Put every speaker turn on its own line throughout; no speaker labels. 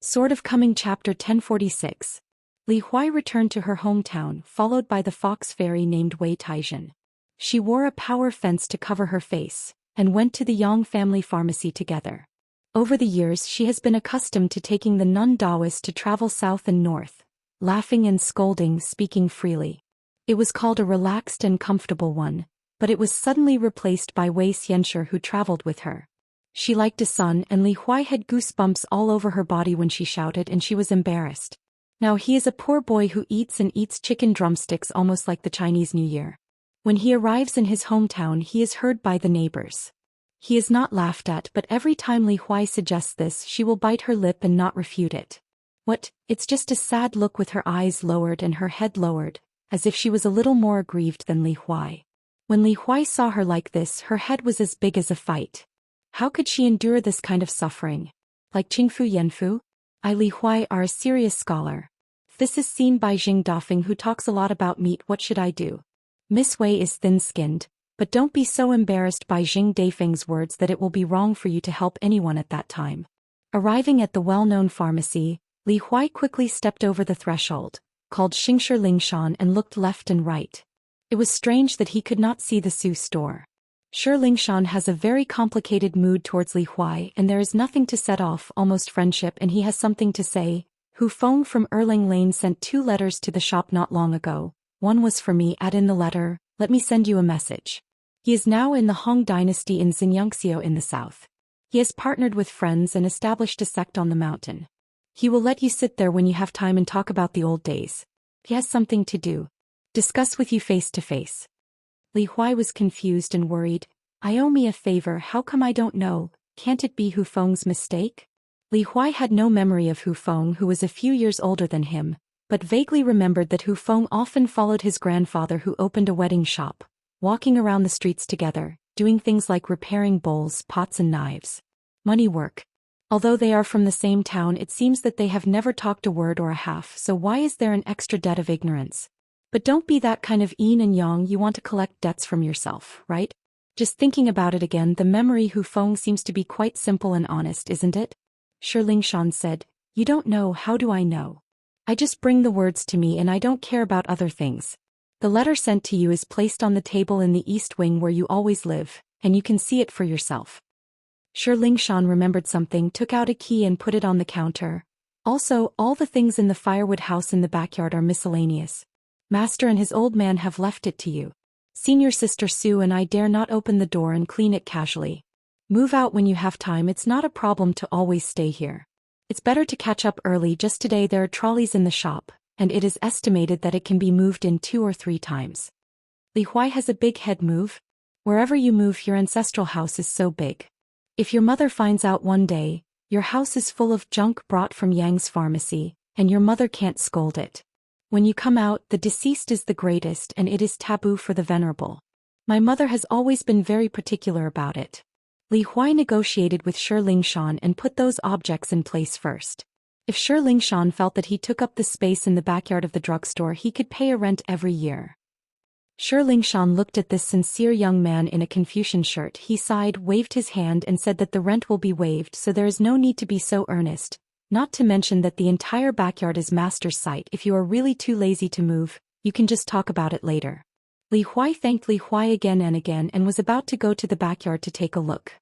Sword of Coming Chapter 1046. Li Huai returned to her hometown, followed by the fox fairy named Wei Taizhen. She wore a power fence to cover her face, and went to the Yang family pharmacy together. Over the years she has been accustomed to taking the nun Daoist to travel south and north, laughing and scolding, speaking freely. It was called a relaxed and comfortable one, but it was suddenly replaced by Wei Xianxia, who traveled with her. She liked a son, and Li Huai had goosebumps all over her body when she shouted, and she was embarrassed. Now he is a poor boy who eats chicken drumsticks almost like the Chinese New Year. When he arrives in his hometown he is heard by the neighbors. He is not laughed at, but every time Li Huai suggests this she will bite her lip and not refute it. What? It's just a sad look with her eyes lowered and her head lowered, as if she was a little more aggrieved than Li Huai. When Li Huai saw her like this, her head was as big as a fight. How could she endure this kind of suffering? Like Qingfu Yanfu? Li Huai are a serious scholar. This is seen by Jing Dafeng, who talks a lot about meat. What should I do? Miss Wei is thin-skinned, but don't be so embarrassed by Jing Dafeng's words that it will be wrong for you to help anyone at that time. Arriving at the well-known pharmacy, Li Huai quickly stepped over the threshold, called Xingshan, and looked left and right. It was strange that he could not see the Su store. Xingshan has a very complicated mood towards Li Huai, and there is nothing to set off, almost friendship, and he has something to say. Hu Feng from Erling Lane sent 2 letters to the shop not long ago. One was for me. Add in the letter, let me send you a message. He is now in the Hong dynasty in Xianxia in the south. He has partnered with friends and established a sect on the mountain. He will let you sit there when you have time and talk about the old days. He has something to do. Discuss with you face to face. Li Huai was confused and worried. I owe me a favor, how come I don't know? Can't it be Hu Feng's mistake? Li Huai had no memory of Hu Feng, who was a few years older than him, but vaguely remembered that Hu Feng often followed his grandfather, who opened a wedding shop, walking around the streets together, doing things like repairing bowls, pots and knives. Money work. Although they are from the same town, it seems that they have never talked a word or a half, so why is there an extra debt of ignorance? But don't be that kind of yin and yang, you want to collect debts from yourself, right? Just thinking about it again, the memory Hu Feng seems to be quite simple and honest, isn't it? Xingshan said, you don't know. How do I know? I just bring the words to me and I don't care about other things. The letter sent to you is placed on the table in the east wing where you always live, and you can see it for yourself. Xingshan remembered something, took out a key and put it on the counter. Also, all the things in the firewood house in the backyard are miscellaneous. Master and his old man have left it to you. Senior sister Sue and I dare not open the door and clean it casually. Move out when you have time, it's not a problem to always stay here. It's better to catch up early. Just today there are trolleys in the shop, and it is estimated that it can be moved in 2 or 3 times. Li Huai has a big head move. Wherever you move, your ancestral house is so big. If your mother finds out one day, your house is full of junk brought from Yang's pharmacy, and your mother can't scold it. When you come out, the deceased is the greatest and it is taboo for the venerable. My mother has always been very particular about it. Li Huai negotiated with Xingshan and put those objects in place first. If Xingshan felt that he took up the space in the backyard of the drugstore, he could pay a rent every year. Xingshan looked at this sincere young man in a Confucian shirt. He sighed, waved his hand and said that the rent will be waived, so there is no need to be so earnest. Not to mention that the entire backyard is master's site. If you are really too lazy to move, you can just talk about it later. Li Huai thanked Li Huai again and was about to go to the backyard to take a look.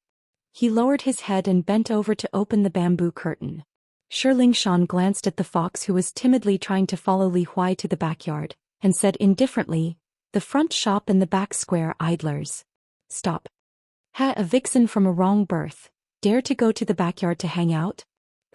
He lowered his head and bent over to open the bamboo curtain. Xingshan glanced at the fox, who was timidly trying to follow Li Huai to the backyard, and said indifferently, the front shop and the back square idlers. Stop. Ha, a vixen from a wrong birth. Dare to go to the backyard to hang out?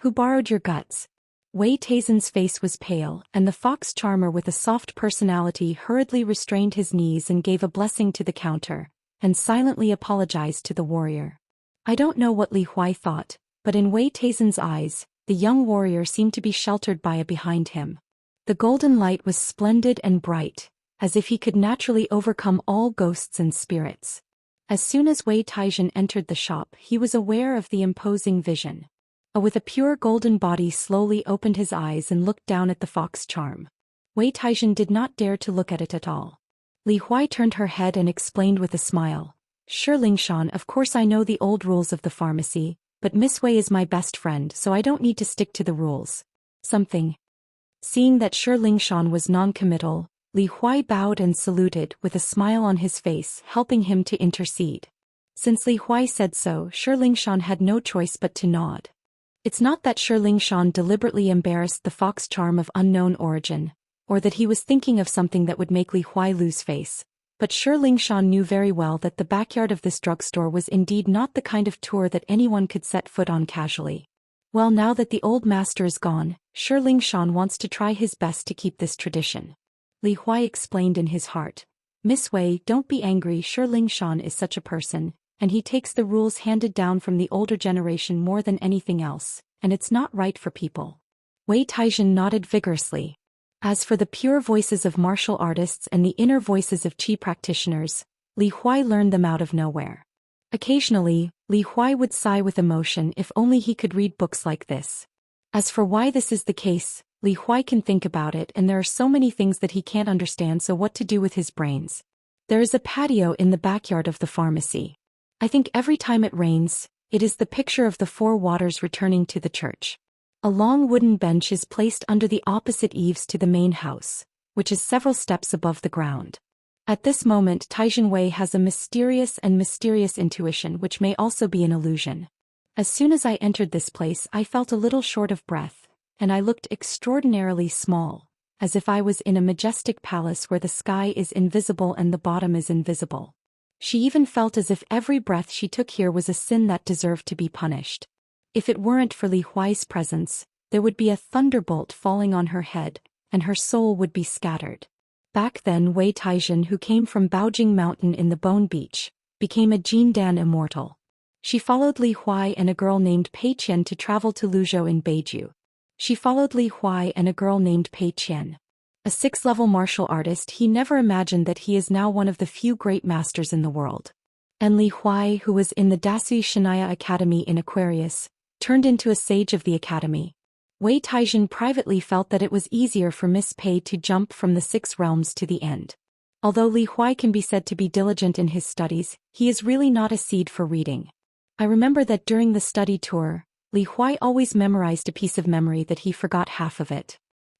Who borrowed your guts? Wei Taizhen's face was pale, and the fox charmer with a soft personality hurriedly restrained his knees and gave a blessing to the counter, and silently apologized to the warrior. I don't know what Li Huai thought, but in Wei Taizhen's eyes, the young warrior seemed to be sheltered by a behind him. The golden light was splendid and bright, as if he could naturally overcome all ghosts and spirits. As soon as Wei Taizhen entered the shop, he was aware of the imposing vision. With a pure golden body slowly opened his eyes and looked down at the fox charm. Wei Taizhen did not dare to look at it at all. Li Huai turned her head and explained with a smile. Xingshan, of course I know the old rules of the pharmacy, but Miss Wei is my best friend, so I don't need to stick to the rules. Something. Seeing that Shi Lingshan was non-committal, Li Huai bowed and saluted with a smile on his face, helping him to intercede. Since Li Huai said so, Shi Lingshan had no choice but to nod. It's not that Shi Lingshan deliberately embarrassed the fox charm of unknown origin, or that he was thinking of something that would make Li Huai lose face, but Shi Lingshan knew very well that the backyard of this drugstore was indeed not the kind of tour that anyone could set foot on casually. Well, now that the old master is gone, Shi Lingshan wants to try his best to keep this tradition. Li Huai explained in his heart. Miss Wei, don't be angry, Shi Lingshan is such a person, and he takes the rules handed down from the older generation more than anything else, and it's not right for people. Wei Taizhen nodded vigorously. As for the pure voices of martial artists and the inner voices of qi practitioners, Li Huai learned them out of nowhere. Occasionally, Li Huai would sigh with emotion if only he could read books like this. As for why this is the case, Li Huai can think about it, and there are so many things that he can't understand, so what to do with his brains. There is a patio in the backyard of the pharmacy. I think every time it rains, it is the picture of the four waters returning to the church. A long wooden bench is placed under the opposite eaves to the main house, which is several steps above the ground. At this moment Taizhen Wei has a mysterious intuition which may also be an illusion. As soon as I entered this place I felt a little short of breath, and I looked extraordinarily small, as if I was in a majestic palace where the sky is invisible and the bottom is invisible. She even felt as if every breath she took here was a sin that deserved to be punished. If it weren't for Li Huai's presence, there would be a thunderbolt falling on her head, and her soul would be scattered. Back then Wei Taizhen, who came from Baojing Mountain in the Bone Beach, became a Jindan Immortal. She followed Li Huai and a girl named Pei Qian to travel to Luzhou in Beiju. She followed Li Huai and a girl named Pei Qian. A 6th-level martial artist, he never imagined that he is now one of the few great masters in the world. And Li Huai, who was in the Dasui Xianxia Academy in Aquarius, turned into a sage of the academy. Wei Taizhen privately felt that it was easier for Miss Pei to jump from the 6 realms to the end. Although Li Huai can be said to be diligent in his studies, he is really not a seed for reading. I remember that during the study tour, Li Huai always memorized a piece of memory that he forgot half of it.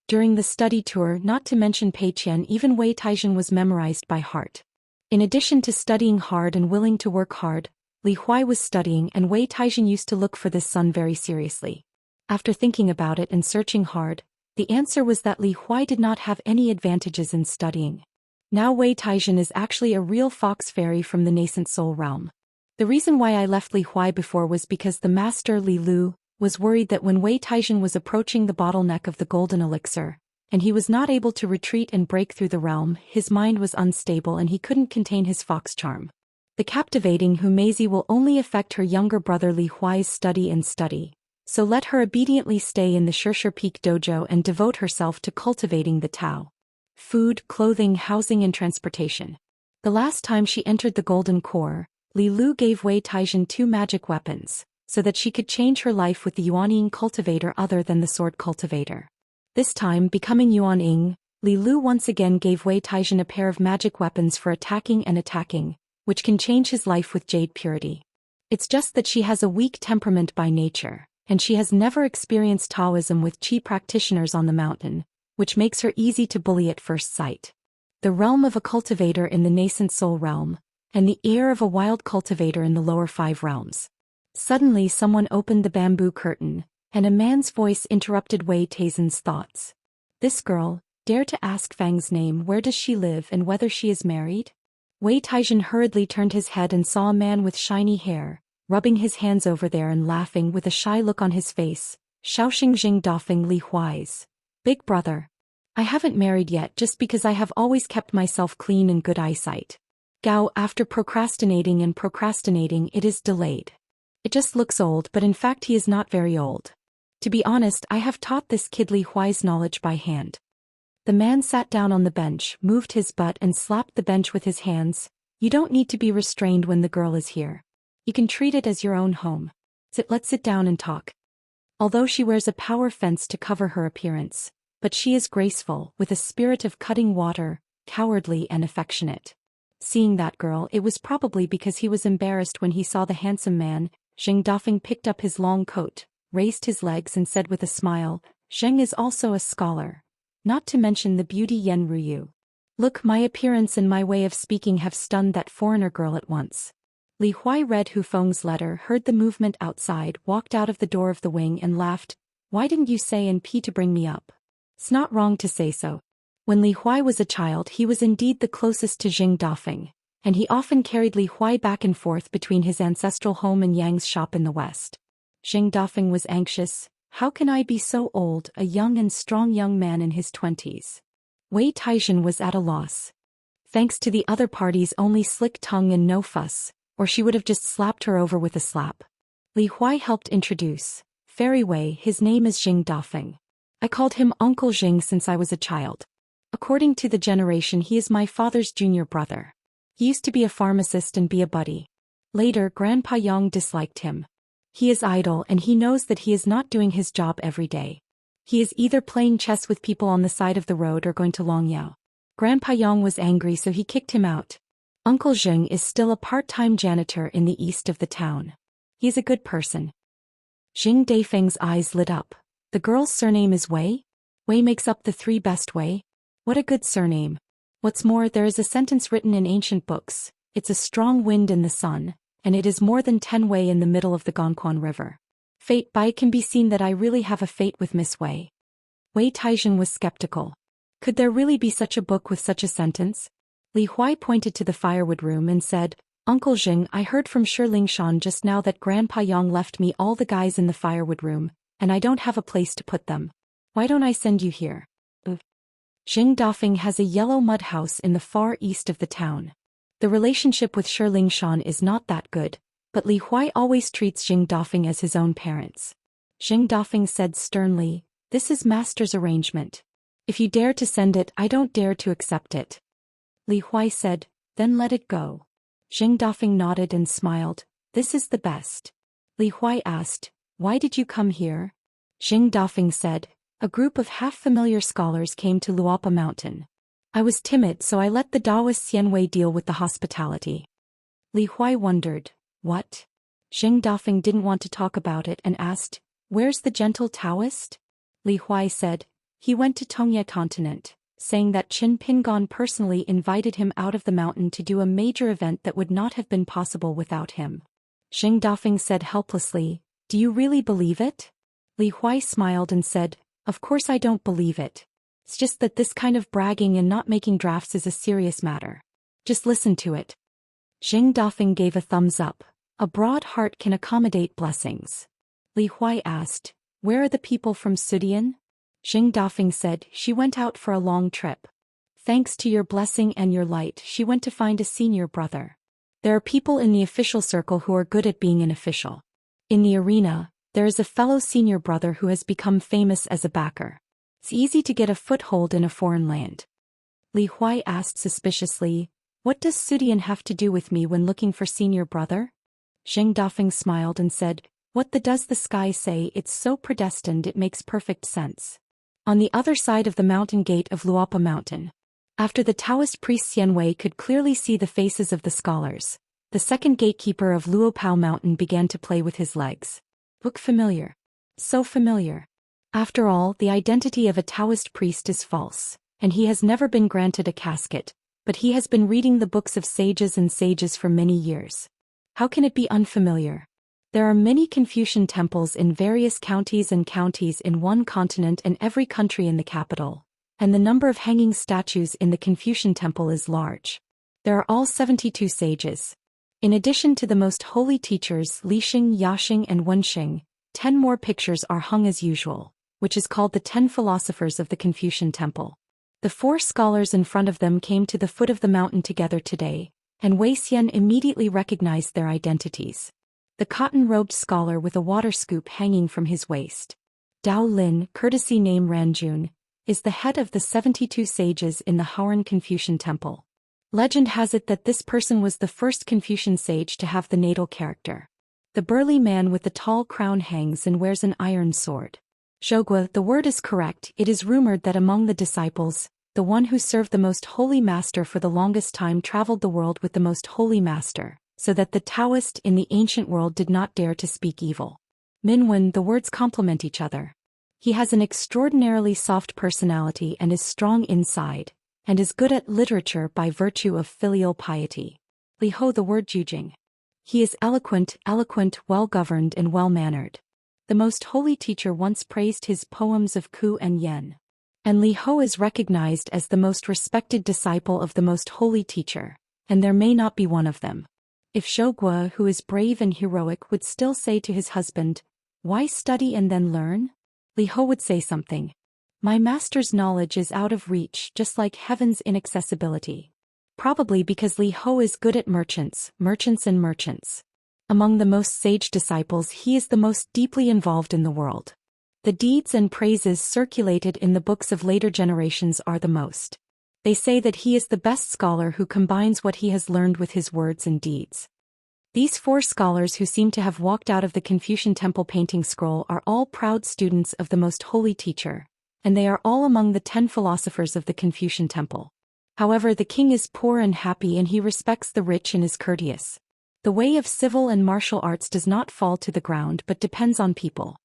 During the study tour, not to mention Pei Qian, even Wei Taizhen was memorized by heart. In addition to studying hard and willing to work hard, Li Huai was studying, and Wei Taizhen used to look for this son very seriously. After thinking about it and searching hard, the answer was that Li Huai did not have any advantages in studying. Now Wei Taizhen is actually a real fox fairy from the nascent soul realm. The reason why I left Li Huai before was because the master Li Lu was worried that when Wei Taizhen was approaching the bottleneck of the golden elixir, and he was not able to retreat and break through the realm, his mind was unstable and he couldn't contain his fox charm. The captivating Humeizi will only affect her younger brother Li Huai's study, so let her obediently stay in the Shishir Peak dojo and devote herself to cultivating the Tao. Food, clothing, housing and transportation. The last time she entered the Golden Core, Li Lu gave Wei Taizhen 2 magic weapons, so that she could change her life with the Yuanying cultivator other than the sword cultivator. This time, becoming Yuanying, Li Lu once again gave Wei Taizhen a pair of magic weapons for attacking, which can change his life with jade purity. It's just that she has a weak temperament by nature, and she has never experienced Taoism with qi practitioners on the mountain, which makes her easy to bully at first sight. The realm of a cultivator in the nascent soul realm, and the ear of a wild cultivator in the lower 5 realms. Suddenly someone opened the bamboo curtain, and a man's voice interrupted Wei Taizhen's thoughts. This girl, dare to ask Fang's name, where does she live and whether she is married? Wei Taizhen hurriedly turned his head and saw a man with shiny hair, rubbing his hands over there and laughing with a shy look on his face. Xiaoxing Dafeng Li Huai's big brother. I haven't married yet just because I have always kept myself clean and good eyesight. Gao, after procrastinating, it is delayed. It just looks old, but in fact he is not very old. To be honest, I have taught this kid Li Huai's knowledge by hand. The man sat down on the bench, moved his butt and slapped the bench with his hands. You don't need to be restrained when the girl is here. You can treat it as your own home. Let's sit down and talk. Although she wears a power fence to cover her appearance, but she is graceful, with a spirit of cutting water, cowardly and affectionate. Seeing that girl, it was probably because he was embarrassed when he saw the handsome man, Zheng Dafeng picked up his long coat, raised his legs and said with a smile, Zheng is also a scholar. Not to mention the beauty Yen Ruyu. Look, my appearance and my way of speaking have stunned that foreigner girl at once. Li Huai read Hu Feng's letter, heard the movement outside, walked out of the door of the wing and laughed. Why didn't you say NP to bring me up? It's not wrong to say so. When Li Huai was a child he was indeed the closest to Zheng Dafeng, and he often carried Li Huai back and forth between his ancestral home and Yang's shop in the west. Zheng Dafeng was anxious. How can I be so old, a young and strong young man in his 20s? Wei Taizhen was at a loss. Thanks to the other party's only slick tongue and no fuss, or she would have just slapped her over with a slap. Li Huai helped introduce. Fairy Wei, his name is Zheng Dafeng. I called him Uncle Zheng since I was a child. According to the generation he is my father's junior brother. He used to be a pharmacist and be a buddy. Later Grandpa Yang disliked him. He is idle and he knows that he is not doing his job every day. He is either playing chess with people on the side of the road or going to Longyao. Grandpa Yang was angry so he kicked him out. Uncle Zheng is still a part-time janitor in the east of the town. He is a good person. Zheng Dafeng's eyes lit up. The girl's surname is Wei? Wei makes up the 3 best Wei? What a good surname. What's more, there is a sentence written in ancient books. It's a strong wind in the sun, and it is more than 10 Wei in the middle of the Gongquan River. Fate, by it can be seen that I really have a fate with Miss Wei. Wei Taizhen was skeptical. Could there really be such a book with such a sentence? Li Huai pointed to the firewood room and said, Uncle Zheng, I heard from Xianxia just now that Grandpa Yang left me all the guys in the firewood room, and I don't have a place to put them. Why don't I send you here? Zheng Dafeng has a yellow mud house in the far east of the town. The relationship with Xianxia is not that good, but Li Huai always treats Zheng Dafeng as his own parents. Zheng Dafeng said sternly, This is Master's arrangement. If you dare to send it, I don't dare to accept it. Li Huai said, Then let it go. Zheng Dafeng nodded and smiled. This is the best. Li Huai asked, Why did you come here? Zheng Dafeng said, A group of half-familiar scholars came to Luopa Mountain. I was timid so I let the Daoist Xianwei deal with the hospitality. Li Huai wondered, What? Zheng Dafeng didn't want to talk about it and asked, Where's the gentle Taoist? Li Huai said, He went to Tongye continent, saying that Qin Pingon personally invited him out of the mountain to do a major event that would not have been possible without him. Zheng Dafeng said helplessly, Do you really believe it? Li Huai smiled and said, Of course I don't believe it. It's just that this kind of bragging and not making drafts is a serious matter. Just listen to it. Zheng Dafeng gave a thumbs up. A broad heart can accommodate blessings. Li Huai asked, Where are the people from Sudian? Zheng Dafeng said, She went out for a long trip. Thanks to your blessing and your light, she went to find a senior brother. There are people in the official circle who are good at being an official. In the arena, there is a fellow senior brother who has become famous as a backer. It's easy to get a foothold in a foreign land. Li Huai asked suspiciously, What does Sudian have to do with me when looking for senior brother? Zheng Dafeng smiled and said, What does the sky say? It's so predestined it makes perfect sense. On the other side of the mountain gate of Luopa Mountain. After the Taoist priest Xianwei could clearly see the faces of the scholars, the second gatekeeper of Luopao Mountain began to play with his legs. Look familiar. So familiar. After all, the identity of a Taoist priest is false, and he has never been granted a casket, but he has been reading the books of sages and sages for many years. How can it be unfamiliar? There are many Confucian temples in various counties in one continent and every country in the capital, and the number of hanging statues in the Confucian temple is large. There are all 72 sages. In addition to the most holy teachers Lixing, Yaxing and Wenxing, 10 more pictures are hung as usual, which is called the 10 philosophers of the Confucian temple. The 4 scholars in front of them came to the foot of the mountain together today, and Wei Xian immediately recognized their identities. The cotton-robed scholar with a water scoop hanging from his waist. Dao Lin, courtesy name Ranjun, is the head of the 72 sages in the Haoran Confucian temple. Legend has it that this person was the first Confucian sage to have the natal character. The burly man with the tall crown hangs and wears an iron sword. Zhogua, the word is correct. It is rumored that among the disciples, the one who served the most holy master for the longest time traveled the world with the most holy master, so that the Taoist in the ancient world did not dare to speak evil. Minwen, the words complement each other. He has an extraordinarily soft personality and is strong inside, and is good at literature by virtue of filial piety. Li Ho, the word Jujing. He is eloquent, well-governed and well-mannered. The most holy teacher once praised his poems of Ku and Yen. And Li Ho is recognized as the most respected disciple of the most holy teacher, and there may not be one of them. If Zhou Xian, who is brave and heroic, would still say to his husband, "Why study and then learn?" Li Ho would say something. "My master's knowledge is out of reach, just like heaven's inaccessibility." Probably because Li Ho is good at merchants. Among the most sage disciples, he is the most deeply involved in the world. The deeds and praises circulated in the books of later generations are the most. They say that he is the best scholar who combines what he has learned with his words and deeds. These 4 scholars who seem to have walked out of the Confucian temple painting scroll are all proud students of the most holy teacher, and they are all among the 10 philosophers of the Confucian temple. However, the king is poor and happy, and he respects the rich and is courteous. The way of civil and martial arts does not fall to the ground but depends on people.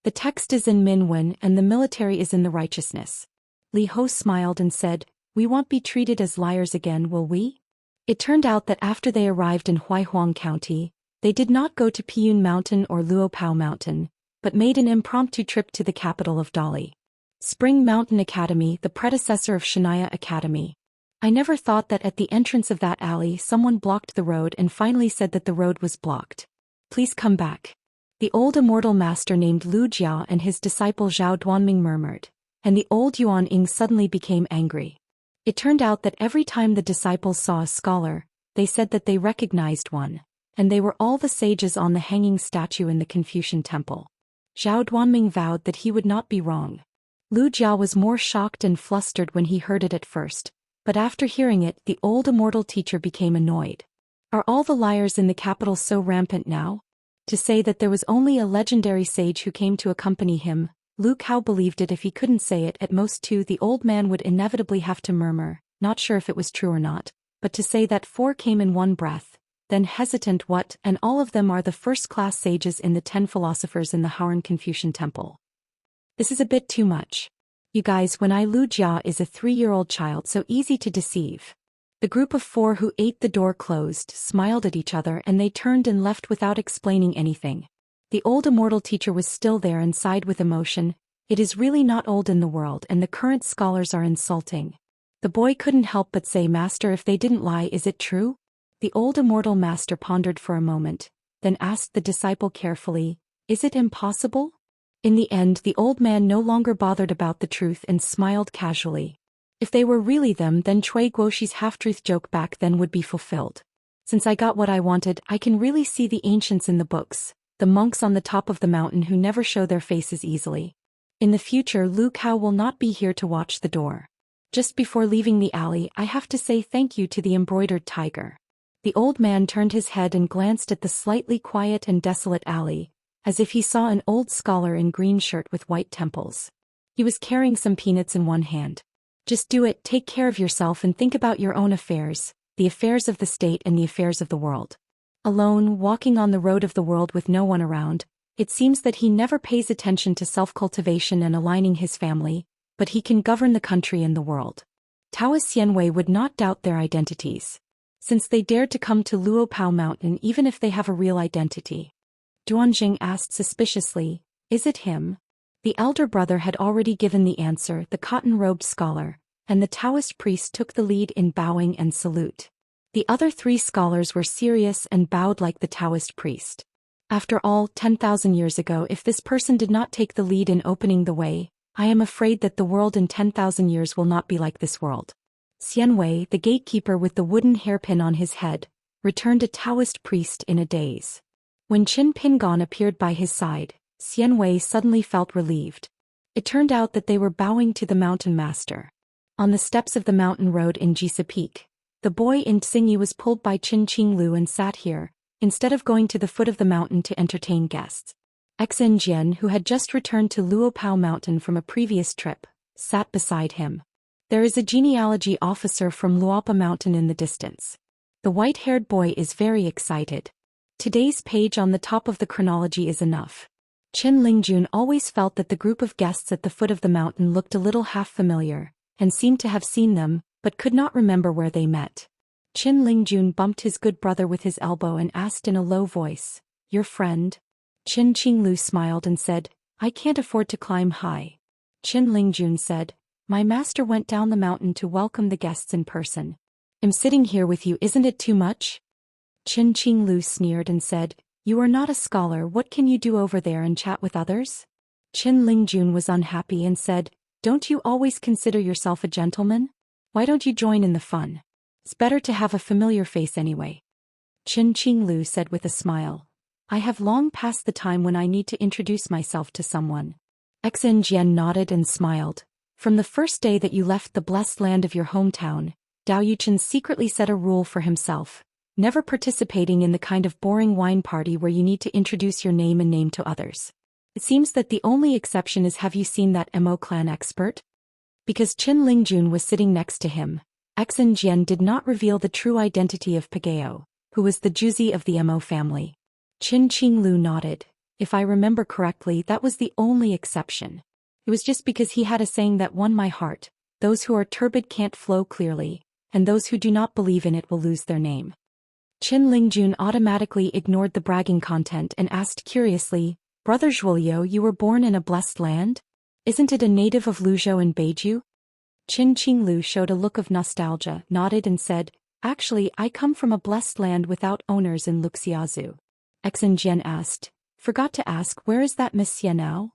The text is in Minwen and the military is in the righteousness. Li Ho smiled and said, "We won't be treated as liars again, will we?" It turned out that after they arrived in Huaihuang County, they did not go to Piyun Mountain or Luopao Mountain, but made an impromptu trip to the capital of Dali. Spring Mountain Academy, the predecessor of Xianxia Academy. I never thought that at the entrance of that alley someone blocked the road and finally said that the road was blocked. "Please come back." The old immortal master named Lu Jia and his disciple Zhao Duanming murmured, and the old Yuan Ying suddenly became angry. It turned out that every time the disciples saw a scholar, they said that they recognized one, and they were all the sages on the hanging statue in the Confucian temple. Zhao Duanming vowed that he would not be wrong. Lu Jia was more shocked and flustered when he heard it at first, but after hearing it, the old immortal teacher became annoyed. Are all the liars in the capital so rampant now? To say that there was only a legendary sage who came to accompany him, Lu Kao believed it if he couldn't say it at most too. The old man would inevitably have to murmur, not sure if it was true or not, but to say that 4 came in one breath, then hesitant what, and all of them are the first-class sages in the 10 philosophers in the Haoran Confucian temple. This is a bit too much. You guys, when Lu Jia is a 3-year-old child, so easy to deceive. The group of 4 who ate the door closed, smiled at each other, and they turned and left without explaining anything. The old immortal teacher was still there and sighed with emotion. It is really not old in the world, and the current scholars are insulting. The boy couldn't help but say, "Master, if they didn't lie, is it true?" The old immortal master pondered for a moment, then asked the disciple carefully, "Is it impossible?" In the end, the old man no longer bothered about the truth and smiled casually. If they were really them, then Cui Guoxi's half-truth joke back then would be fulfilled. Since I got what I wanted, I can really see the ancients in the books, the monks on the top of the mountain who never show their faces easily. In the future, Lu Kao will not be here to watch the door. Just before leaving the alley, I have to say thank you to the embroidered tiger. The old man turned his head and glanced at the slightly quiet and desolate alley, as if he saw an old scholar in green shirt with white temples. He was carrying some peanuts in one hand. Just do it, take care of yourself and think about your own affairs, the affairs of the state and the affairs of the world. Alone, walking on the road of the world with no one around, it seems that he never pays attention to self-cultivation and aligning his family, but he can govern the country and the world. Taoist Xianwei would not doubt their identities. Since they dared to come to Luopao Mountain even if they have a real identity. Duanjing asked suspiciously, "Is it him?" The elder brother had already given the answer, the cotton-robed scholar, and the Taoist priest took the lead in bowing and salute. The other 3 scholars were serious and bowed like the Taoist priest. After all, 10,000 years ago, if this person did not take the lead in opening the way, I am afraid that the world in 10,000 years will not be like this world. Xianwei, the gatekeeper with the wooden hairpin on his head, returned a Taoist priest in a daze. When Qin Pingon appeared by his side, Xianwei suddenly felt relieved. It turned out that they were bowing to the mountain master. On the steps of the mountain road in Jisa Peak, the boy in Xingyi was pulled by Qin Qinglu and sat here, instead of going to the foot of the mountain to entertain guests. Xen Jian, who had just returned to Luopao Mountain from a previous trip, sat beside him. There is a genealogy officer from Luopa Mountain in the distance. The white-haired boy is very excited. Today's page on the top of the chronology is enough. Qin Lingjun always felt that the group of guests at the foot of the mountain looked a little half-familiar, and seemed to have seen them, but could not remember where they met. Qin Lingjun bumped his good brother with his elbow and asked in a low voice, "Your friend?" Qin Qinglu smiled and said, "I can't afford to climb high." Qin Lingjun said, "My master went down the mountain to welcome the guests in person. I'm sitting here with you, isn't it too much?" Qin Qinglu sneered and said, "You are not a scholar, what can you do over there and chat with others?" Qin Lingjun was unhappy and said, "Don't you always consider yourself a gentleman? Why don't you join in the fun? It's better to have a familiar face anyway." Qin Qinglu said with a smile, "I have long passed the time when I need to introduce myself to someone." Xianxia nodded and smiled. "From the first day that you left the blessed land of your hometown, Daoist secretly set a rule for himself, never participating in the kind of boring wine party where you need to introduce your name and name to others. It seems that the only exception is, have you seen that Mo clan expert?" Because Qin Lingjun was sitting next to him, Xianxia did not reveal the true identity of Pagao, who was the Juzi of the Mo family. Qin Qinglu nodded. "If I remember correctly, that was the only exception. It was just because he had a saying that won my heart: those who are turbid can't flow clearly, and those who do not believe in it will lose their name." Qin Lingjun automatically ignored the bragging content and asked curiously, "Brother Zhuo, you were born in a blessed land? Isn't it a native of Luzhou and Beiju?" Qin Qinglu showed a look of nostalgia, nodded and said, "Actually, I come from a blessed land without owners in Luxiazu." Xianxia asked, "Forgot to ask, where is that Miss Xia now?"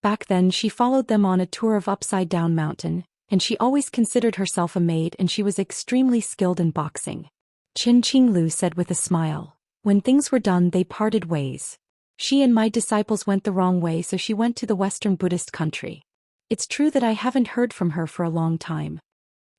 Back then she followed them on a tour of Upside Down Mountain, and she always considered herself a maid, and she was extremely skilled in boxing. Qin Qinglu said with a smile, "When things were done they parted ways. She and my disciples went the wrong way, so she went to the Western Buddhist country. It's true that I haven't heard from her for a long time."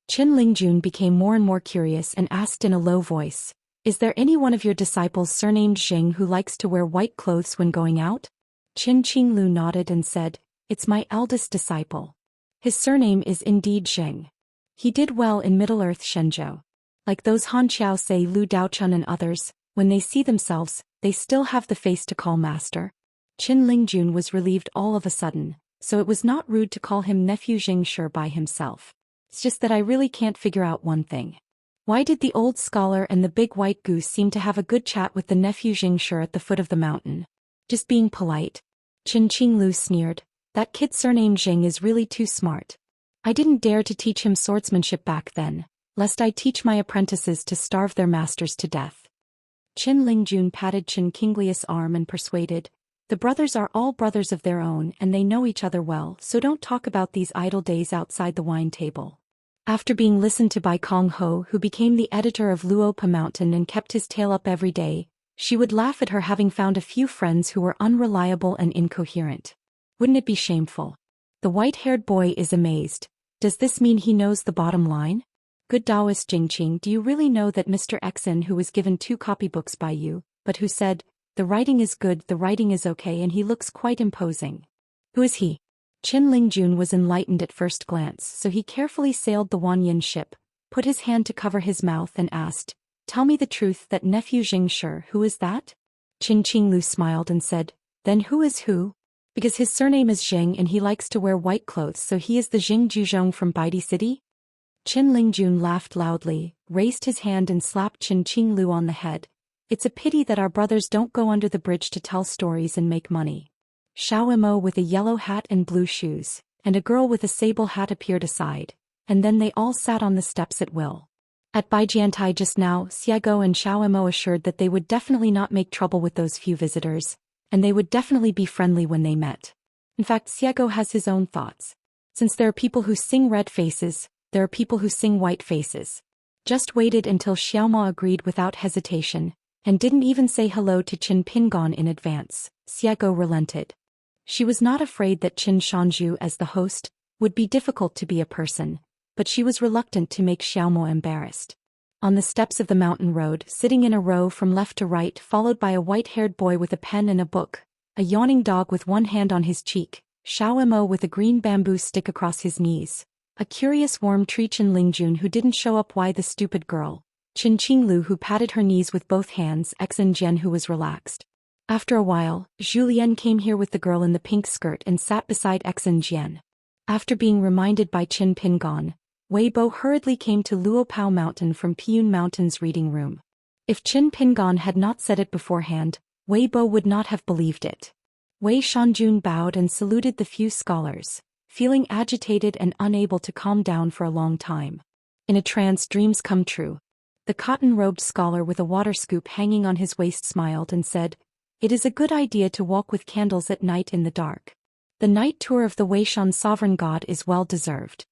Qin Lingjun became more and more curious and asked in a low voice, "Is there any one of your disciples surnamed Xing who likes to wear white clothes when going out?" Qin Qinglu nodded and said, "It's my eldest disciple. His surname is indeed Xing. He did well in Middle-earth Shenzhou. Like those Han Xiao Sei, Lu Daochun and others, when they see themselves, they still have the face to call master." Qin Lingjun was relieved all of a sudden, so it was not rude to call him nephew Xianxia by himself. "It's just that I really can't figure out one thing. Why did the old scholar and the big white goose seem to have a good chat with the nephew Xianxia at the foot of the mountain? Just being polite?" Qin Qinglu sneered, "That kid surnamed Xing is really too smart. I didn't dare to teach him swordsmanship back then, lest I teach my apprentices to starve their masters to death." Qin Lingjun patted Qin Qinglius' arm and persuaded, "The brothers are all brothers of their own and they know each other well, so don't talk about these idle days outside the wine table." After being listened to by Kong Ho, who became the editor of Luopa Mountain and kept his tail up every day, she would laugh at her having found a few friends who were unreliable and incoherent. Wouldn't it be shameful? The white-haired boy is amazed. Does this mean he knows the bottom line? "Good Daoist Jingqing, do you really know that Mr. Xen, who was given 2 copybooks by you, but who said, 'The writing is good, the writing is okay, and he looks quite imposing'? Who is he?" Qin Lingjun was enlightened at first glance, so he carefully sailed the Wanyin ship, put his hand to cover his mouth and asked, "Tell me the truth, that nephew Xianxia, who is that?" Qin Qinglu smiled and said, "Then who is who? Because his surname is Xing and he likes to wear white clothes, so he is the Xing Juzhong from Baidi City?" Qin Lingjun laughed loudly, raised his hand and slapped Qin Qinglu on the head. "It's a pity that our brothers don't go under the bridge to tell stories and make money." Xiao Mo with a yellow hat and blue shoes, and a girl with a sable hat appeared aside, and then they all sat on the steps at will. At Baijiantai just now, Xiago and Xiao Mo assured that they would definitely not make trouble with those few visitors, and they would definitely be friendly when they met. In fact, Xiago has his own thoughts. Since there are people who sing red faces, there are people who sing white faces. Just waited until Xiaomo agreed without hesitation, and didn't even say hello to Qin Pingon in advance. Xiago relented. She was not afraid that Qin Shanju as the host would be difficult to be a person, but she was reluctant to make Xiaomo embarrassed. On the steps of the mountain road, sitting in a row from left to right, followed by a white-haired boy with a pen and a book, a yawning dog with one hand on his cheek, Xiao Mo with a green bamboo stick across his knees, a curious warm tree Qin Lingjun who didn't show up. Why the stupid girl? Qin Qinglu who patted her knees with both hands, Xen Jian who was relaxed. After a while, Zhu Lian came here with the girl in the pink skirt and sat beside Xen Jian. After being reminded by Qin Pingon, Wei Bo hurriedly came to Luopao Mountain from Piyun Mountain's reading room. If Qin Pingon had not said it beforehand, Wei Bo would not have believed it. Wei Shanjun bowed and saluted the few scholars, feeling agitated and unable to calm down for a long time. In a trance, dreams come true. The cotton-robed scholar with a water scoop hanging on his waist smiled and said, "It is a good idea to walk with candles at night in the dark. The night tour of the Weishan sovereign god is well deserved."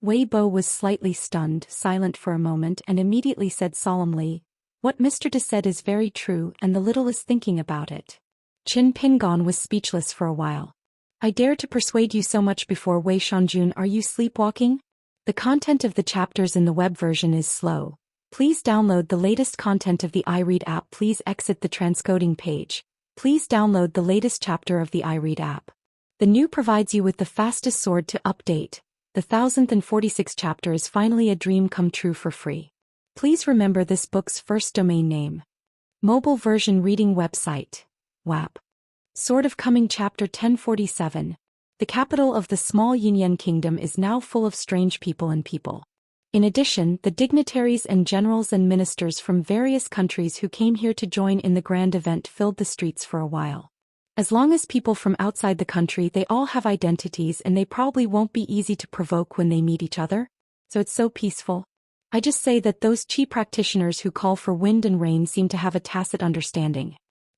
Wei Bo was slightly stunned, silent for a moment, and immediately said solemnly, "What Mr. De said is very true, and the little is thinking about it." Qin Pingon was speechless for a while. "I dare to persuade you so much before Wei Shanjun. Are you sleepwalking? The content of the chapters in the web version is slow. Please download the latest content of the iRead app. Please exit the transcoding page. Please download the latest chapter of the iRead app. The new provides you with the fastest sword to update. The 1046th chapter is finally a dream come true for free. Please remember this book's first domain name. Mobile version reading website. WAP. Sword of Coming Chapter 1047. The capital of the small Yunyan kingdom is now full of strange people and people. In addition, the dignitaries and generals and ministers from various countries who came here to join in the grand event filled the streets for a while. As long as people from outside the country, they all have identities and they probably won't be easy to provoke when they meet each other. So it's so peaceful. I just say that those chi practitioners who call for wind and rain seem to have a tacit understanding.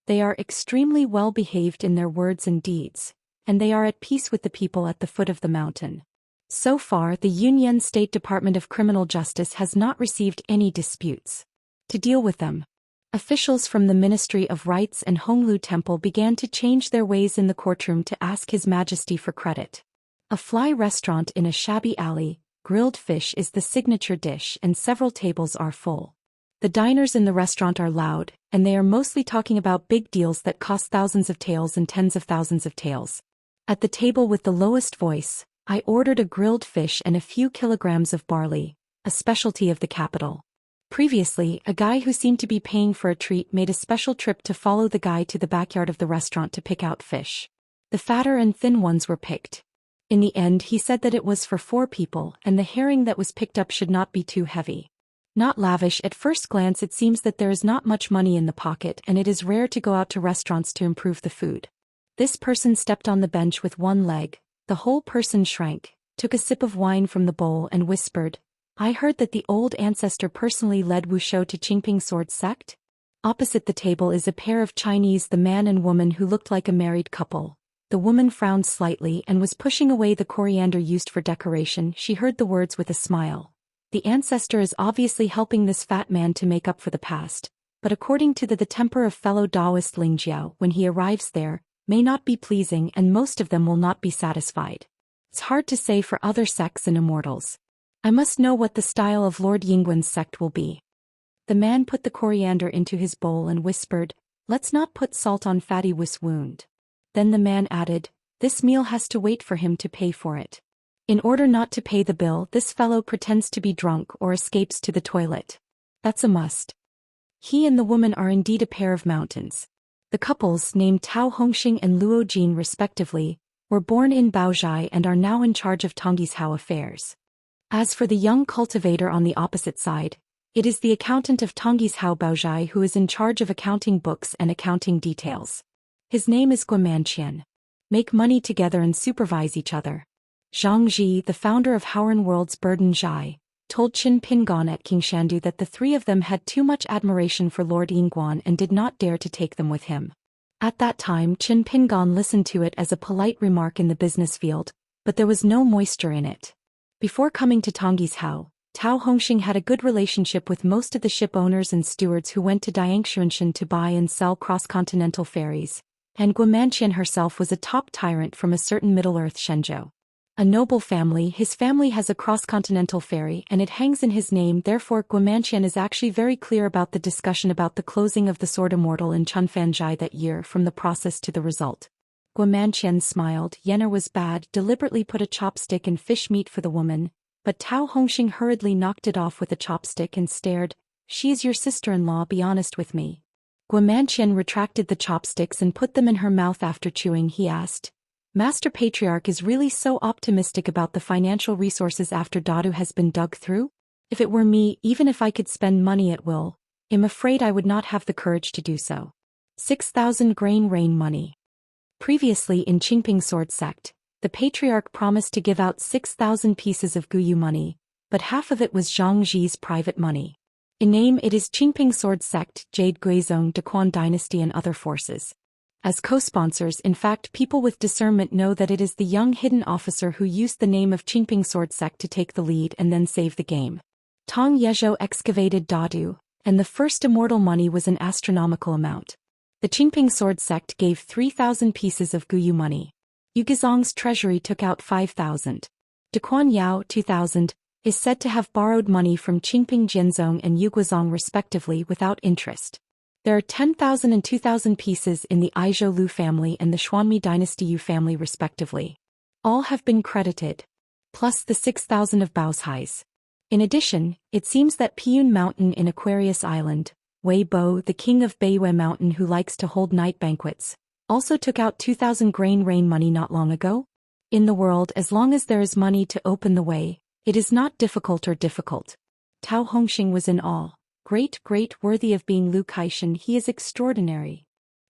They are extremely well behaved in their words and deeds, and they are at peace with the people at the foot of the mountain. So far, the Yunyan State Department of Criminal Justice has not received any disputes. To deal with them, officials from the Ministry of Rights and Honglu Temple began to change their ways in the courtroom to ask His Majesty for credit. A fly restaurant in a shabby alley, grilled fish is the signature dish and several tables are full. The diners in the restaurant are loud, and they are mostly talking about big deals that cost thousands of taels and tens of thousands of taels. At the table with the lowest voice, I ordered a grilled fish and a few kilograms of barley, a specialty of the capital. Previously, a guy who seemed to be paying for a treat made a special trip to follow the guy to the backyard of the restaurant to pick out fish. The fatter and thin ones were picked. In the end, he said that it was for 4 people and the herring that was picked up should not be too heavy. Not lavish. At first glance it seems that there is not much money in the pocket and it is rare to go out to restaurants to improve the food. This person stepped on the bench with one leg. The whole person shrank, took a sip of wine from the bowl and whispered, "I heard that the old ancestor personally led Wuxia to Qingping sword sect?" Opposite the table is a pair of Chinese, the man and woman who looked like a married couple. The woman frowned slightly and was pushing away the coriander used for decoration. She heard the words with a smile. The ancestor is obviously helping this fat man to make up for the past, but according to the temper of fellow Daoist Lingjiao, when he arrives there, may not be pleasing and most of them will not be satisfied. It's hard to say for other sects and immortals. I must know what the style of Lord Yingwen's sect will be. The man put the coriander into his bowl and whispered, "Let's not put salt on Fatty Wu's wound." Then the man added, "This meal has to wait for him to pay for it. In order not to pay the bill, this fellow pretends to be drunk or escapes to the toilet. That's a must." He and the woman are indeed a pair of mountains. The couples, named Tao Hongxing and Luo Jin respectively, were born in Baozhai and are now in charge of Tonggishao affairs. As for the young cultivator on the opposite side, it is the accountant of Tonggishao Baozhai who is in charge of accounting books and accounting details. His name is Guomanqian. Make money together and supervise each other. Zhang Ji, the founder of Howren World's Burden Zhai, told Qin Pingon at Qingshandu that the 3 of them had too much admiration for Lord Yingguan and did not dare to take them with him. At that time Qin Pingon listened to it as a polite remark in the business field, but there was no moisture in it. Before coming to Tonggishao, Tao Hongxing had a good relationship with most of the ship owners and stewards who went to Dangshuanshan to buy and sell cross-continental ferries, and Guomanqian herself was a top tyrant from a certain Middle-earth Shenzhou. A noble family, his family has a cross-continental ferry and it hangs in his name. Therefore Guomanqian is actually very clear about the discussion about the closing of the sword Immortal in Chunfanzhai that year, from the process to the result. Guomanqian smiled. Yenner was bad, deliberately put a chopstick in fish meat for the woman, but Tao Hongxing hurriedly knocked it off with a chopstick and stared, She is your sister-in-law, be honest with me. Guamanqian retracted the chopsticks and put them in her mouth after chewing. He asked, Master Patriarch is really so optimistic about the financial resources after Dadu has been dug through? If it were me, even if I could spend money at will, I'm afraid I would not have the courage to do so. 6,000 grain rain money. Previously in Qingping Sword Sect, the Patriarch promised to give out 6,000 pieces of Guyu money, but half of it was Zhang Ji's private money. In name it is Qingping Sword Sect, Jade Guizhong, Daquan Dynasty and other forces. As co-sponsors, in fact, people with discernment know that it is the young hidden officer who used the name of Qingping Sword Sect to take the lead and then save the game. Tong Yezhou excavated Dadu, and the first immortal money was an astronomical amount. The Qingping Sword Sect gave 3,000 pieces of Guyu money. Yugizong's treasury took out 5,000. Daquan Yao, 2,000, is said to have borrowed money from Qingping Jianzong and Yuguizong respectively without interest. There are 10,000 and 2,000 pieces in the Aizhou Lu family and the Xuanmi dynasty Yu family respectively. All have been credited. Plus the 6,000 of Bao's. In addition, it seems that Piyun Mountain in Aquarius Island, Wei Bo, the king of Beiyue Mountain who likes to hold night banquets, also took out 2,000 grain rain money not long ago. In the world, as long as there is money to open the way, it is not difficult. Tao Hongxing was in awe. Great, worthy of being Lu Kaishan, he is extraordinary.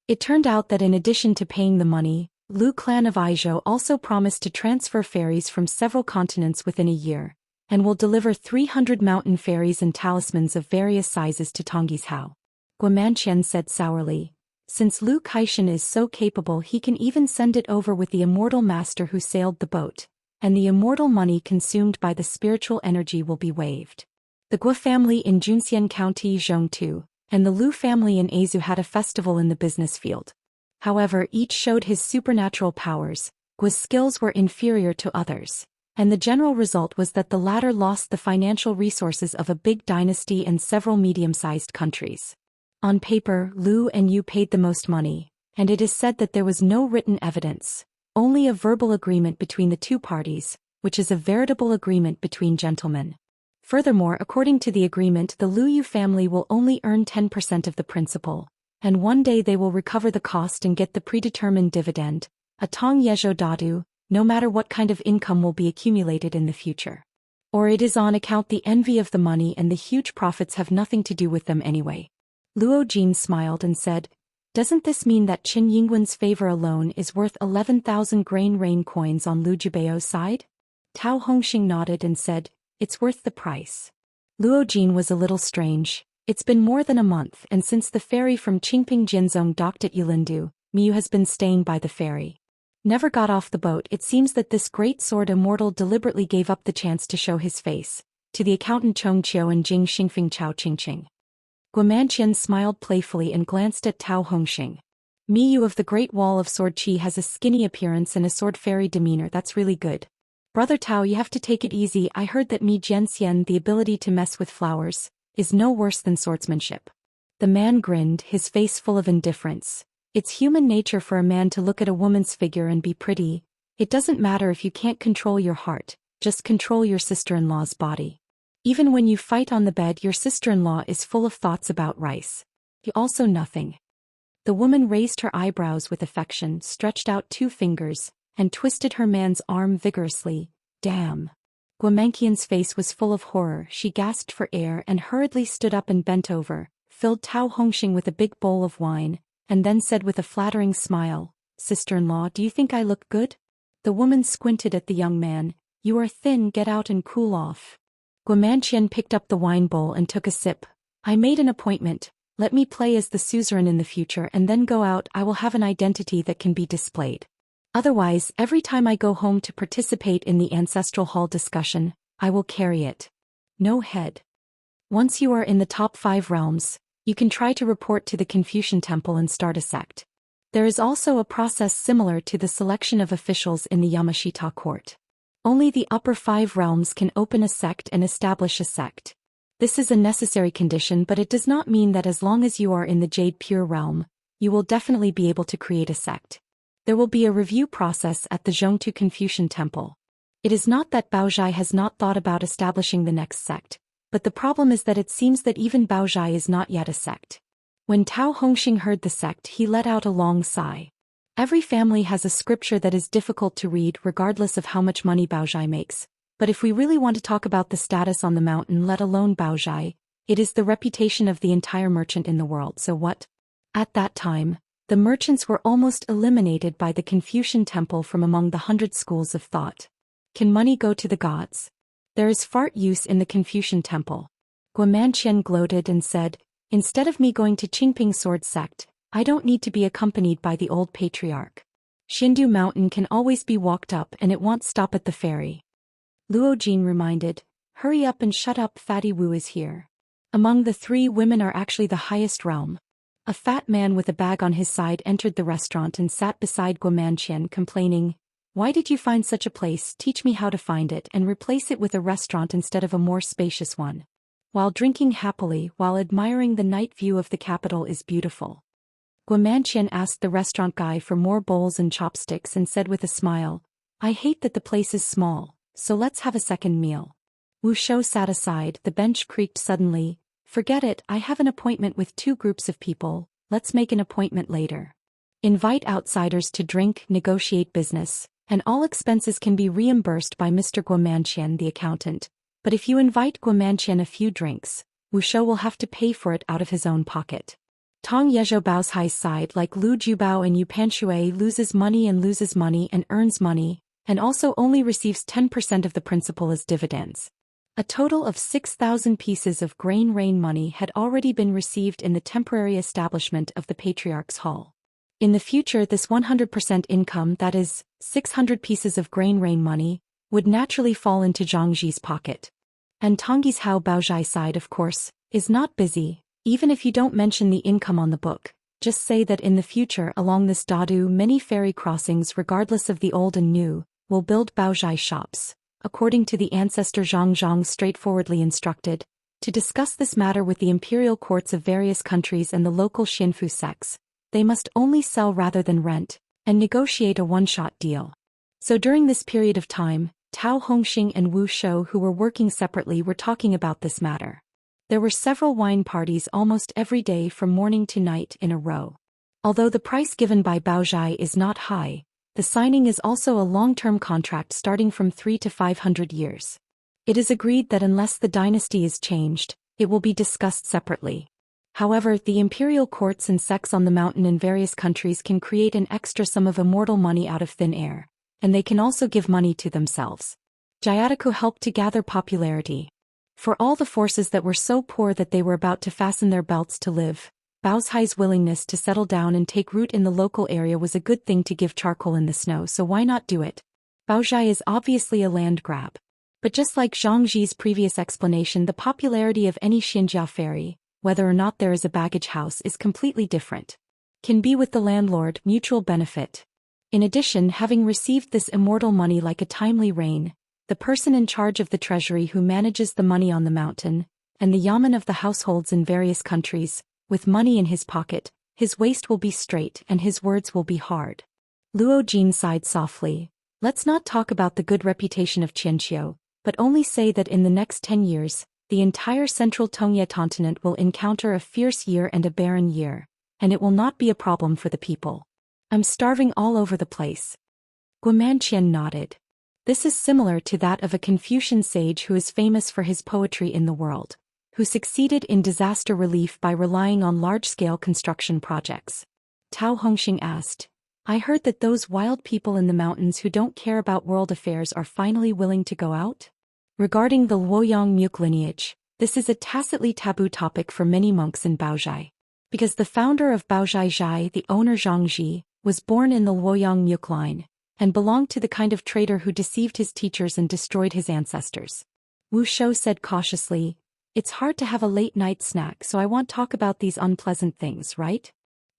It turned out that in addition to paying the money, Lu clan of Aizhou also promised to transfer fairies from several continents within a year, and will deliver 300 mountain fairies and talismans of various sizes to Tongyi's Hao. Guamanqian said sourly, since Lu Kaishan is so capable he can even send it over with the immortal master who sailed the boat, and the immortal money consumed by the spiritual energy will be waived. The Gua family in Junxian County Zhongtu, and the Lu family in Aizhou had a festival in the business field. However, each showed his supernatural powers. Gua's skills were inferior to others, and the general result was that the latter lost the financial resources of a big dynasty and several medium-sized countries. On paper, Lu and Yu paid the most money, and it is said that there was no written evidence, only a verbal agreement between the two parties, which is a veritable agreement between gentlemen. Furthermore, according to the agreement, the Lu Yu family will only earn 10% of the principal, and one day they will recover the cost and get the predetermined dividend, a Tong Yezhou Dadu, no matter what kind of income will be accumulated in the future. Or it is on account the envy of the money and the huge profits have nothing to do with them anyway. Luo Jin smiled and said, doesn't this mean that Qin Yingwen's favor alone is worth 11,000 grain rain coins on Lu Jibeo's side? Tao Hongxing nodded and said, it's worth the price. Luo Jin was a little strange. It's been more than a month, and since the ferry from Qingping Jinzong docked at Yulindu, Miyu has been staying by the ferry. Never got off the boat. It seems that this great sword immortal deliberately gave up the chance to show his face to the accountant Chong Qiu and Jing Xingfing Chao Qingqing. Guamanqian smiled playfully and glanced at Tao Hongxing. Miyu of the Great Wall of Sword Qi has a skinny appearance and a sword fairy demeanor. That's really good. Brother Tao, you have to take it easy. I heard that Mi Jianxian, the ability to mess with flowers, is no worse than swordsmanship. The man grinned, his face full of indifference. It's human nature for a man to look at a woman's figure and be pretty. It doesn't matter if you can't control your heart, just control your sister-in-law's body. Even when you fight on the bed, your sister-in-law is full of thoughts about rice. You also nothing. The woman raised her eyebrows with affection, stretched out 2 fingers, and twisted her man's arm vigorously. Damn. Guamanqian's face was full of horror. She gasped for air and hurriedly stood up and bent over, filled Tao Hongxing with a big bowl of wine, and then said with a flattering smile, sister-in-law, do you think I look good? The woman squinted at the young man. You are thin, get out and cool off. Guamanqian picked up the wine bowl and took a sip. I made an appointment. Let me play as the suzerain in the future and then go out. I will have an identity that can be displayed. Otherwise, every time I go home to participate in the ancestral hall discussion, I will carry it. No head. Once you are in the top 5 realms, you can try to report to the Confucian Temple and start a sect. There is also a process similar to the selection of officials in the Yamashita court. Only the upper 5 realms can open a sect and establish a sect. This is a necessary condition, but it does not mean that as long as you are in the Jade Pure realm, you will definitely be able to create a sect. There will be a review process at the Zhongtu Confucian Temple. It is not that Baozhai has not thought about establishing the next sect, But the problem is that it seems that even Baozhai is not yet a sect. When Tao Hongxing heard the sect, he let out a long sigh. Every family has a scripture that is difficult to read regardless of how much money Baozhai makes. But if we really want to talk about the status on the mountain, let alone Baozhai, it is the reputation of the entire merchant in the world. So what? At that time, the merchants were almost eliminated by the Confucian temple from among the 100 schools of thought. Can money go to the gods? There is fart use in the Confucian temple. Guomanqian gloated and said, instead of me going to Qingping sword sect, I don't need to be accompanied by the old patriarch. Xindu mountain can always be walked up and it won't stop at the ferry. Luo Jin reminded, hurry up and shut up, Fatty Wu is here. Among the three, women are actually the highest realm. A fat man with a bag on his side entered the restaurant and sat beside Guomanqian, complaining, why did you find such a place? Teach me how to find it and replace it with a restaurant instead of a more spacious one. While drinking happily while admiring the night view of the capital is beautiful. Guomanqian asked the restaurant guy for more bowls and chopsticks and said with a smile, I hate that the place is small, so let's have a second meal. Wu Shou sat aside, the bench creaked suddenly. Forget it, I have an appointment with 2 groups of people, let's make an appointment later. Invite outsiders to drink, negotiate business, and all expenses can be reimbursed by Mr. Guomanqian the accountant, but if you invite Guomanqian a few drinks, Wu Shou will have to pay for it out of his own pocket. Tong Yezhou Bao's side, like Lu Jubao and Yu Panshui, loses money and earns money, and also only receives 10% of the principal as dividends. A total of 6,000 pieces of grain rain money had already been received in the temporary establishment of the Patriarch's Hall. In the future, this 100% income, that is, 600 pieces of grain rain money, would naturally fall into Zhang Ji's pocket. And Tongyi's Hao Baozhai side, of course, is not busy, even if you don't mention the income on the book. Just say that in the future along this Dadu many ferry crossings regardless of the old and new, will build Baozhai shops. According to the ancestor Zhang straightforwardly instructed, to discuss this matter with the imperial courts of various countries and the local Xinfu sects, they must only sell rather than rent, and negotiate a one-shot deal. So during this period of time, Tao Hongxing and Wu Shou, who were working separately, were talking about this matter. There were several wine parties almost every day from morning to night in a row. Although the price given by Baozhai is not high, the signing is also a long-term contract starting from 3 to 500 years. It is agreed that unless the dynasty is changed, it will be discussed separately. However, the imperial courts and sects on the mountain in various countries can create an extra sum of immortal money out of thin air, and they can also give money to themselves. Jayatiko helped to gather popularity. For all the forces that were so poor that they were about to fasten their belts to live, Baozhai's willingness to settle down and take root in the local area was a good thing to give charcoal in the snow, so why not do it? Baozhai is obviously a land grab. But just like Zhang Ji's previous explanation, the popularity of any Xianxia ferry, whether or not there is a baggage house, is completely different. Can be with the landlord, mutual benefit. In addition, having received this immortal money like a timely rain, the person in charge of the treasury who manages the money on the mountain, and the yamen of the households in various countries, with money in his pocket, his waist will be straight and his words will be hard. Luo Jin sighed softly. Let's not talk about the good reputation of Qianqiu, but only say that in the next 10 years, the entire central Tongye continent will encounter a fierce year and a barren year, and it will not be a problem for the people. I'm starving all over the place. Guomanqian nodded. This is similar to that of a Confucian sage who is famous for his poetry in the world, who succeeded in disaster relief by relying on large-scale construction projects. Tao Hongxing asked, I heard that those wild people in the mountains who don't care about world affairs are finally willing to go out? Regarding the Luoyang Muk lineage, this is a tacitly taboo topic for many monks in Baozhai. Because the founder of Baozhai Zhai, the owner Zhang Ji, was born in the Luoyang Muk line, and belonged to the kind of traitor who deceived his teachers and destroyed his ancestors. Wu Shou said cautiously, It's hard to have a late-night snack, so I won't talk about these unpleasant things, right?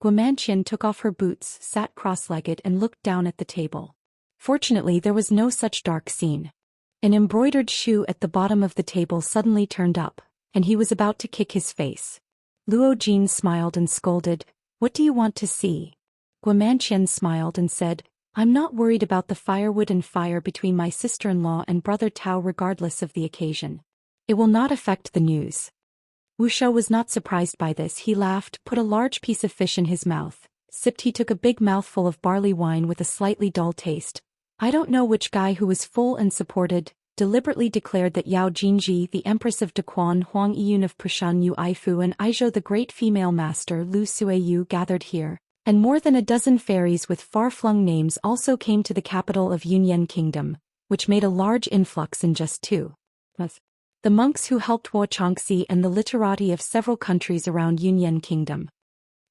Guomanqian took off her boots, sat cross-legged and looked down at the table. Fortunately, there was no such dark scene. An embroidered shoe at the bottom of the table suddenly turned up, and he was about to kick his face. Luo Jin smiled and scolded, What do you want to see? Guomanqian smiled and said, I'm not worried about the firewood and fire between my sister-in-law and brother Tao regardless of the occasion. It will not affect the news. Wuxiao was not surprised by this. He laughed, put a large piece of fish in his mouth, sipped. He took a big mouthful of barley wine with a slightly dull taste. I don't know which guy who was full and supported, deliberately declared that Yao Jinji, the Empress of Dequan, Huang Yiyun of Pushan Yu Aifu and Aizhou the great female master Lu Suiyu gathered here, and more than a dozen fairies with far-flung names also came to the capital of Yunyan Kingdom, which made a large influx in just 2 months. The monks who helped Xianxia and the literati of several countries around Yunyan Kingdom.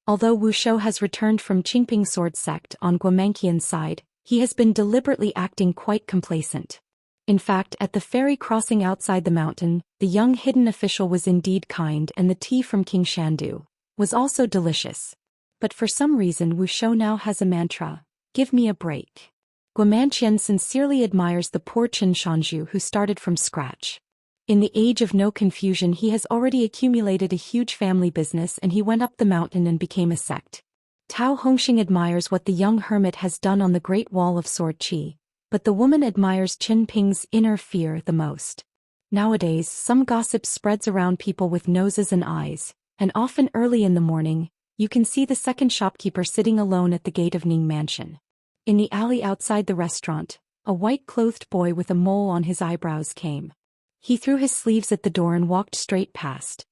Although Wuxiao has returned from Qingping sword sect on Guomanqian's side, he has been deliberately acting quite complacent. In fact, at the ferry crossing outside the mountain, the young hidden official was indeed kind and the tea from King Shandu was also delicious. But for some reason Wuxiao now has a mantra, give me a break. Guomanqian sincerely admires the poor Qin Shanju who started from scratch. In the age of no confusion he has already accumulated a huge family business and he went up the mountain and became a sect. Tao Hongxing admires what the young hermit has done on the Great Wall of Sword Qi, but the woman admires Qin Ping's inner fear the most. Nowadays some gossip spreads around people with noses and eyes, and often early in the morning, you can see the second shopkeeper sitting alone at the gate of Ning Mansion. In the alley outside the restaurant, a white-clothed boy with a mole on his eyebrows came. He threw his sleeves at the door and walked straight past.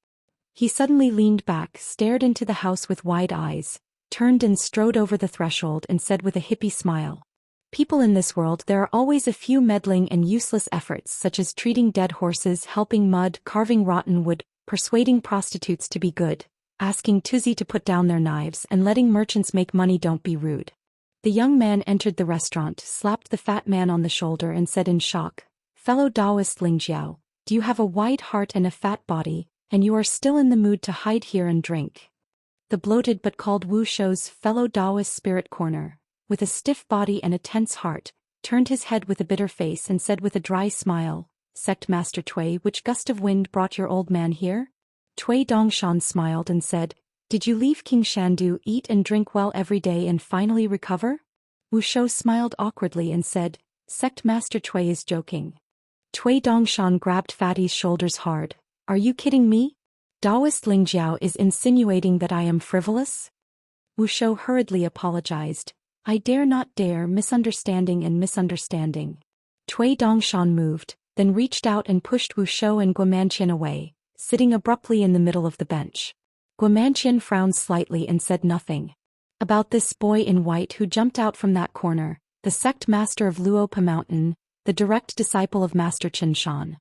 He suddenly leaned back, stared into the house with wide eyes, turned and strode over the threshold and said with a hippie smile, people in this world there are always a few meddling and useless efforts such as treating dead horses, helping mud, carving rotten wood, persuading prostitutes to be good, asking Tuzi to put down their knives and letting merchants make money. Don't be rude. The young man entered the restaurant, slapped the fat man on the shoulder and said in shock, fellow Daoist Lingjiao, do you have a wide heart and a fat body, and you are still in the mood to hide here and drink? The bloated but called Wuxiao's fellow Daoist spirit corner, with a stiff body and a tense heart, turned his head with a bitter face and said with a dry smile, Sect Master Cui, which gust of wind brought your old man here? Cui Dongshan smiled and said, did you leave King Shandu, eat and drink well every day and finally recover? Wuxiao smiled awkwardly and said, Sect Master Cui is joking. Cui Dongshan grabbed Fatty's shoulders hard, are you kidding me? Daoist Lingjiao is insinuating that I am frivolous? Wuxiao hurriedly apologized, I dare not dare, misunderstanding and misunderstanding. Cui Dongshan moved, then reached out and pushed Wuxiao and Guomanqian away, sitting abruptly in the middle of the bench. Guomanqian frowned slightly and said nothing. About this boy in white who jumped out from that corner, the sect master of Luopa Mountain, the direct disciple of Master Qin Shan.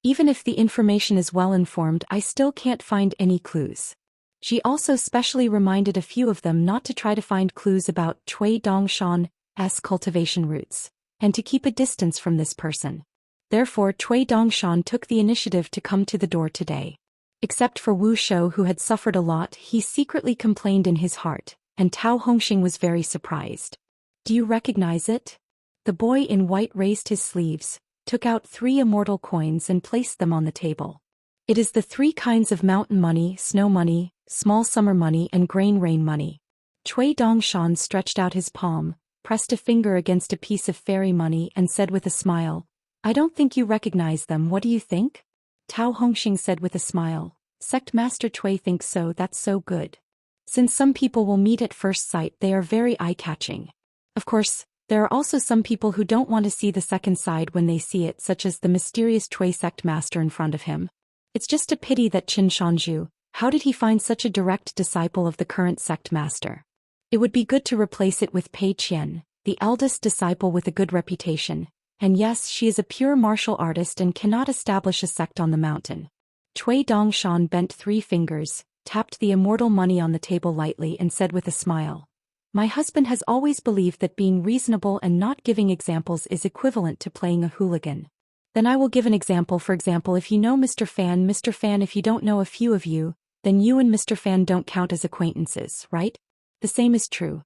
Even if the information is well informed, I still can't find any clues. She also specially reminded a few of them not to try to find clues about Cui Dongshan's cultivation routes, and to keep a distance from this person. Therefore Cui Dongshan took the initiative to come to the door today. Except for Wuxiao who had suffered a lot, he secretly complained in his heart, and Tao Hongxing was very surprised. Do you recognize it? The boy in white raised his sleeves, took out 3 immortal coins and placed them on the table. It is the 3 kinds of mountain money, snow money, small summer money and grain rain money. Cui Dongshan stretched out his palm, pressed a finger against a piece of fairy money and said with a smile, I don't think you recognize them, what do you think? Tao Hongxing said with a smile, Sect Master Cui thinks so, that's so good. Since some people will meet at first sight, they are very eye-catching. Of course, there are also some people who don't want to see the second side when they see it, such as the mysterious Cui sect master in front of him. It's just a pity that Qin Shanju, how did he find such a direct disciple of the current sect master? It would be good to replace it with Pei Qian, the eldest disciple with a good reputation, and yes, she is a pure martial artist and cannot establish a sect on the mountain. Cui Dongshan bent 3 fingers, tapped the immortal money on the table lightly and said with a smile, my husband has always believed that being reasonable and not giving examples is equivalent to playing a hooligan. Then I will give an example. For example, if you know Mr. Fan, if you don't know a few of you, then you and Mr. Fan don't count as acquaintances, right? The same is true.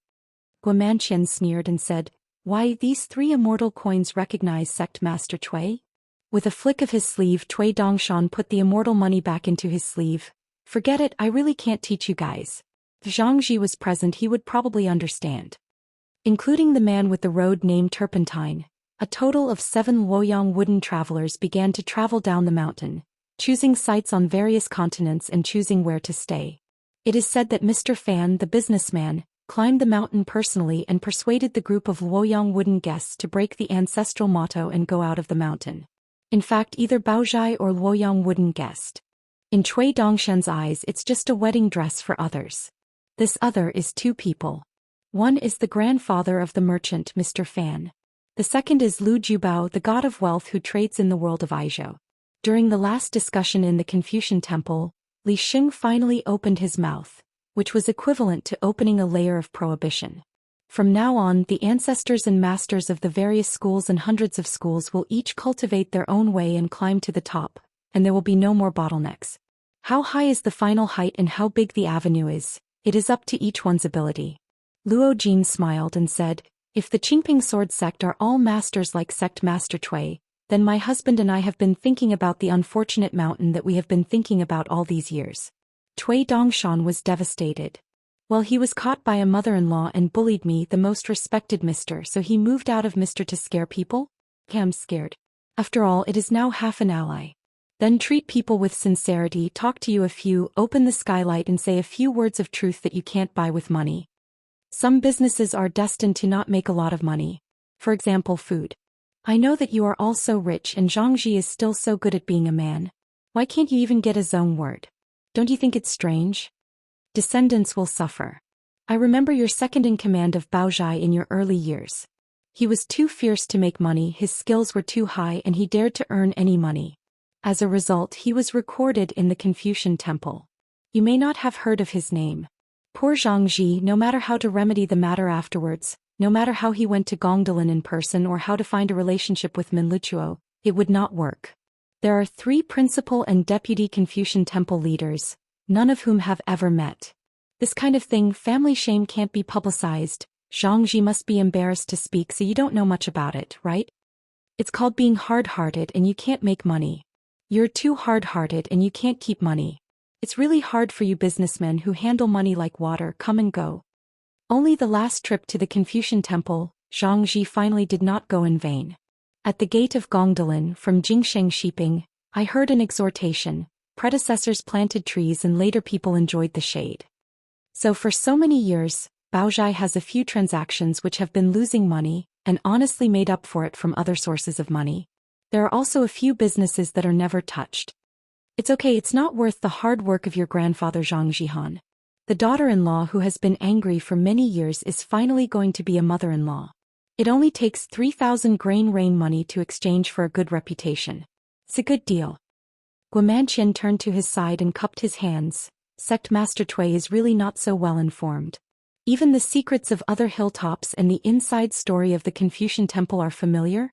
Guomanqian sneered and said, why, these 3 immortal coins recognize Sect Master Cui? With a flick of his sleeve, Cui Dongshan put the immortal money back into his sleeve. Forget it, I really can't teach you guys. If Zhang Ji was present, he would probably understand. Including the man with the road named Turpentine, a total of 7 Luoyang wooden travelers began to travel down the mountain, choosing sites on various continents and choosing where to stay. It is said that Mr. Fan, the businessman, climbed the mountain personally and persuaded the group of Luoyang wooden guests to break the ancestral motto and go out of the mountain. In fact, either Baozhai or Luoyang wooden guest. In Cui Dongshen's eyes, it's just a wedding dress for others. This other is two people. One is the grandfather of the merchant, Mr. Fan. The second is Lu Jubao, the god of wealth who trades in the world of Aizhou. During the last discussion in the Confucian temple, Li Xing finally opened his mouth, which was equivalent to opening a layer of prohibition. From now on, the ancestors and masters of the various schools and hundreds of schools will each cultivate their own way and climb to the top, and there will be no more bottlenecks. How high is the final height and how big the avenue is, it is up to each one's ability. Luo Jin smiled and said, if the Qingping sword sect are all masters like sect Master Cui, then my husband and I have been thinking about the unfortunate mountain that we have been thinking about all these years. Cui Dongshan was devastated. Well, he was caught by a mother-in-law and bullied me, the most respected Mr., so he moved out of Mr. to scare people? I'm scared. After all, it is now half an ally. Then treat people with sincerity, talk to you a few, open the skylight and say a few words of truth that you can't buy with money. Some businesses are destined to not make a lot of money. For example, food. I know that you are all so rich and Zhangji is still so good at being a man. Why can't you even get a zone word? Don't you think it's strange? Descendants will suffer. I remember your second-in-command of Baozhai in your early years. He was too fierce to make money, his skills were too high and he dared to earn any money. As a result, he was recorded in the Confucian temple. You may not have heard of his name. Poor Zhangji, no matter how to remedy the matter afterwards, no matter how he went to Gongdalin in person or how to find a relationship with Minluchuo, it would not work. There are 3 principal and deputy Confucian temple leaders, none of whom have ever met. This kind of thing, family shame, can't be publicized. Zhangji must be embarrassed to speak, so you don't know much about it, right? It's called being hard-hearted and you can't make money. You're too hard-hearted and you can't keep money. It's really hard for you businessmen who handle money like water, come and go. Only the last trip to the Confucian temple, Zhangji finally did not go in vain. At the gate of Gongdalin, from Jingsheng Shiping, I heard an exhortation. Predecessors planted trees and later people enjoyed the shade. So for so many years, Baozhai has a few transactions which have been losing money, and honestly made up for it from other sources of money. There are also a few businesses that are never touched. It's okay, it's not worth the hard work of your grandfather Zhang Jihan. The daughter-in-law who has been angry for many years is finally going to be a mother-in-law. It only takes 3,000 grain rain money to exchange for a good reputation. It's a good deal. Guomanqian turned to his side and cupped his hands. Sect Master Cui is really not so well informed. Even the secrets of other hilltops and the inside story of the Confucian temple are familiar?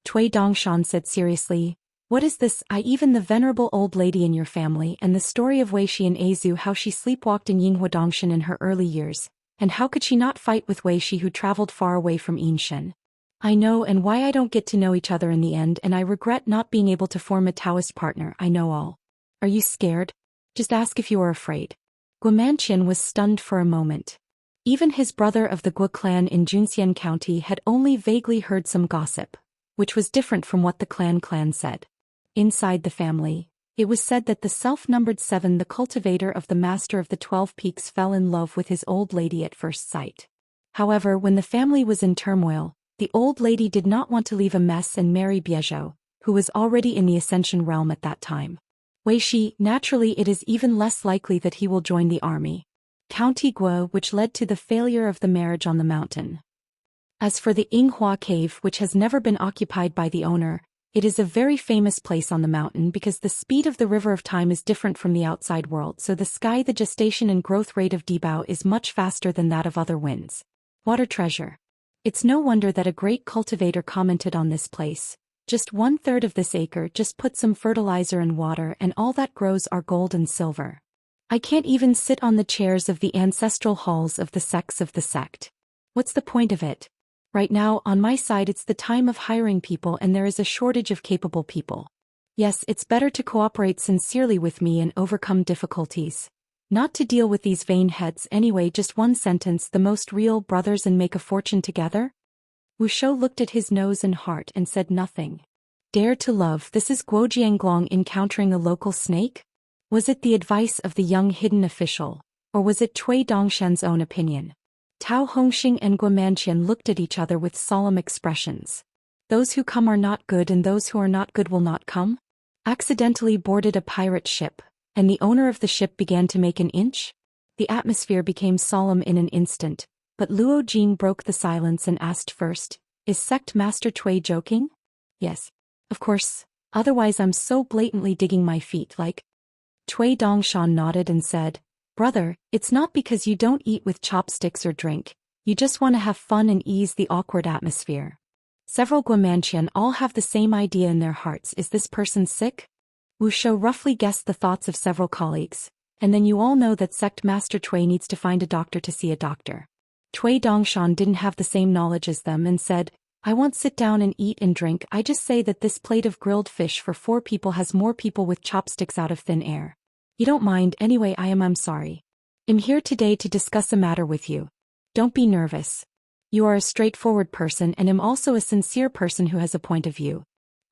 Cui Dongshan said seriously, what is this? Even the venerable old lady in your family and the story of Wei Shi and Azu, how she sleepwalked in Yinghua Dongshan in her early years, and how could she not fight with Wei Shi who traveled far away from Yinshen? I know, and why I don't get to know each other in the end, and I regret not being able to form a Taoist partner. I know all. Are you scared? Just ask if you are afraid. Guomanqian was stunned for a moment. Even his brother of the Guo clan in Junxian County had only vaguely heard some gossip, which was different from what the clan said. Inside the family, it was said that the self-numbered 7, the cultivator of the Master of the 12 Peaks, fell in love with his old lady at first sight. However, when the family was in turmoil, the old lady did not want to leave a mess and marry Biezhou, who was already in the Ascension realm at that time. Wei Shi, naturally it is even less likely that he will join the army. County Guo, which led to the failure of the marriage on the mountain. As for the Yinghua cave, which has never been occupied by the owner, it is a very famous place on the mountain because the speed of the river of time is different from the outside world, so the gestation and growth rate of Dibao is much faster than that of other winds. Water treasure. It's no wonder that a great cultivator commented on this place. Just 1/3 of this acre, just put some fertilizer and water and all that grows are gold and silver. I can't even sit on the chairs of the ancestral halls of the sects of the sect. What's the point of it? Right now, on my side, it's the time of hiring people and there is a shortage of capable people. Yes, it's better to cooperate sincerely with me and overcome difficulties. Not to deal with these vain heads anyway. Just one sentence, the most real brothers and make a fortune together? Wuxiu looked at his nose and heart and said nothing. Dare to love. This is Guo Jianglong encountering a local snake? Was it the advice of the young hidden official, or was it Cui Dongshan's own opinion? Tao Hongxing and Guo Manqian looked at each other with solemn expressions. Those who come are not good and those who are not good will not come? Accidentally boarded a pirate ship, and the owner of the ship began to make an inch? The atmosphere became solemn in an instant, but Luo Jing broke the silence and asked first, is Sect Master Cui joking? Yes. Of course, otherwise I'm so blatantly digging my feet like. Cui Dongshan nodded and said, brother, it's not because you don't eat with chopsticks or drink, you just want to have fun and ease the awkward atmosphere. Several Guomanqian all have the same idea in their hearts. Is this person sick? Wuxia roughly guessed the thoughts of several colleagues, and then you all know that Sect Master Cui needs to find a doctor to see a doctor. Cui Dongshan didn't have the same knowledge as them and said, I won't sit down and eat and drink. I just say that this plate of grilled fish for 4 people has more people with chopsticks out of thin air. You don't mind anyway. I'm sorry. I'm here today to discuss a matter with you. Don't be nervous. You are a straightforward person and am also a sincere person who has a point of view.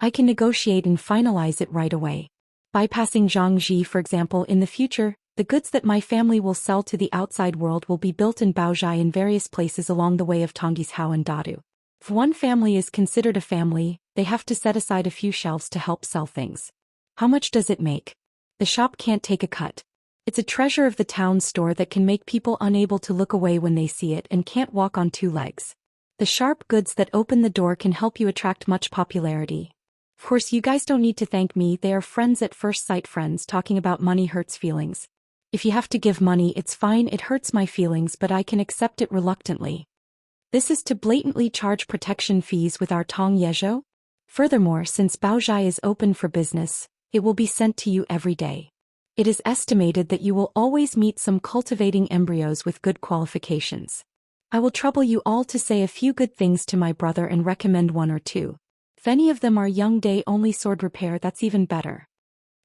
I can negotiate and finalize it right away. Bypassing Zhangji, for example, in the future, the goods that my family will sell to the outside world will be built in Baozhai in various places along the way of Tonggishao and Dadu. If one family is considered a family, they have to set aside a few shelves to help sell things. How much does it make? The shop can't take a cut. It's a treasure of the town store that can make people unable to look away when they see it and can't walk on 2 legs. The sharp goods that open the door can help you attract much popularity. Of course, you guys don't need to thank me. They are friends at first sight. Friends talking about money hurts feelings. If you have to give money, it's fine. It hurts my feelings, but I can accept it reluctantly. This is to blatantly charge protection fees with our Tong Yezhou? Furthermore, since Baozhai is open for business, it will be sent to you every day. It is estimated that you will always meet some cultivating embryos with good qualifications. I will trouble you all to say a few good things to my brother and recommend 1 or 2. If any of them are young day only sword repair, that's even better.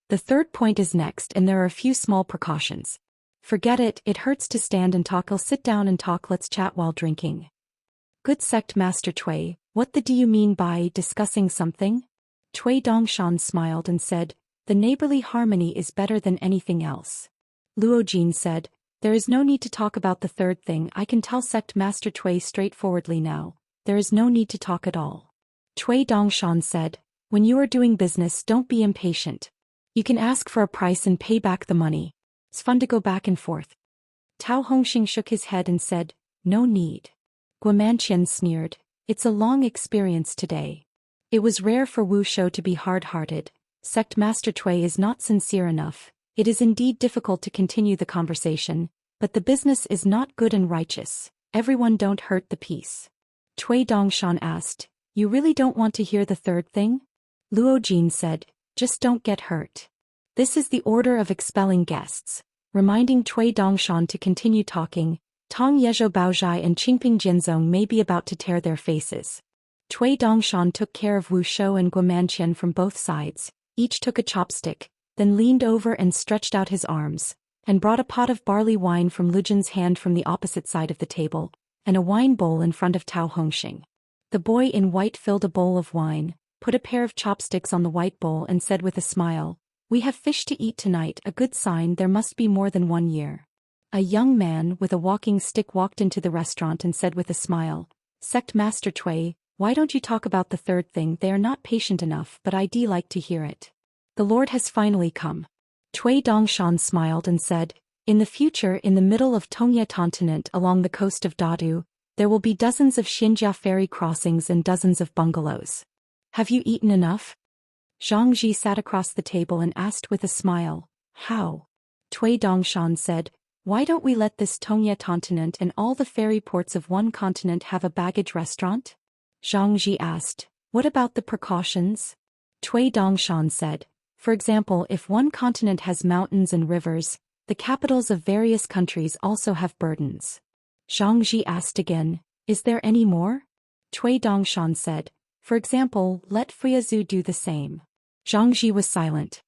The third point is next, and there are a few small precautions. Forget it, it hurts to stand and talk. I'll sit down and talk. Let's chat while drinking. Good Sect Master Cui, what do you mean by discussing something? Cui Dongshan smiled and said, the neighborly harmony is better than anything else. Luo Jin said, there is no need to talk about the third thing. I can tell Sect Master Cui straightforwardly now. There is no need to talk at all. Cui Dongshan said, when you are doing business, don't be impatient. You can ask for a price and pay back the money. It's fun to go back and forth. Tao Hongxing shook his head and said, no need. Guomanqian sneered, it's a long experience today. It was rare for Wu Shou to be hard-hearted. Sect Master Cui is not sincere enough. It is indeed difficult to continue the conversation, but the business is not good and righteous. Everyone don't hurt the peace. Cui Dongshan asked, you really don't want to hear the third thing? Luo Jin said, just don't get hurt. This is the order of expelling guests. Reminding Cui Dongshan to continue talking, Tong Yezhou Baozhai and Qingping Jianzong may be about to tear their faces. Cui Dongshan took care of Wu Shou and Guomanqian from both sides. Each took a chopstick, then leaned over and stretched out his arms, and brought a pot of barley wine from Lujin's hand from the opposite side of the table, and a wine bowl in front of Tao Hongxing. The boy in white filled a bowl of wine, put a pair of chopsticks on the white bowl and said with a smile, we have fish to eat tonight, a good sign. There must be more than 1 year. A young man with a walking stick walked into the restaurant and said with a smile, Sect Master Cui, why don't you talk about the third thing? They are not patient enough, but I'd like to hear it. The Lord has finally come. Cui Dongshan smiled and said, in the future, in the middle of Tongye continent along the coast of Dadu, there will be dozens of Xianxia ferry crossings and dozens of bungalows. Have you eaten enough? Zhangji sat across the table and asked with a smile, how? Cui Dongshan said, why don't we let this Tongye continent and all the ferry ports of one continent have a baggage restaurant? Zhangji asked, what about the precautions? Cui Dongshan said, for example, if one continent has mountains and rivers, the capitals of various countries also have burdens. Zhangji asked again, is there any more? Cui Dongshan said, for example, let Fuyazhu do the same. Zhangji was silent.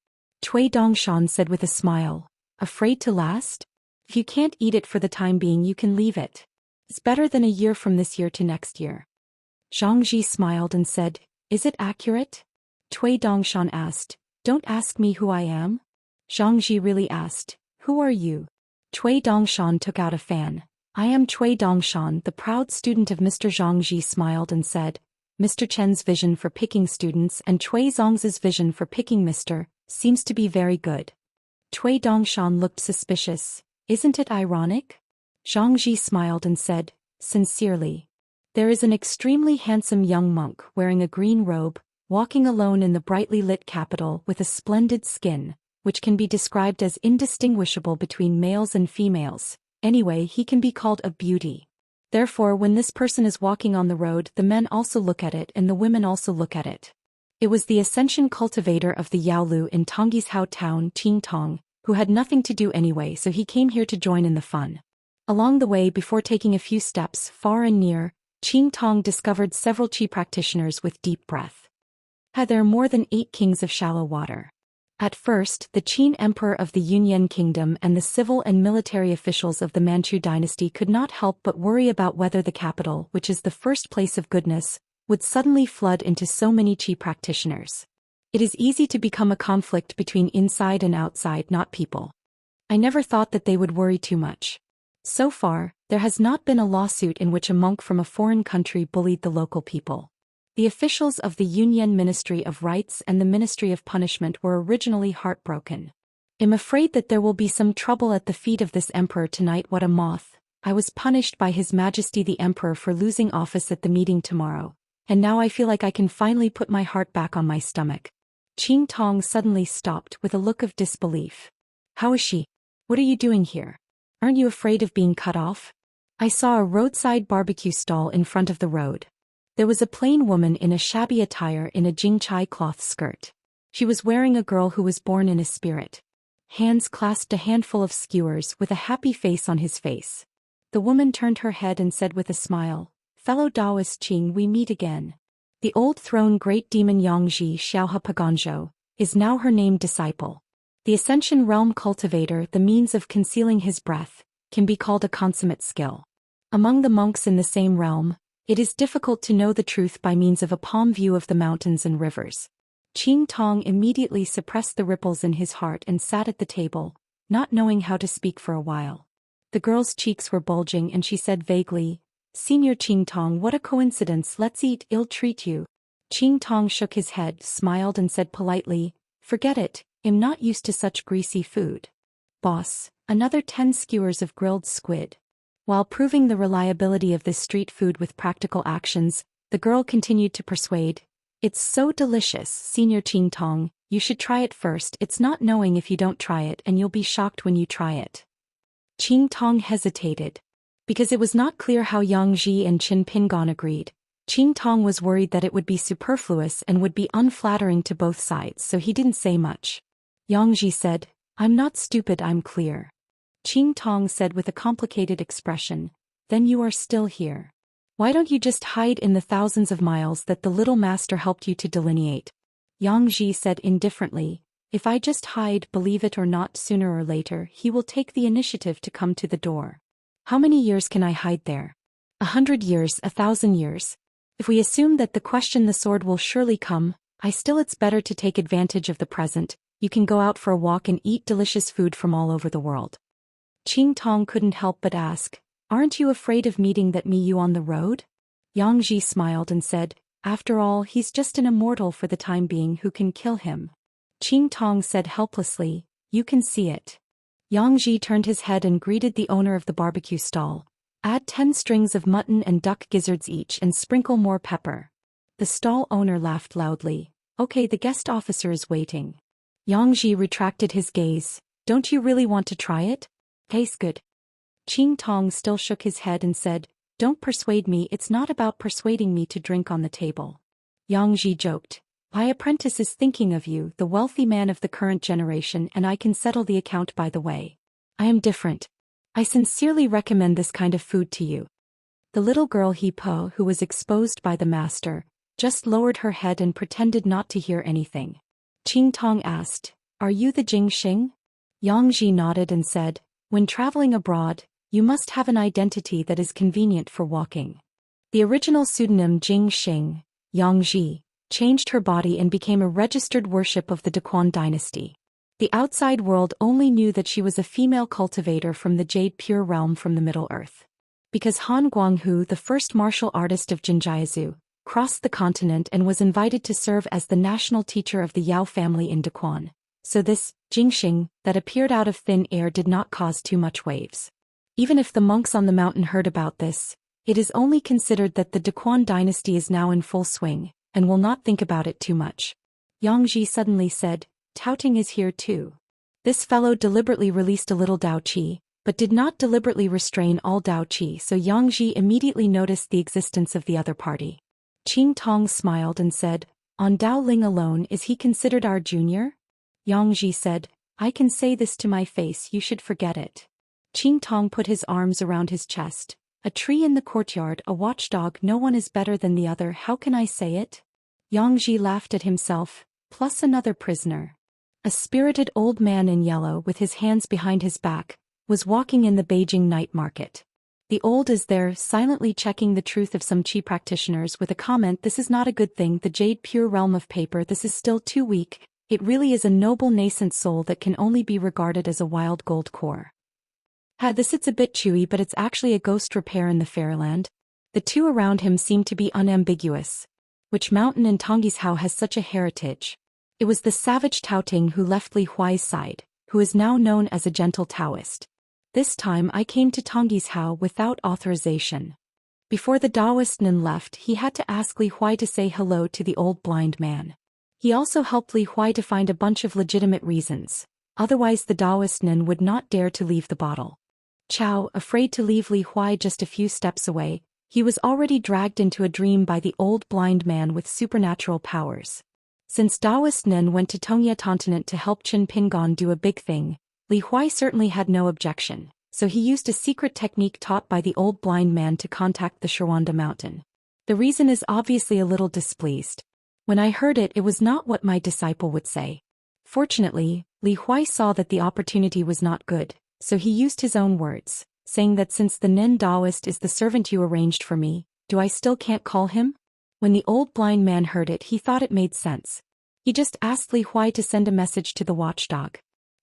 Cui Dongshan said with a smile, afraid to last? If you can't eat it for the time being, you can leave it. It's better than a year from this year to next year. Zhangji smiled and said, is it accurate? Cui Dongshan asked. Don't ask me who I am? Xianxia really asked. Who are you? Cui Dongshan took out a fan. I am Cui Dongshan, the proud student of Mr. Xianxia smiled and said. Mr. Chen's vision for picking students and Cui Zong's vision for picking Mr. seems to be very good. Cui Dongshan looked suspicious. Isn't it ironic? Xianxia smiled and said, sincerely. There is an extremely handsome young monk wearing a green robe, walking alone in the brightly lit capital with a splendid skin, which can be described as indistinguishable between males and females. Anyway, he can be called a beauty. Therefore, when this person is walking on the road, the men also look at it and the women also look at it. It was the Ascension cultivator of the Yaolu in Tongyi's Hao town, Qing Tong, who had nothing to do anyway, so he came here to join in the fun. Along the way, before taking a few steps far and near, Qing Tong discovered several Qi practitioners with deep breath. Had there more than 8 kings of shallow water. At first, the Qin emperor of the Yunyan kingdom and the civil and military officials of the Manchu dynasty could not help but worry about whether the capital, which is the first place of goodness, would suddenly flood into so many Qi practitioners. It is easy to become a conflict between inside and outside, not people. I never thought that they would worry too much. So far, there has not been a lawsuit in which a monk from a foreign country bullied the local people. The officials of the Yunyan Ministry of Rights and the Ministry of Punishment were originally heartbroken. I'm afraid that there will be some trouble at the feet of this emperor tonight. What a moth. I was punished by His Majesty the Emperor for losing office at the meeting tomorrow, and now I feel like I can finally put my heart back on my stomach. Qing Tong suddenly stopped with a look of disbelief. How is she? What are you doing here? Aren't you afraid of being cut off? I saw a roadside barbecue stall in front of the road. There was a plain woman in a shabby attire in a Jingchai cloth skirt. She was wearing a girl who was born in a spirit. Hands clasped a handful of skewers with a happy face on his face. The woman turned her head and said with a smile, Fellow Daoist Qing, we meet again. The old throne great demon Yangji Xiaohe Paganzhou is now her named disciple. The Ascension realm cultivator, the means of concealing his breath, can be called a consummate skill. Among the monks in the same realm, it is difficult to know the truth by means of a palm view of the mountains and rivers. Qing Tong immediately suppressed the ripples in his heart and sat at the table, not knowing how to speak for a while. The girl's cheeks were bulging and she said vaguely, Senior Qing Tong, what a coincidence, let's eat, I'll treat you. Qing Tong shook his head, smiled and said politely, Forget it, I'm not used to such greasy food. Boss, another 10 skewers of grilled squid. While proving the reliability of this street food with practical actions, the girl continued to persuade. It's so delicious, Senior Qing Tong, you should try it first. It's not knowing if you don't try it and you'll be shocked when you try it. Qing Tong hesitated. Because it was not clear how Yang Ji and Qin Pingon agreed, Qing Tong was worried that it would be superfluous and would be unflattering to both sides, so he didn't say much. Yang Ji said, I'm not stupid, I'm clear. Qing Tong said with a complicated expression, Then you are still here. Why don't you just hide in the thousands of miles that the little master helped you to delineate? Yang Ji said indifferently, If I just hide, believe it or not, sooner or later he will take the initiative to come to the door. How many years can I hide there? 100 years, 1,000 years. If we assume that the sword will surely come, it's better to take advantage of the present. You can go out for a walk and eat delicious food from all over the world. Qing Tong couldn't help but ask, Aren't you afraid of meeting that you on the road? Yang Ji smiled and said, After all, he's just an immortal for the time being who can kill him. Qing Tong said helplessly, You can see it. Yang Ji turned his head and greeted the owner of the barbecue stall. Add 10 strings of mutton and duck gizzards each and sprinkle more pepper. The stall owner laughed loudly. Okay, the guest officer is waiting. Yang Ji retracted his gaze. Don't you really want to try it? Tastes good. Qing Tong still shook his head and said, Don't persuade me, it's not about persuading me to drink on the table. Yang Ji joked. My apprentice is thinking of you, the wealthy man of the current generation, and I can settle the account by the way. I am different. I sincerely recommend this kind of food to you. The little girl He Po, who was exposed by the master, just lowered her head and pretended not to hear anything. Qing Tong asked, Are you the Jing Xing? Yang Ji nodded and said, When traveling abroad, you must have an identity that is convenient for walking. The original pseudonym Jing Xing, Yang Ji, changed her body and became a registered worship of the Daquan dynasty. The outside world only knew that she was a female cultivator from the Jade Pure realm from the Middle Earth. Because Han Guanghu, the first martial artist of Jinjiazu, crossed the continent and was invited to serve as the national teacher of the Yao family in Daquan. So this Jingxing that appeared out of thin air did not cause too much waves. Even if the monks on the mountain heard about this, it is only considered that the Daquan dynasty is now in full swing, and will not think about it too much. Yang Ji suddenly said, "Touting is here too." This fellow deliberately released a little Dao Qi, but did not deliberately restrain all Dao Qi, so Yang Ji immediately noticed the existence of the other party. Qing Tong smiled and said, "On Dao Ling alone is he considered our junior?" Yang Ji said, "I can say this to my face, you should forget it." Qing Tong put his arms around his chest. "A tree in the courtyard, a watchdog, no one is better than the other, how can I say it?" Yang Ji laughed at himself, plus another prisoner. A spirited old man in yellow with his hands behind his back, was walking in the Beijing night market. The old is there, silently checking the truth of some Qi practitioners with a comment, "This is not a good thing, the Jade Pure realm of paper, this is still too weak, it really is a noble nascent soul that can only be regarded as a wild gold core. This it's a bit chewy, but it's actually a ghost repair in the fairyland." The two around him seemed to be unambiguous. Which mountain in Tonggishao has such a heritage? It was the savage Taoting who left Li Huai's side, who is now known as a gentle Taoist. "This time I came to Tonggishao without authorization." Before the Daoist Nen left, he had to ask Li Huai to say hello to the old blind man. He also helped Li Huai to find a bunch of legitimate reasons. Otherwise the Daoist Nen would not dare to leave the bottle. Chao, afraid to leave Li Huai just a few steps away, he was already dragged into a dream by the old blind man with supernatural powers. Since Daoist Nen went to Tongya continent to help Chen Pingon do a big thing, Li Huai certainly had no objection, so he used a secret technique taught by the old blind man to contact the Shirwanda mountain. The reason is obviously a little displeased. When I heard it, it was not what my disciple would say. Fortunately, Li Huai saw that the opportunity was not good, so he used his own words, saying that since the Nen Daoist is the servant you arranged for me, do I still can't call him? When the old blind man heard it, he thought it made sense. He just asked Li Huai to send a message to the watchdog.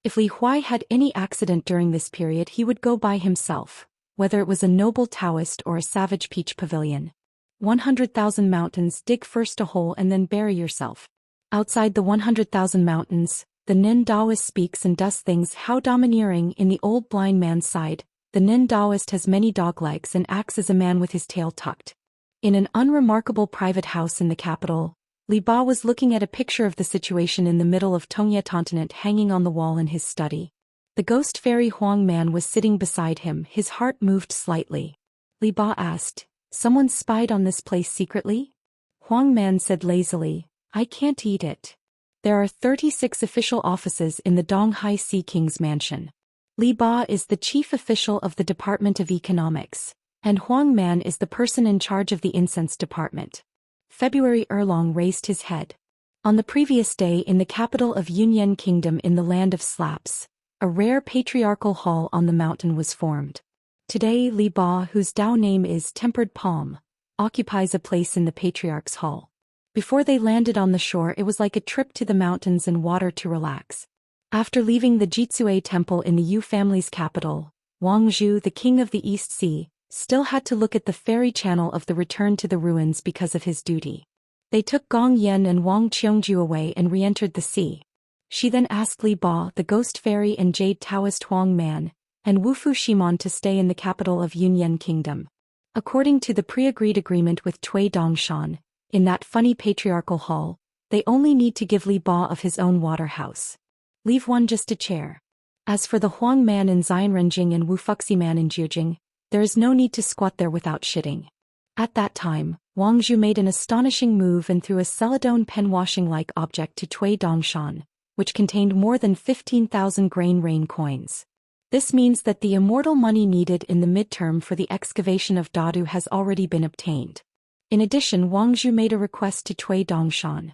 If Li Huai had any accident during this period, he would go by himself, whether it was a noble Taoist or a savage peach pavilion. 100,000 mountains, dig first a hole and then bury yourself. Outside the 100,000 mountains, the Nen Daoist speaks and does things how domineering. In the old blind man's side, the Nen Daoist has many dog legs and acts as a man with his tail tucked. In an unremarkable private house in the capital, Li Ba was looking at a picture of the situation in the middle of Tongya continent hanging on the wall in his study. The ghost fairy Huang Man was sitting beside him, his heart moved slightly. Li Ba asked, "Someone spied on this place secretly?" Huang Man said lazily, "I can't eat it. There are 36 official offices in the Donghai Sea King's mansion. Li Ba is the chief official of the Department of Economics, and Huang Man is the person in charge of the incense department." February Erlong raised his head. On the previous day in the capital of Yunyan Kingdom in the land of slaps, a rare patriarchal hall on the mountain was formed. Today Li Ba, whose Dao name is Tempered Palm, occupies a place in the patriarch's hall. Before they landed on the shore, it was like a trip to the mountains and water to relax. After leaving the Jitsue temple in the Yu family's capital, Wang Zhu, the king of the East Sea, still had to look at the ferry channel of the return to the ruins because of his duty. They took Gong Yen and Wang Qiongju away and re-entered the sea. She then asked Li Ba, the ghost fairy and jade Taoist Huang Man, and Wufu Shimon to stay in the capital of Yunyan Kingdom. According to the pre-agreed agreement with Cui Dongshan, in that funny patriarchal hall, they only need to give Li Ba of his own water house. Leave one just a chair. As for the Huang Man in Xianrenjing and Wu Fuxi Man in Jiujing, there is no need to squat there without shitting. At that time, Wang Zhu made an astonishing move and threw a celadone pen washing-like object to Cui Dongshan, which contained more than 15,000 grain rain coins. This means that the immortal money needed in the midterm for the excavation of Dadu has already been obtained. In addition, Wang Zhu made a request to Cui Dongshan.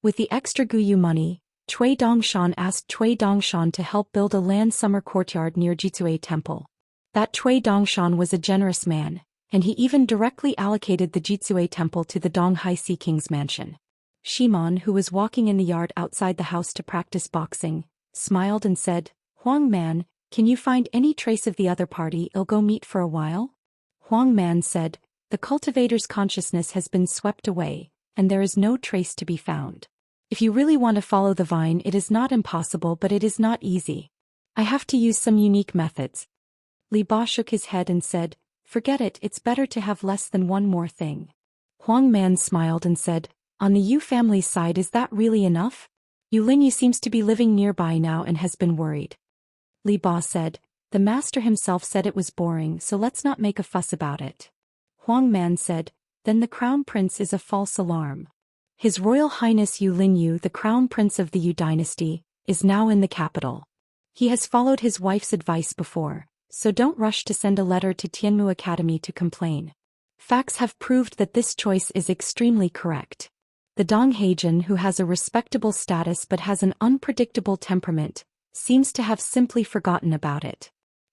With the extra Guyu money, Cui Dongshan asked Cui Dongshan to help build a land summer courtyard near Jitsue Temple. That Cui Dongshan was a generous man, and he even directly allocated the Jitsue Temple to the Donghai Sea King's mansion. Shimon, who was walking in the yard outside the house to practice boxing, smiled and said, "Huang Man, can you find any trace of the other party I'll go meet for a while?" Huang Man said, "The cultivator's consciousness has been swept away, and there is no trace to be found. If you really want to follow the vine, it is not impossible, but it is not easy. I have to use some unique methods." Li Ba shook his head and said, "Forget it, it's better to have less than one more thing." Huang Man smiled and said, "On the Yu family's side, is that really enough? Yu Linyu seems to be living nearby now and has been worried." Li Ba said, "The master himself said it was boring, so let's not make a fuss about it." Huang Man said, "Then the crown prince is a false alarm. His Royal Highness Yu Linyu, the crown prince of the Yu dynasty, is now in the capital. He has followed his wife's advice before, so don't rush to send a letter to Tianmu Academy to complain. Facts have proved that this choice is extremely correct. The Dong Heijin, who has a respectable status but has an unpredictable temperament, seems to have simply forgotten about it.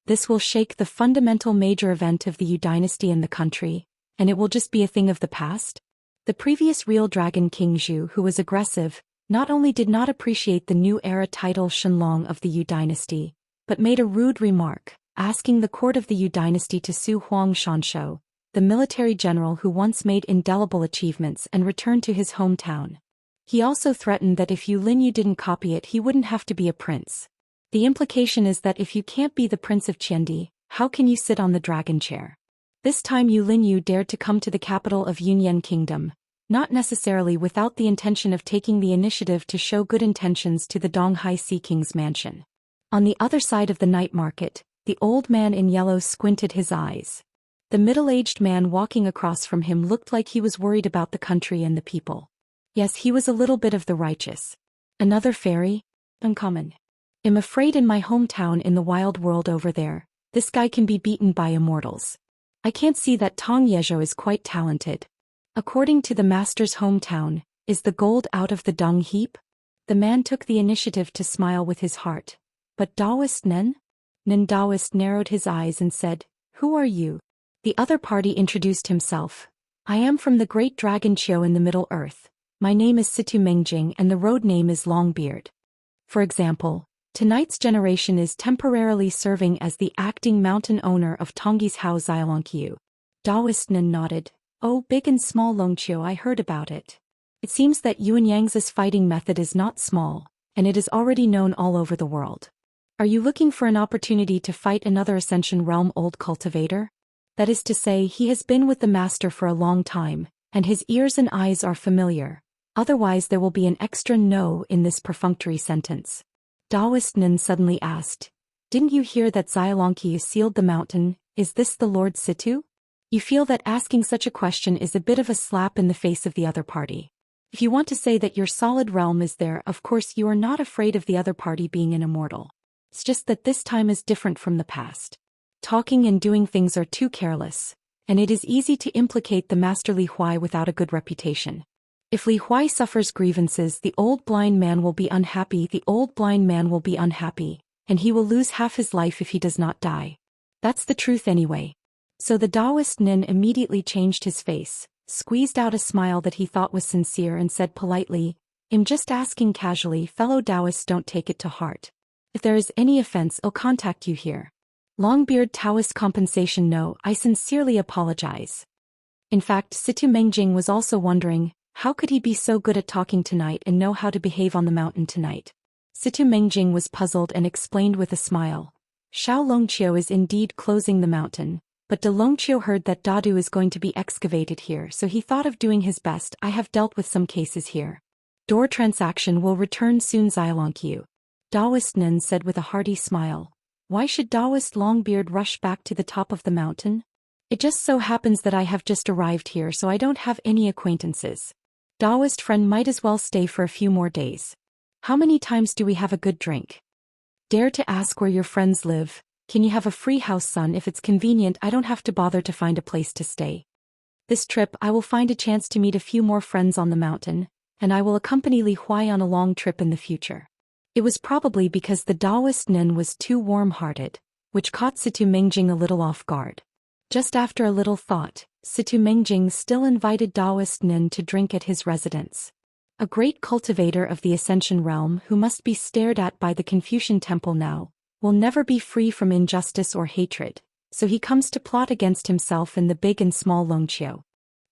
This will shake the fundamental major event of the Yu dynasty in the country, and it will just be a thing of the past." The previous real dragon King Zhu, who was aggressive, not only did not appreciate the new era title Shenlong of the Yu dynasty, but made a rude remark, asking the court of the Yu dynasty to sue Huang Shanshou, the military general who once made indelible achievements and returned to his hometown. He also threatened that if Yu Linyu didn't copy it, he wouldn't have to be a prince. The implication is that if you can't be the prince of Qiandi, how can you sit on the dragon chair? This time Yu Linyu dared to come to the capital of Yunyan Kingdom, not necessarily without the intention of taking the initiative to show good intentions to the Donghai Sea King's mansion. On the other side of the night market, the old man in yellow squinted his eyes. The middle-aged man walking across from him looked like he was worried about the country and the people. Yes, he was a little bit of the righteous. "Another fairy? Uncommon. I'm afraid in my hometown in the wild world over there, this guy can be beaten by immortals. I can't see that Tong Yezhou is quite talented. According to the master's hometown, is the gold out of the dung heap?" The man took the initiative to smile with his heart. "But Daoist Nen?" Nen Daoist narrowed his eyes and said, "Who are you?" The other party introduced himself. "I am from the great dragon Qiu in the Middle Earth. My name is Situ Mengjing and the road name is Longbeard. For example, tonight's generation is temporarily serving as the acting mountain owner of Tongyi's Hao Xianxia." Daoist Nen nodded. "Oh, big and small Longqiu, I heard about it. It seems that Yuan Yang's fighting method is not small, and it is already known all over the world. Are you looking for an opportunity to fight another Ascension Realm old cultivator? That is to say, he has been with the master for a long time, and his ears and eyes are familiar. Otherwise there will be an extra no in this perfunctory sentence." Daoist Nen suddenly asked, "Didn't you hear that Xianxia sealed the mountain? Is this the Lord Situ?" You feel that asking such a question is a bit of a slap in the face of the other party. If you want to say that your solid realm is there, of course you are not afraid of the other party being an immortal. It's just that this time is different from the past. Talking and doing things are too careless, and it is easy to implicate the Master Li Huai without a good reputation. If Li Huai suffers grievances, the old blind man will be unhappy, and he will lose half his life if he does not die. That's the truth anyway. So the Daoist Nen immediately changed his face, squeezed out a smile that he thought was sincere and said politely, "I'm just asking casually, fellow Daoists, don't take it to heart. If there is any offense, I'll contact you here." Longbeard Taoist compensation. "No, I sincerely apologize." In fact, Situ Mengjing was also wondering, how could he be so good at talking tonight and know how to behave on the mountain tonight? Situ Mengjing was puzzled and explained with a smile. "Shao Longqiu is indeed closing the mountain, but De Longqiu heard that Dadu is going to be excavated here, so he thought of doing his best. I have dealt with some cases here. Door transaction will return soon, Xianxia." Daoist Nen said with a hearty smile. "Why should Daoist Longbeard rush back to the top of the mountain? It just so happens that I have just arrived here, so I don't have any acquaintances. Daoist friend might as well stay for a few more days. How many times do we have a good drink? Dare to ask where your friends live. Can you have a free house, son? If it's convenient, I don't have to bother to find a place to stay. This trip I will find a chance to meet a few more friends on the mountain, and I will accompany Li Huai on a long trip in the future." It was probably because the Daoist Nen was too warm-hearted, which caught Situ Mengjing a little off guard. Just after a little thought, Situ Mengjing still invited Daoist Nen to drink at his residence. a great cultivator of the Ascension realm who must be stared at by the Confucian temple now, will never be free from injustice or hatred, so he comes to plot against himself and the big and small Longqiu.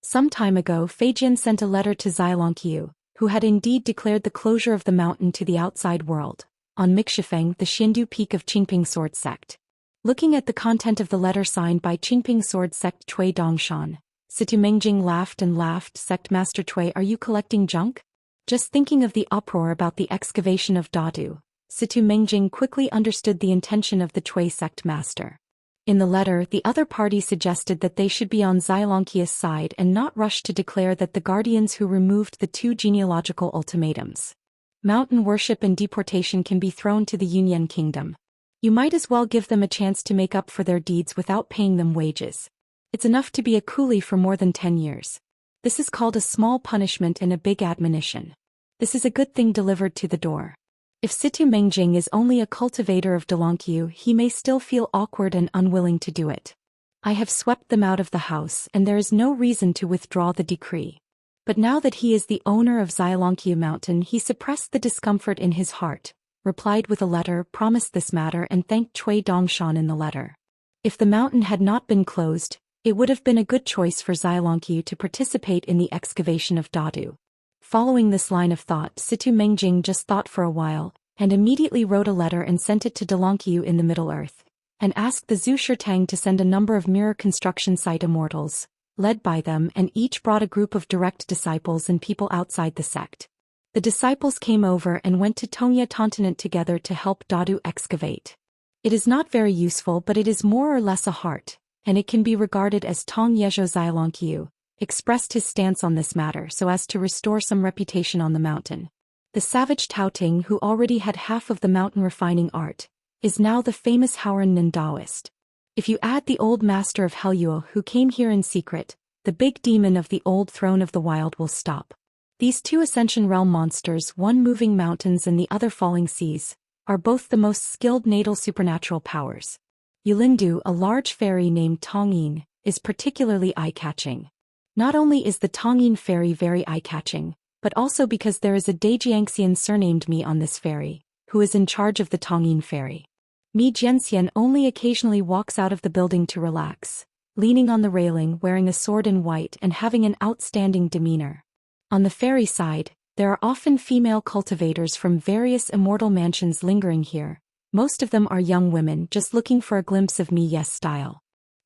Some time ago Feijian sent a letter to Zilongqiu, who had indeed declared the closure of the mountain to the outside world, on Mixifeng, the Xindu peak of Qingping sword sect. Looking at the content of the letter signed by Qingping sword sect Cui Dongshan, Situ Mengjing laughed and laughed. Sect Master Cui, are you collecting junk? Just thinking of the uproar about the excavation of Dadu, Situ Mengjing quickly understood the intention of the Cui sect master. In the letter, the other party suggested that they should be on Zilongqia's side and not rush to declare that the guardians who removed the two genealogical ultimatums, mountain worship and deportation, can be thrown to the Yunyan kingdom. You might as well give them a chance to make up for their deeds without paying them wages. It's enough to be a coolie for more than 10 years. This is called a small punishment and a big admonition. This is a good thing delivered to the door. If Situ Mengjing is only a cultivator of Delongqiu, he may still feel awkward and unwilling to do it. I have swept them out of the house and there is no reason to withdraw the decree. But now that he is the owner of Zilongqiu Mountain, he suppressed the discomfort in his heart, replied with a letter, promised this matter and thanked Cui Dongshan in the letter. If the mountain had not been closed, it would have been a good choice for Zilongqiu to participate in the excavation of Dadu. Following this line of thought, Situ Mengjing just thought for a while, and immediately wrote a letter and sent it to Delongqiu in the Middle Earth, and asked the Zhu Xian to send a number of mirror construction site immortals, led by them, and each brought a group of direct disciples and people outside the sect. The disciples came over and went to Tongya Continent together to help Dadu excavate. It is not very useful, but it is more or less a heart, and it can be regarded as Tong Yezhou Zilongqiu expressed his stance on this matter so as to restore some reputation on the mountain. The savage Tao Ting, who already had half of the mountain refining art, is now the famous Howren Daoist. If you add the old master of Helyuo who came here in secret, the big demon of the old throne of the wild will stop. These two Ascension realm monsters, one moving mountains and the other falling seas, are both the most skilled natal supernatural powers. Yulindu, a large fairy named Tongyin, is particularly eye-catching. Not only is the Tongyin fairy very eye-catching, but also because there is a Dajiangxian surnamed Mi on this fairy, who is in charge of the Tongyin fairy. Mi Jianxian only occasionally walks out of the building to relax, leaning on the railing, wearing a sword in white and having an outstanding demeanor. On the fairy side, there are often female cultivators from various immortal mansions lingering here. Most of them are young women just looking for a glimpse of Mi's style.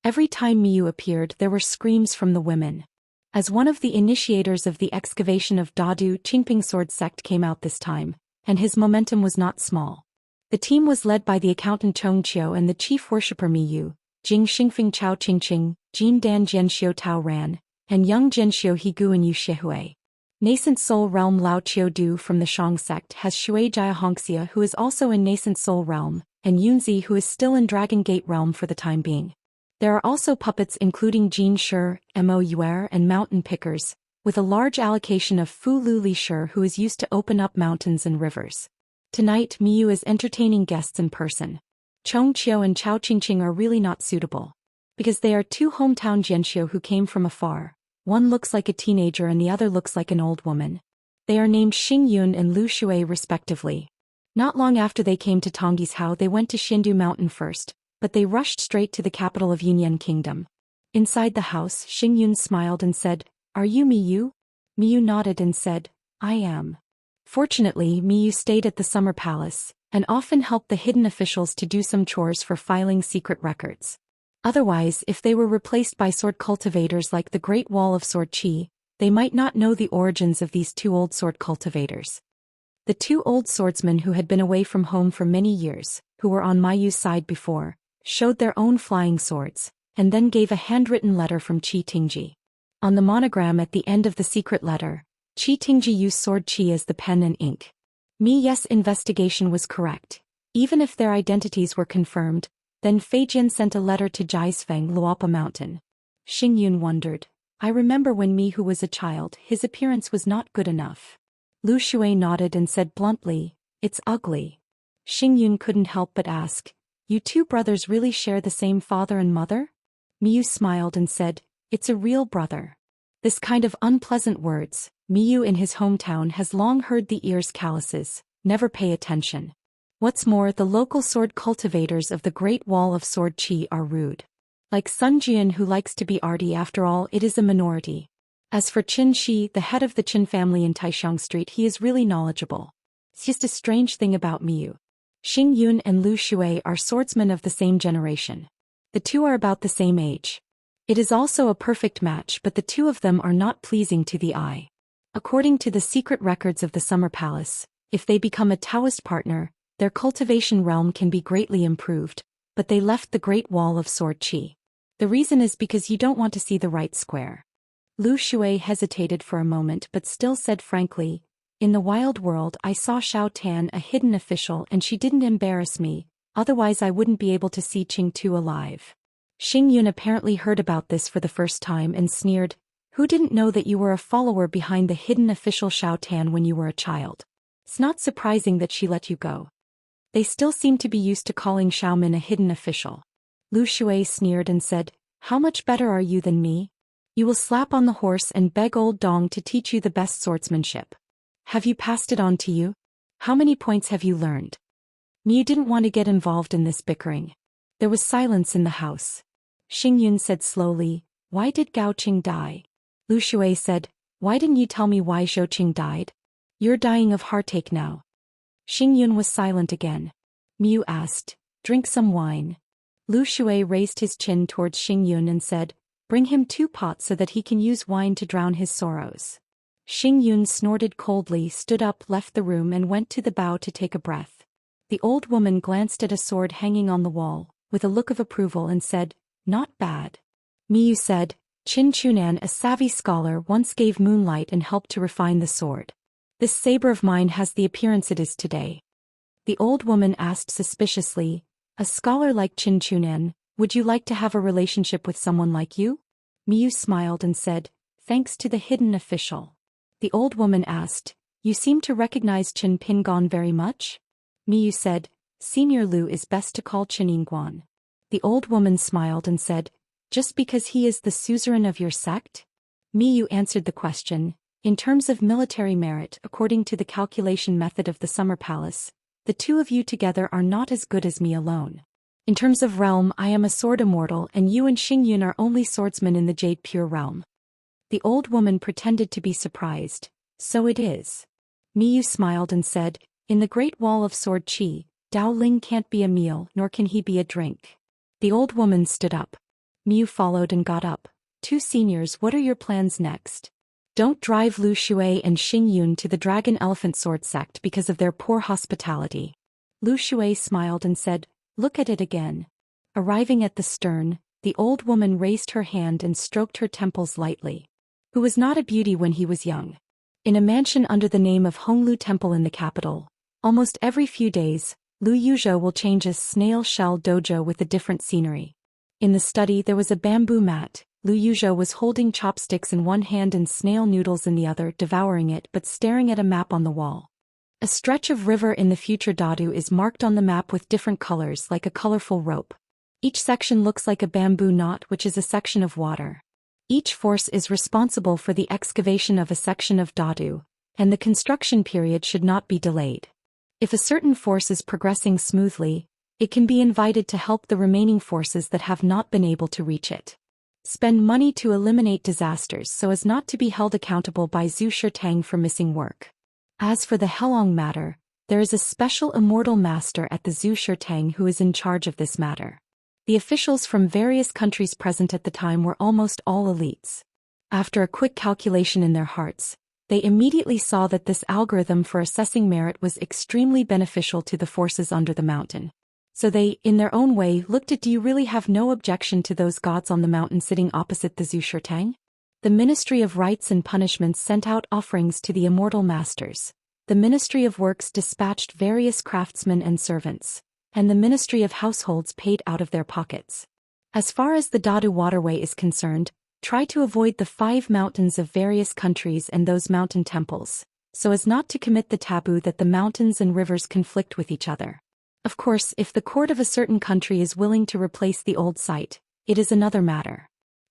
Every time Miyu appeared, there were screams from the women. As one of the initiators of the excavation of Dadu, Qingping sword sect came out this time, and his momentum was not small. The team was led by the accountant Chong Qiu and the chief worshipper Miyu, Jing Xingfeng Chao Qingqing, Jin Dan Jianxiu Tao Ran, and young Jianxiu Higu and Yu Shihui. Nascent Soul Realm Lao Qiu Du from the Shang sect has Shui Jia Hongxia, who is also in Nascent Soul Realm, and Yunzi, who is still in Dragon Gate Realm for the time being. There are also puppets including Jin Shi, Mo Yuer and Mountain Pickers, with a large allocation of Fu Lu Li Shi, who is used to open up mountains and rivers. Tonight Miyu is entertaining guests in person. Chong Qiu and Chao Qingqing are really not suitable, because they are two hometown Jianxiu who came from afar. One looks like a teenager and the other looks like an old woman. They are named Xing Yun and Lu Shui respectively. Not long after they came to Tongyi's Hao, they went to Xindu Mountain first, but they rushed straight to the capital of Yunyan Kingdom. Inside the house, Xing Yun smiled and said, "Are you Miyu?" Miyu nodded and said, "I am." Fortunately, Miyu stayed at the Summer Palace, and often helped the hidden officials to do some chores for filing secret records. Otherwise, if they were replaced by sword cultivators like the Great Wall of Sword Qi, they might not know the origins of these two old sword cultivators. The two old swordsmen who had been away from home for many years, who were on Miyu's side before, showed their own flying swords, and then gave a handwritten letter from Qi Tingji. On the monogram at the end of the secret letter, Qi Tingji used sword Qi as the pen and ink. Mi's investigation was correct. Even if their identities were confirmed, then Feijian sent a letter to Jiaisfeng Luopa Mountain. Xing Yun wondered. I remember when Mi who was a child, his appearance was not good enough. Lu Shui nodded and said bluntly, "It's ugly." Xing Yun couldn't help but ask, "You two brothers really share the same father and mother?" Miyu smiled and said, "It's a real brother." This kind of unpleasant words, Miyu in his hometown has long heard the ears calluses, never pay attention. What's more, the local sword cultivators of the Great Wall of Sword Qi are rude. Like Sun Jian, who likes to be arty, after all it is a minority. As for Qin Shi, the head of the Qin family in Taishang Street, he is really knowledgeable. It's just a strange thing about Miyu. Xing Yun and Lu Shui are swordsmen of the same generation. The two are about the same age. It is also a perfect match, but the two of them are not pleasing to the eye. According to the secret records of the Summer Palace, if they become a Daoist partner, their cultivation realm can be greatly improved, but they left the Great Wall of Sword Qi. The reason is because you don't want to see the right square. Lu Shui hesitated for a moment but still said frankly, "In the wild world I saw Xiao Tan, a hidden official, and she didn't embarrass me, otherwise I wouldn't be able to see Qing Tu alive." Xing Yun apparently heard about this for the first time and sneered, "Who didn't know that you were a follower behind the hidden official Xiao Tan when you were a child? It's not surprising that she let you go." They still seem to be used to calling Xiaomin a hidden official. Lu Shui sneered and said, "How much better are you than me? You will slap on the horse and beg old Dong to teach you the best swordsmanship. Have you passed it on to you? How many points have you learned?" Miyu didn't want to get involved in this bickering. There was silence in the house. Xing Yun said slowly, "Why did Gao Qing die?" Lu Shui said, "Why didn't you tell me why Zhou Qing died? You're dying of heartache now." Xing Yun was silent again. Miyu asked, "Drink some wine." Lu Shui raised his chin towards Xing Yun and said, "Bring him 2 pots so that he can use wine to drown his sorrows." Xing Yun snorted coldly, stood up, left the room and went to the bow to take a breath. The old woman glanced at a sword hanging on the wall, with a look of approval and said, "Not bad." Miyu said, "Qin Chunan, a savvy scholar, once gave moonlight and helped to refine the sword. This saber of mine has the appearance it is today." The old woman asked suspiciously, "A scholar like Qin Chunan, would you like to have a relationship with someone like you?" Miyu smiled and said, "Thanks to the hidden official." The old woman asked, "You seem to recognize Qin Pingon very much?" Miyu said, "Senior Lu is best to call Qin Yingguan." The old woman smiled and said, "Just because he is the suzerain of your sect?" Miyu answered the question, "In terms of military merit, according to the calculation method of the Summer Palace, the two of you together are not as good as me alone. In terms of realm, I am a sword immortal and you and Xing Yun are only swordsmen in the Jade Pure realm." The old woman pretended to be surprised. "So it is." Miyu smiled and said, "In the Great Wall of Sword Qi, Dao Ling can't be a meal nor can he be a drink." The old woman stood up. Miyu followed and got up. "Two seniors, what are your plans next? Don't drive Lu Shui and Xing Yun to the Dragon Elephant Sword sect because of their poor hospitality." Lu Shui smiled and said, "Look at it again." Arriving at the stern, the old woman raised her hand and stroked her temples lightly. Who was not a beauty when he was young? In a mansion under the name of Honglu Temple in the capital, almost every few days, Lu Yuzhou will change a snail shell dojo with a different scenery. In the study there was a bamboo mat. Lu Yuzhou was holding chopsticks in one hand and snail noodles in the other, devouring it but staring at a map on the wall. A stretch of river in the future Dadu is marked on the map with different colors like a colorful rope. Each section looks like a bamboo knot, which is a section of water. Each force is responsible for the excavation of a section of Dadu, and the construction period should not be delayed. If a certain force is progressing smoothly, it can be invited to help the remaining forces that have not been able to reach it. Spend money to eliminate disasters so as not to be held accountable by Zhu Xian for missing work. As for the Helong matter, there is a special immortal master at the Zhu Xian who is in charge of this matter. The officials from various countries present at the time were almost all elites. After a quick calculation in their hearts, they immediately saw that this algorithm for assessing merit was extremely beneficial to the forces under the mountain. So they, in their own way, looked at, "Do you really have no objection to those gods on the mountain sitting opposite the Zhu Xian?" The Ministry of Rights and Punishments sent out offerings to the immortal masters. The Ministry of Works dispatched various craftsmen and servants, and the Ministry of Households paid out of their pockets. As far as the Dadu waterway is concerned, try to avoid the 5 mountains of various countries and those mountain temples, so as not to commit the taboo that the mountains and rivers conflict with each other. Of course, if the court of a certain country is willing to replace the old site, it is another matter.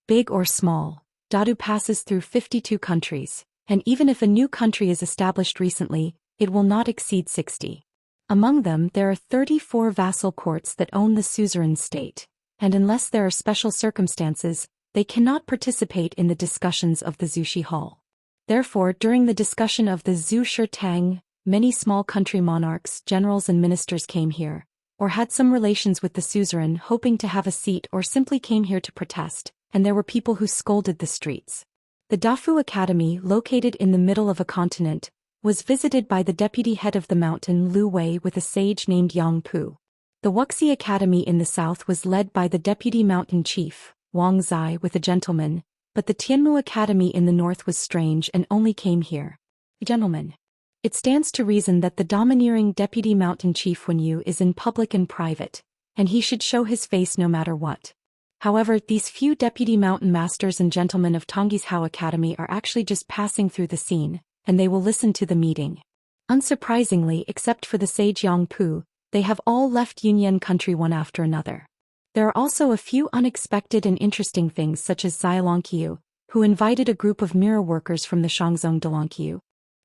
Big or small, Dadu passes through 52 countries, and even if a new country is established recently, it will not exceed 60. Among them there are 34 vassal courts that own the suzerain state, and unless there are special circumstances, they cannot participate in the discussions of the Zushi Hall. Therefore, during the discussion of the Zhu Xian, many small country monarchs, generals and ministers came here, or had some relations with the suzerain hoping to have a seat or simply came here to protest, and there were people who scolded the streets. The Dafu Academy, located in the middle of a continent, was visited by the deputy head of the mountain Lu Wei with a sage named Yang Pu. The Wuxia Academy in the south was led by the deputy mountain chief, Wang Zai, with a gentleman, but the Tianmu Academy in the north was strange and only came here. Gentlemen. It stands to reason that the domineering deputy mountain chief Wen Yu is in public and private, and he should show his face no matter what. However, these few deputy mountain masters and gentlemen of Tongyi's Hao Academy are actually just passing through the scene, and they will listen to the meeting. Unsurprisingly, except for the sage Yang Pu, they have all left Yunyan country one after another. There are also a few unexpected and interesting things such as Xianxia, who invited a group of mirror workers from the Shangzong Dalongqiu.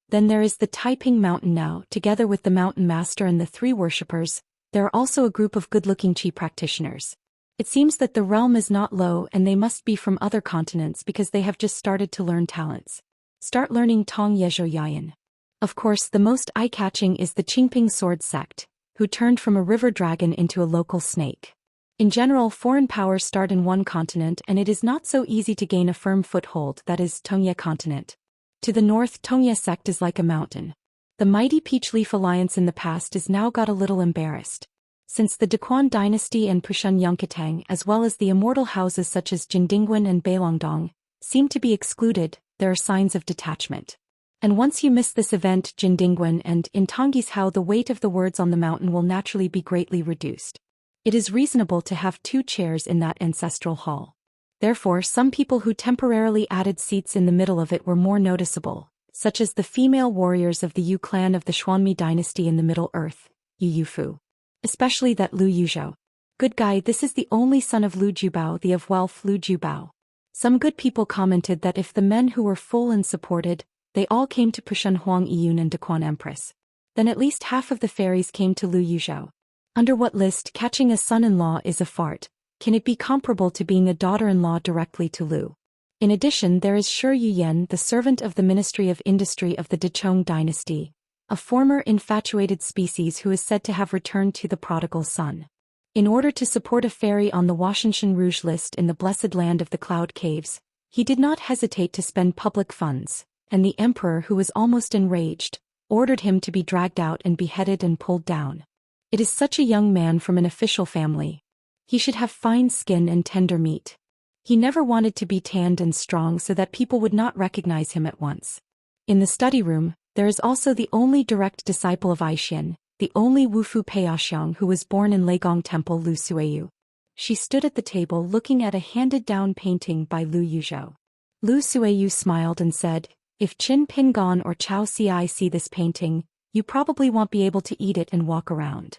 Then there is the Taiping Mountain now, together with the mountain master and the 3 worshippers. There are also a group of good-looking Qi practitioners. It seems that the realm is not low and they must be from other continents because they have just started to learn talents. Start learning Tong Yezhou Yayan. Of course, the most eye-catching is the Qingping sword sect, who turned from a river dragon into a local snake. In general, foreign powers start in one continent and it is not so easy to gain a firm foothold, that is, Tongye continent. To the north, Tongye sect is like a mountain. The mighty Peach Leaf Alliance in the past is now got a little embarrassed. Since the Dequan dynasty and Pushan Yongkatang as well as the immortal houses such as Jindingwen and Beilongdong seem to be excluded, there are signs of detachment. And once you miss this event, Jindingwen and in Tongyi's Hao, the weight of the words on the mountain will naturally be greatly reduced. It is reasonable to have 2 chairs in that ancestral hall. Therefore, some people who temporarily added seats in the middle of it were more noticeable, such as the female warriors of the Yu clan of the Xuanmi dynasty in the Middle Earth, Yu Yufu. Especially that Lu Yuzhou. Good guy, this is the only son of Lu Jubao, the of wealth Lu Jubao. Some good people commented that if the men who were full and supported, they all came to Pushan Huang Yiyun and Dequan Empress, then at least half of the fairies came to Lu Yuzhou. Under what list catching a son-in-law is a fart? Can it be comparable to being a daughter-in-law directly to Lu? In addition, there is Shi Yuyen, the servant of the Ministry of Industry of the Dechong dynasty, a former infatuated species who is said to have returned to the prodigal son. In order to support a fairy on the Washinshan Rouge list in the blessed land of the Cloud Caves, he did not hesitate to spend public funds, and the emperor, who was almost enraged, ordered him to be dragged out and beheaded and pulled down. It is such a young man from an official family. He should have fine skin and tender meat. He never wanted to be tanned and strong so that people would not recognize him at once. In the study room, there is also the only direct disciple of Aixian, the only Wufu Peiaxiang who was born in Leigong Temple, Lu Suiyu. She stood at the table looking at a handed-down painting by Lu Yuzhou. Lu Suiyu smiled and said, "If Qin Pingon or Chao Ci see this painting, you probably won't be able to eat it and walk around."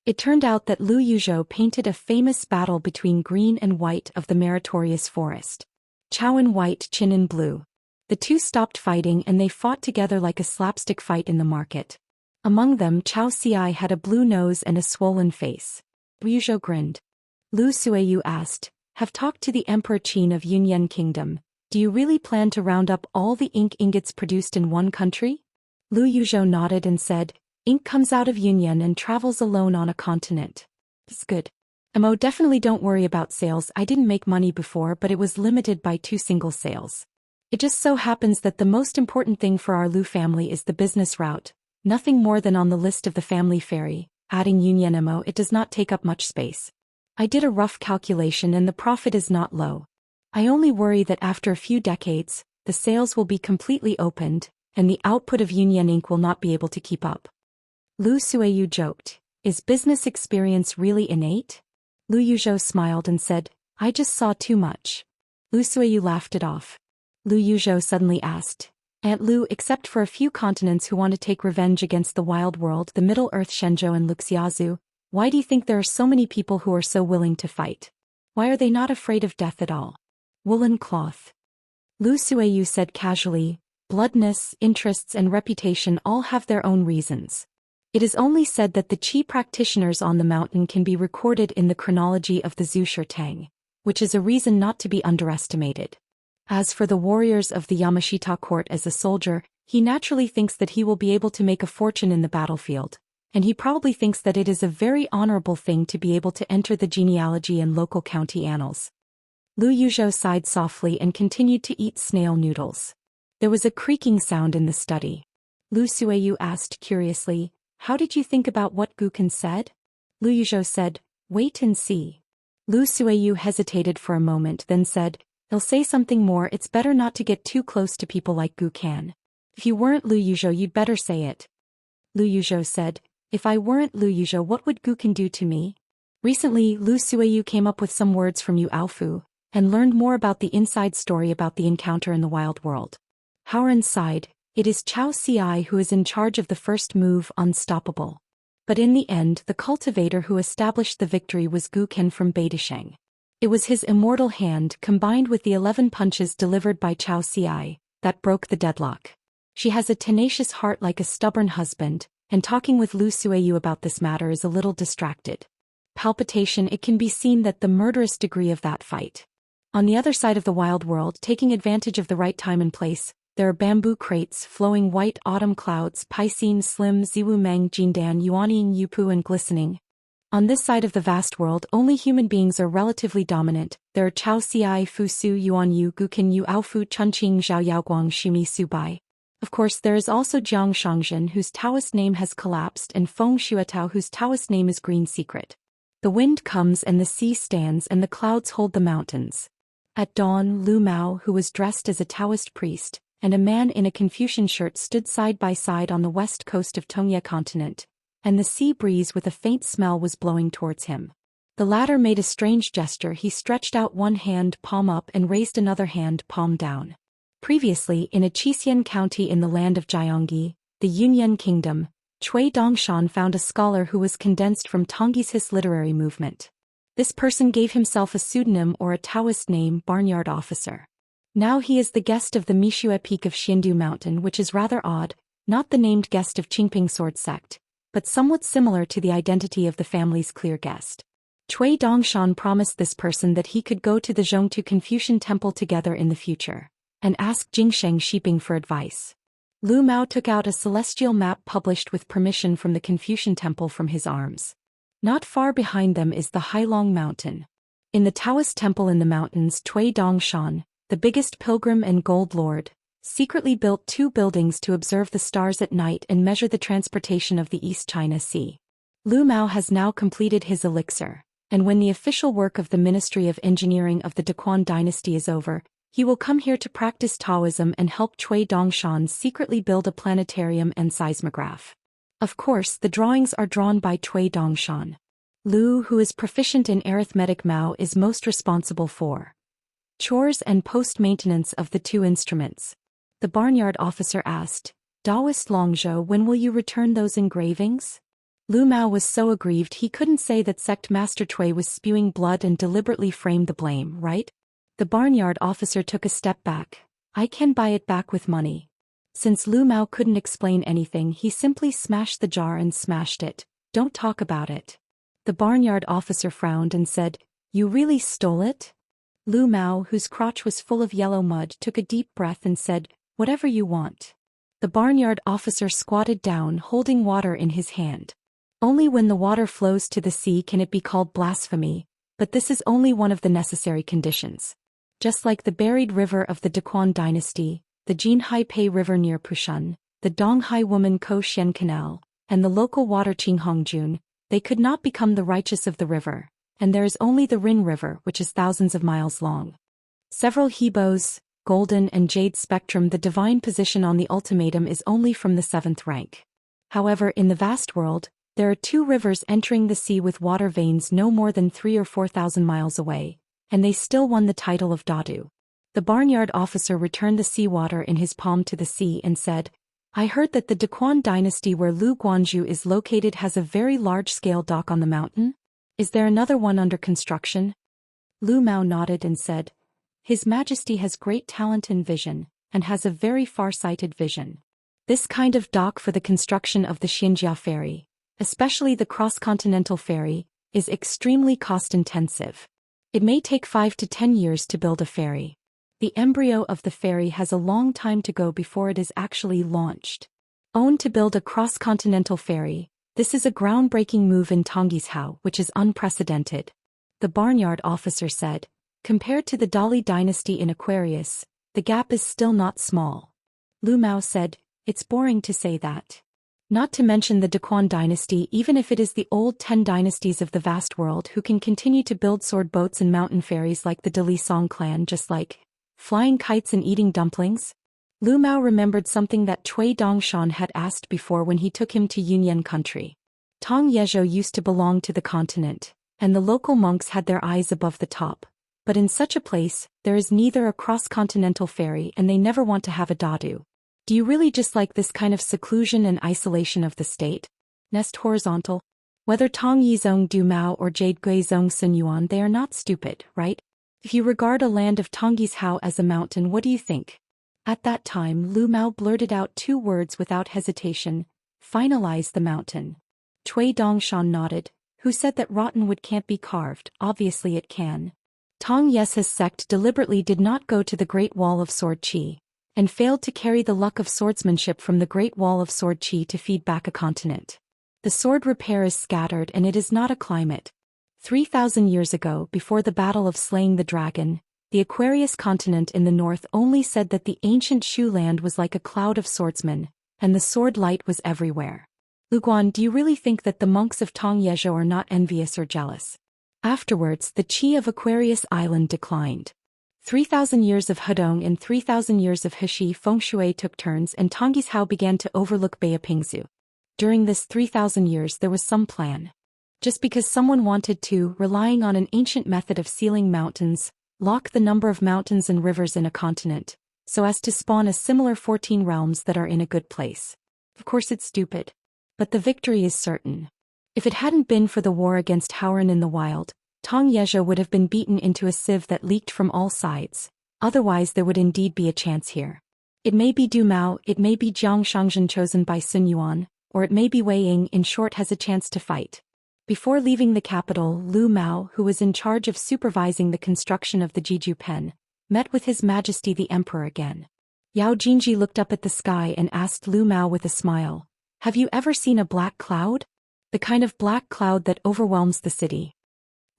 It turned out that Lu Yuzhou painted a famous battle between green and white of the meritorious forest. Chao in white, Qin in blue. The two stopped fighting and they fought together like a slapstick fight in the market. Among them, Chao Ci had a blue nose and a swollen face. Lu Yuzhou grinned. Lu Suiyu asked, "Have talked to the Emperor Qin of Yunyan Kingdom. Do you really plan to round up all the ink ingots produced in one country?" Lu Yuzhou nodded and said, "Ink comes out of Yunyan and travels alone on a continent. It's good. Definitely don't worry about sales. I didn't make money before, but it was limited by 2 single sales. It just so happens that the most important thing for our Lu family is the business route, nothing more than on the list of the family ferry. Adding Yunyan Mo, it does not take up much space. I did a rough calculation and the profit is not low. I only worry that after a few decades, the sales will be completely opened, and the output of Yunyan ink will not be able to keep up." Lu Suiyu joked, "Is business experience really innate?" Lu Yuzhou smiled and said, "I just saw too much." Lu Suiyu laughed it off. Lu Yuzhou suddenly asked, "Aunt Lu, except for a few continents who want to take revenge against the wild world, the Middle Earth Shenzhou and Luxiazu, why do you think there are so many people who are so willing to fight? Why are they not afraid of death at all?" Woolen cloth. Lu Suiyu said casually, bloodness, interests and reputation all have their own reasons. It is only said that the qi practitioners on the mountain can be recorded in the chronology of the Zhu Xian, which is a reason not to be underestimated. As for the warriors of the Yamashita court as a soldier, he naturally thinks that he will be able to make a fortune in the battlefield, and he probably thinks that it is a very honorable thing to be able to enter the genealogy and local county annals. Lu Yuzhou sighed softly and continued to eat snail noodles. There was a creaking sound in the study. Lu Suiyu asked curiously, "How did you think about what Gukan said?" Lu Yuzhou said, "Wait and see." Lu Suiyu hesitated for a moment then said, "He'll say something more. It's better not to get too close to people like Gukan. If you weren't Lu Yuzhou you'd better say it." Lu Yuzhou said, "If I weren't Lu Yuzhou what would Gukan do to me?" Recently Lu Suiyu came up with some words from Yu Aofu, and learned more about the inside story about the encounter in the wild world. Howren sighed, "It is Chao Ci who is in charge of the first move, Unstoppable. But in the end the cultivator who established the victory was Gukan from Beidisheng. It was his immortal hand combined with the 11 punches delivered by Chao Ci that broke the deadlock. She has a tenacious heart like a stubborn husband, and talking with Lu Suiyu about this matter is a little distracted. Palpitation. It can be seen that the murderous degree of that fight. On the other side of the wild world, taking advantage of the right time and place, there are bamboo crates, flowing white autumn clouds, Piscine, Slim, Ziwu Meng, Jindan, Yuanying, Yupu and glistening. On this side of the vast world only human beings are relatively dominant. There are Chao Ci, Fusu, Yuanyu, Gukin, Yu Aofu, Chunqing, Zhao Yaoguang, Shimi Subai. Of course there is also Jiang Shangzhen whose Taoist name has collapsed and Feng Shuatao whose Taoist name is Green Secret. The wind comes and the sea stands and the clouds hold the mountains. At dawn Lu Mao, who was dressed as a Taoist priest, and a man in a Confucian shirt stood side by side on the west coast of Tongye continent, and the sea breeze with a faint smell was blowing towards him. The latter made a strange gesture. He stretched out one hand palm up and raised another hand palm down. Previously in a Xian county in the land of Jiangyi, the Yunyan kingdom, Cui Dongshan found a scholar who was condensed from Tongyi's his literary movement. This person gave himself a pseudonym or a Taoist name, Barnyard Officer. Now he is the guest of the Mishue Peak of Xindu Mountain, which is rather odd, not the named guest of Qingping Sword Sect, but somewhat similar to the identity of the family's clear guest. Cui Dongshan promised this person that he could go to the Zhongtu Confucian temple together in the future, and ask Jingsheng Shiping for advice. Lu Mao took out a celestial map published with permission from the Confucian temple from his arms. Not far behind them is the Hailong Mountain. In the Taoist temple in the mountains, Cui Dongshan, the biggest pilgrim and gold lord, secretly built 2 buildings to observe the stars at night and measure the transportation of the East China Sea. Lu Mao has now completed his elixir, and when the official work of the Ministry of Engineering of the Daquan dynasty is over, he will come here to practice Taoism and help Cui Dongshan secretly build a planetarium and seismograph. Of course, the drawings are drawn by Cui Dongshan. Lu, who is proficient in arithmetic Mao, is most responsible for chores and post-maintenance of the 2 instruments. The barnyard officer asked, "Daoist Longzhou, when will you return those engravings?" Lu Mao was so aggrieved he couldn't say that Sect Master Cui was spewing blood and deliberately framed the blame, right? The barnyard officer took a step back. "I can buy it back with money." Since Lu Mao couldn't explain anything, he simply smashed the jar and smashed it. "Don't talk about it." The barnyard officer frowned and said, "You really stole it?" Lu Mao, whose crotch was full of yellow mud, took a deep breath and said, "Whatever you want." The barnyard officer squatted down, holding water in his hand. Only when the water flows to the sea can it be called blasphemy, but this is only one of the necessary conditions. Just like the buried river of the Daquan dynasty, the Jinhai Pei River near Pushun, the Donghai Woman Ko Shen Canal, and the local water Qinghongjun, they could not become the righteous of the river, and there is only the Rin River, which is thousands of miles long. Several Hebos, golden and jade spectrum. The divine position on the ultimatum is only from the 7th rank. However, in the vast world, there are 2 rivers entering the sea with water veins no more than 3 or 4,000 miles away, and they still won the title of Dadu. The barnyard officer returned the seawater in his palm to the sea and said, "I heard that the Daquan dynasty where Lu Guanzhou is located has a very large-scale dock on the mountain? Is there another one under construction?" Lu Mao nodded and said, His Majesty has great talent and vision, and has a very far-sighted vision. This kind of dock for the construction of the Xianxia ferry, especially the cross-continental ferry, is extremely cost-intensive. It may take 5 to 10 years to build a ferry. The embryo of the ferry has a long time to go before it is actually launched. Owned to build a cross-continental ferry, this is a groundbreaking move in Tongisao, which is unprecedented. The barnyard officer said, compared to the Dali dynasty in Aquarius, the gap is still not small. Lu Mao said, it's boring to say that. Not to mention the Daquan dynasty, even if it is the old 10 dynasties of the vast world who can continue to build sword boats and mountain ferries like the Dali Song clan, just like flying kites and eating dumplings. Lu Mao remembered something that Cui Dongshan had asked before when he took him to Yunyan country. Tong Yezhou used to belong to the continent, and the local monks had their eyes above the top. But in such a place, there is neither a cross-continental ferry and they never want to have a dadu. Do you really just like this kind of seclusion and isolation of the state? Nest horizontal? Whether Tong Yizong Du Mao or Jade Guizong Sun Yuan, they are not stupid, right? If you regard a land of Tongisao as a mountain, what do you think? At that time, Lu Mao blurted out 2 words without hesitation: finalize the mountain. Cui Dongshan nodded, who said that rotten wood can't be carved. Obviously it can. Tong Yes's sect deliberately did not go to the Great Wall of Sword Qi, and failed to carry the luck of swordsmanship from the Great Wall of Sword Qi to feed back a continent. The sword repair is scattered and it is not a climate. 3,000 years ago, before the battle of slaying the dragon, the Aquarius continent in the north only said that the ancient Shu land was like a cloud of swordsmen, and the sword light was everywhere. Luguan, do you really think that the monks of Tong Yezhou are not envious or jealous? Afterwards, the qi of Aquarius Island declined. 3,000 years of Hedong and 3,000 years of Heshi feng shui took turns and Tongisao began to overlook Beipingzu. During this 3,000 years there was some plan. Just because someone wanted to, relying on an ancient method of sealing mountains, lock the number of mountains and rivers in a continent, so as to spawn a similar 14 realms that are in a good place. Of course it's stupid. But the victory is certain. If it hadn't been for the war against Howran in the wild, Tong Yezhou would have been beaten into a sieve that leaked from all sides. Otherwise there would indeed be a chance here. It may be Du Mao, it may be Jiang Shangzhen chosen by Sun Yuan, or it may be Wei Ying, in short, has a chance to fight. Before leaving the capital, Lu Mao, who was in charge of supervising the construction of the Jiju Pen, met with His Majesty the Emperor again. Yao Jinji looked up at the sky and asked Lu Mao with a smile, "Have you ever seen a black cloud? The kind of black cloud that overwhelms the city?"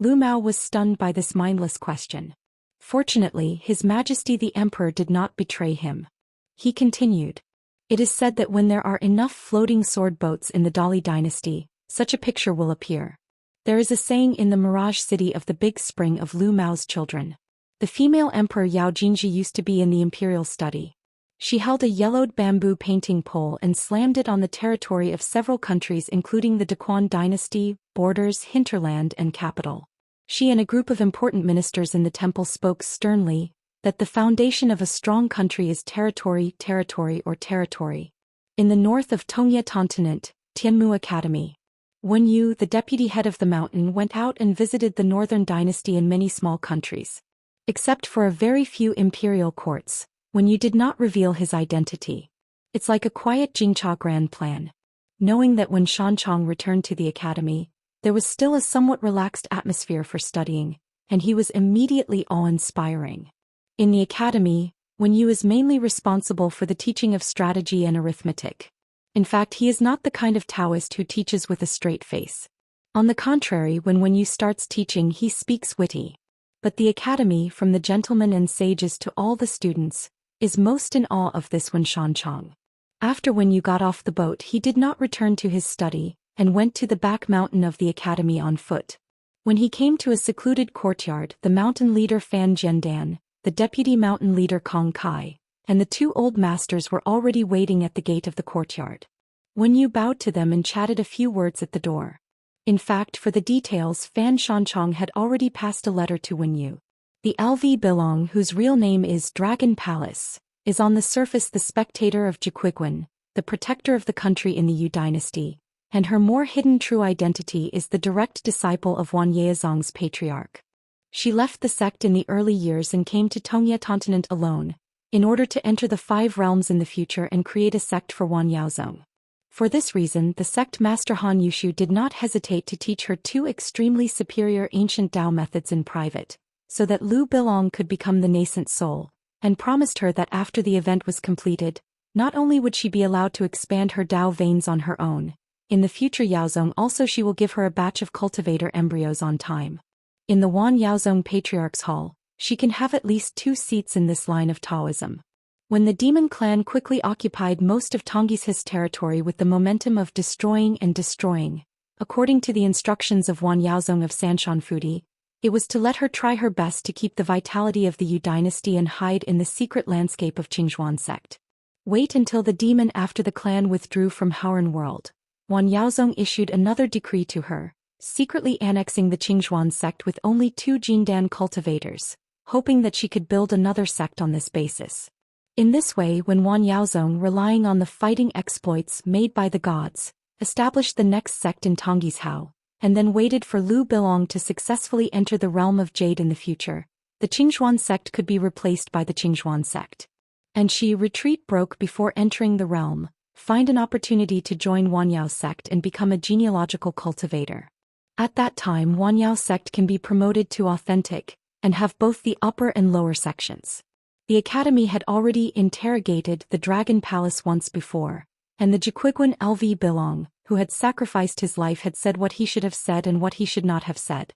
Lu Mao was stunned by this mindless question. Fortunately, His Majesty the Emperor did not betray him. He continued, "It is said that when there are enough floating sword boats in the Dali dynasty, such a picture will appear. There is a saying in the Mirage City of the Big Spring of Lu Mao's children. The female emperor Yao Jinji used to be in the imperial study. She held a yellowed bamboo painting pole and slammed it on the territory of several countries including the Daquan dynasty, borders, hinterland and capital. She and a group of important ministers in the temple spoke sternly that the foundation of a strong country is territory, territory or territory. In the north of Tongye continent, Tianmu Academy. Wen Yu, the deputy head of the mountain, went out and visited the northern dynasty and many small countries. Except for a very few imperial courts, Wen Yu did not reveal his identity. It's like a quiet Jingcha grand plan. Knowing that when Shanchong returned to the academy, there was still a somewhat relaxed atmosphere for studying, and he was immediately awe-inspiring. In the academy, Wen Yu is mainly responsible for the teaching of strategy and arithmetic. In fact, he is not the kind of Daoist who teaches with a straight face. On the contrary, when Wen Yu starts teaching, he speaks witty. But the academy, from the gentlemen and sages to all the students, is most in awe of this Wen Shanchong. After Wen Yu got off the boat, he did not return to his study, and went to the back mountain of the academy on foot. When he came to a secluded courtyard, the mountain leader Fan Jiandan, the deputy mountain leader Kong Kai, and the 2 old masters were already waiting at the gate of the courtyard. Wen Yu bowed to them and chatted a few words at the door. In fact, for the details, Fan Shanchong had already passed a letter to Wen Yu. The LV Bilong, whose real name is Dragon Palace, is on the surface the spectator of Jiquigwen, the protector of the country in the Yu dynasty, and her more hidden true identity is the direct disciple of Wan Yeazong's patriarch. She left the sect in the early years and came to Tongye continent alone, in order to enter the 5 realms in the future and create a sect for Wan Yaozong. For this reason, the sect master Han Yushu did not hesitate to teach her 2 extremely superior ancient Tao methods in private, so that Lu Bilong could become the nascent soul, and promised her that after the event was completed, not only would she be allowed to expand her Tao veins on her own, in the future Yaozong also she will give her a batch of cultivator embryos on time. In the Wan Yaozong Patriarch's Hall, she can have at least 2 seats in this line of Taoism. When the demon clan quickly occupied most of Tongyi's territory with the momentum of destroying and destroying, according to the instructions of Wan Yaozong of Sanshan Fudi, it was to let her try her best to keep the vitality of the Yu dynasty and hide in the secret landscape of Qingzhuan sect. Wait until the demon after the clan withdrew from Haoran world. Wan Yaozong issued another decree to her, secretly annexing the Qingzhuan sect with only 2 Jindan cultivators, hoping that she could build another sect on this basis. In this way, when Wan Yaozong, relying on the fighting exploits made by the gods, established the next sect in Tongyi's Hao, and then waited for Lu Bilong to successfully enter the realm of Jade in the future, the Qingzhuan sect could be replaced by the Qingzhuan sect. And she retreat broke before entering the realm, find an opportunity to join Wan Yao's sect and become a genealogical cultivator. At that time Wan Yao's sect can be promoted to authentic, and have both the upper and lower sections. The academy had already interrogated the Dragon Palace once before, and the Jiquiguan LV Bilong, who had sacrificed his life, had said what he should have said and what he should not have said.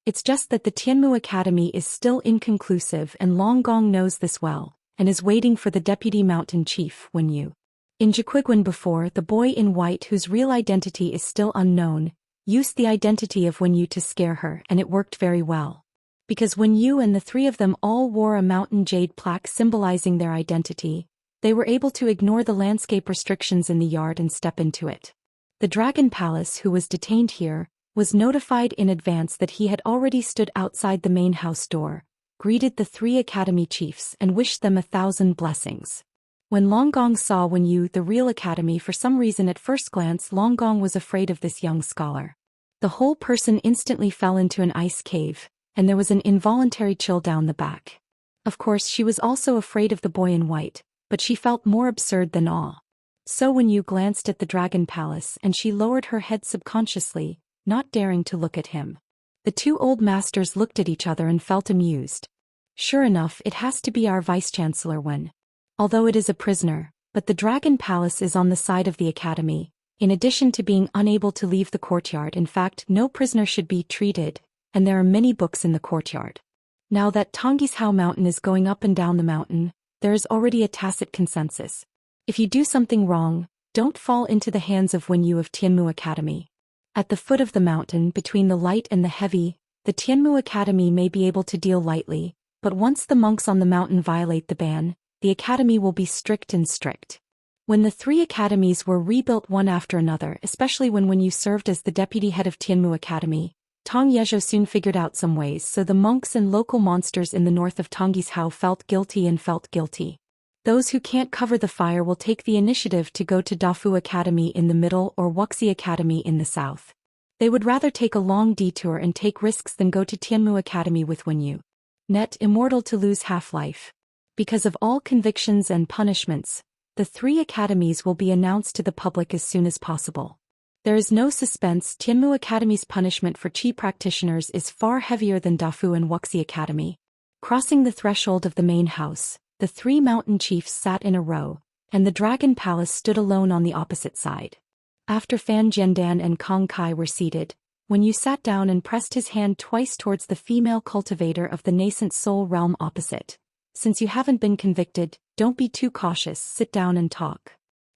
It's just that the Tianmu Academy is still inconclusive, and Long Gong knows this well, and is waiting for the deputy mountain chief, Wen Yu. In Jiquiguan before, the boy in white, whose real identity is still unknown, used the identity of Wen Yu to scare her, and it worked very well. Because Wen Yu and the 3 of them all wore a mountain jade plaque symbolizing their identity, they were able to ignore the landscape restrictions in the yard and step into it. The Dragon Palace, who was detained here, was notified in advance that he had already stood outside the main house door, greeted the 3 academy chiefs and wished them 1,000 blessings. When Long Gong saw Wen Yu, the real academy, for some reason at first glance Long Gong was afraid of this young scholar. The whole person instantly fell into an ice cave, and there was an involuntary chill down the back. Of course she was also afraid of the boy in white, but she felt more absurd than awe. So Wen Yu glanced at the Dragon Palace and she lowered her head subconsciously, not daring to look at him. The 2 old masters looked at each other and felt amused. Sure enough, it has to be our Vice-Chancellor Wen. Although it is a prisoner, but the Dragon Palace is on the side of the academy. In addition to being unable to leave the courtyard, in fact no prisoner should be treated, and there are many books in the courtyard. Now that Tongyi's Hao mountain is going up and down the mountain, there is already a tacit consensus. If you do something wrong, don't fall into the hands of Wen Yu of Tianmu Academy. At the foot of the mountain, between the light and the heavy, the Tianmu Academy may be able to deal lightly, but once the monks on the mountain violate the ban, the academy will be strict and strict. When the 3 academies were rebuilt one after another, especially when Wen Yu served as the deputy head of Tianmu Academy, Tong Yezhou soon figured out some ways, so the monks and local monsters in the north of Tongyi's Hao felt guilty. Those who can't cover the fire will take the initiative to go to Dafu Academy in the middle or Wuxia Academy in the south. They would rather take a long detour and take risks than go to Tianmu Academy with Wen Yu. Net Immortal to lose half-life. Because of all convictions and punishments, the 3 academies will be announced to the public as soon as possible. There is no suspense. Tianmu Academy's punishment for Qi practitioners is far heavier than Dafu and Wuxi Academy. Crossing the threshold of the main house, the 3 mountain chiefs sat in a row, and the Dragon Palace stood alone on the opposite side. After Fan Jiandan and Kong Kai were seated, Wen Yu sat down and pressed his hand twice towards the female cultivator of the nascent soul realm opposite. Since you haven't been convicted, don't be too cautious, sit down and talk.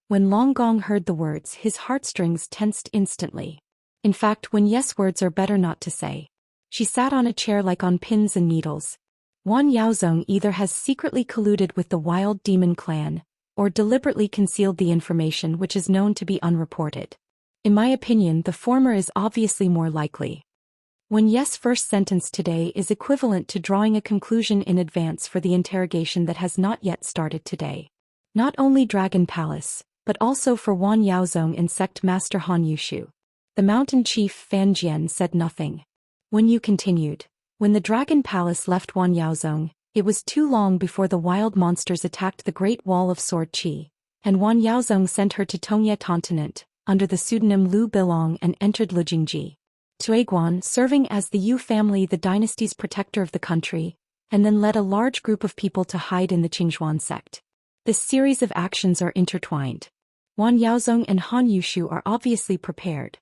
When Long Gong heard the words, his heartstrings tensed instantly. In fact, when yes, words are better not to say. She sat on a chair like on pins and needles. Wan Yaozong either has secretly colluded with the wild demon clan, or deliberately concealed the information which is known to be unreported. In my opinion, the former is obviously more likely. When yes, first sentence today is equivalent to drawing a conclusion in advance for the interrogation that has not yet started today. Not only Dragon Palace, but also for Wan Yaozong and sect master Han Yushu. The mountain chief Fan Jian said nothing. Wen Yu continued, When the Dragon Palace left Wanyaozong, it was too long before the wild monsters attacked the Great Wall of Sword Qi, and Wanyaozong sent her to Tongye Continent, under the pseudonym Lu Bilong, and entered Lujingji. Tuiguan, serving as the Yu family, the dynasty's protector of the country, and then led a large group of people to hide in the Qingzhuan sect. This series of actions are intertwined. Wanyaozong and Han Yushu are obviously prepared.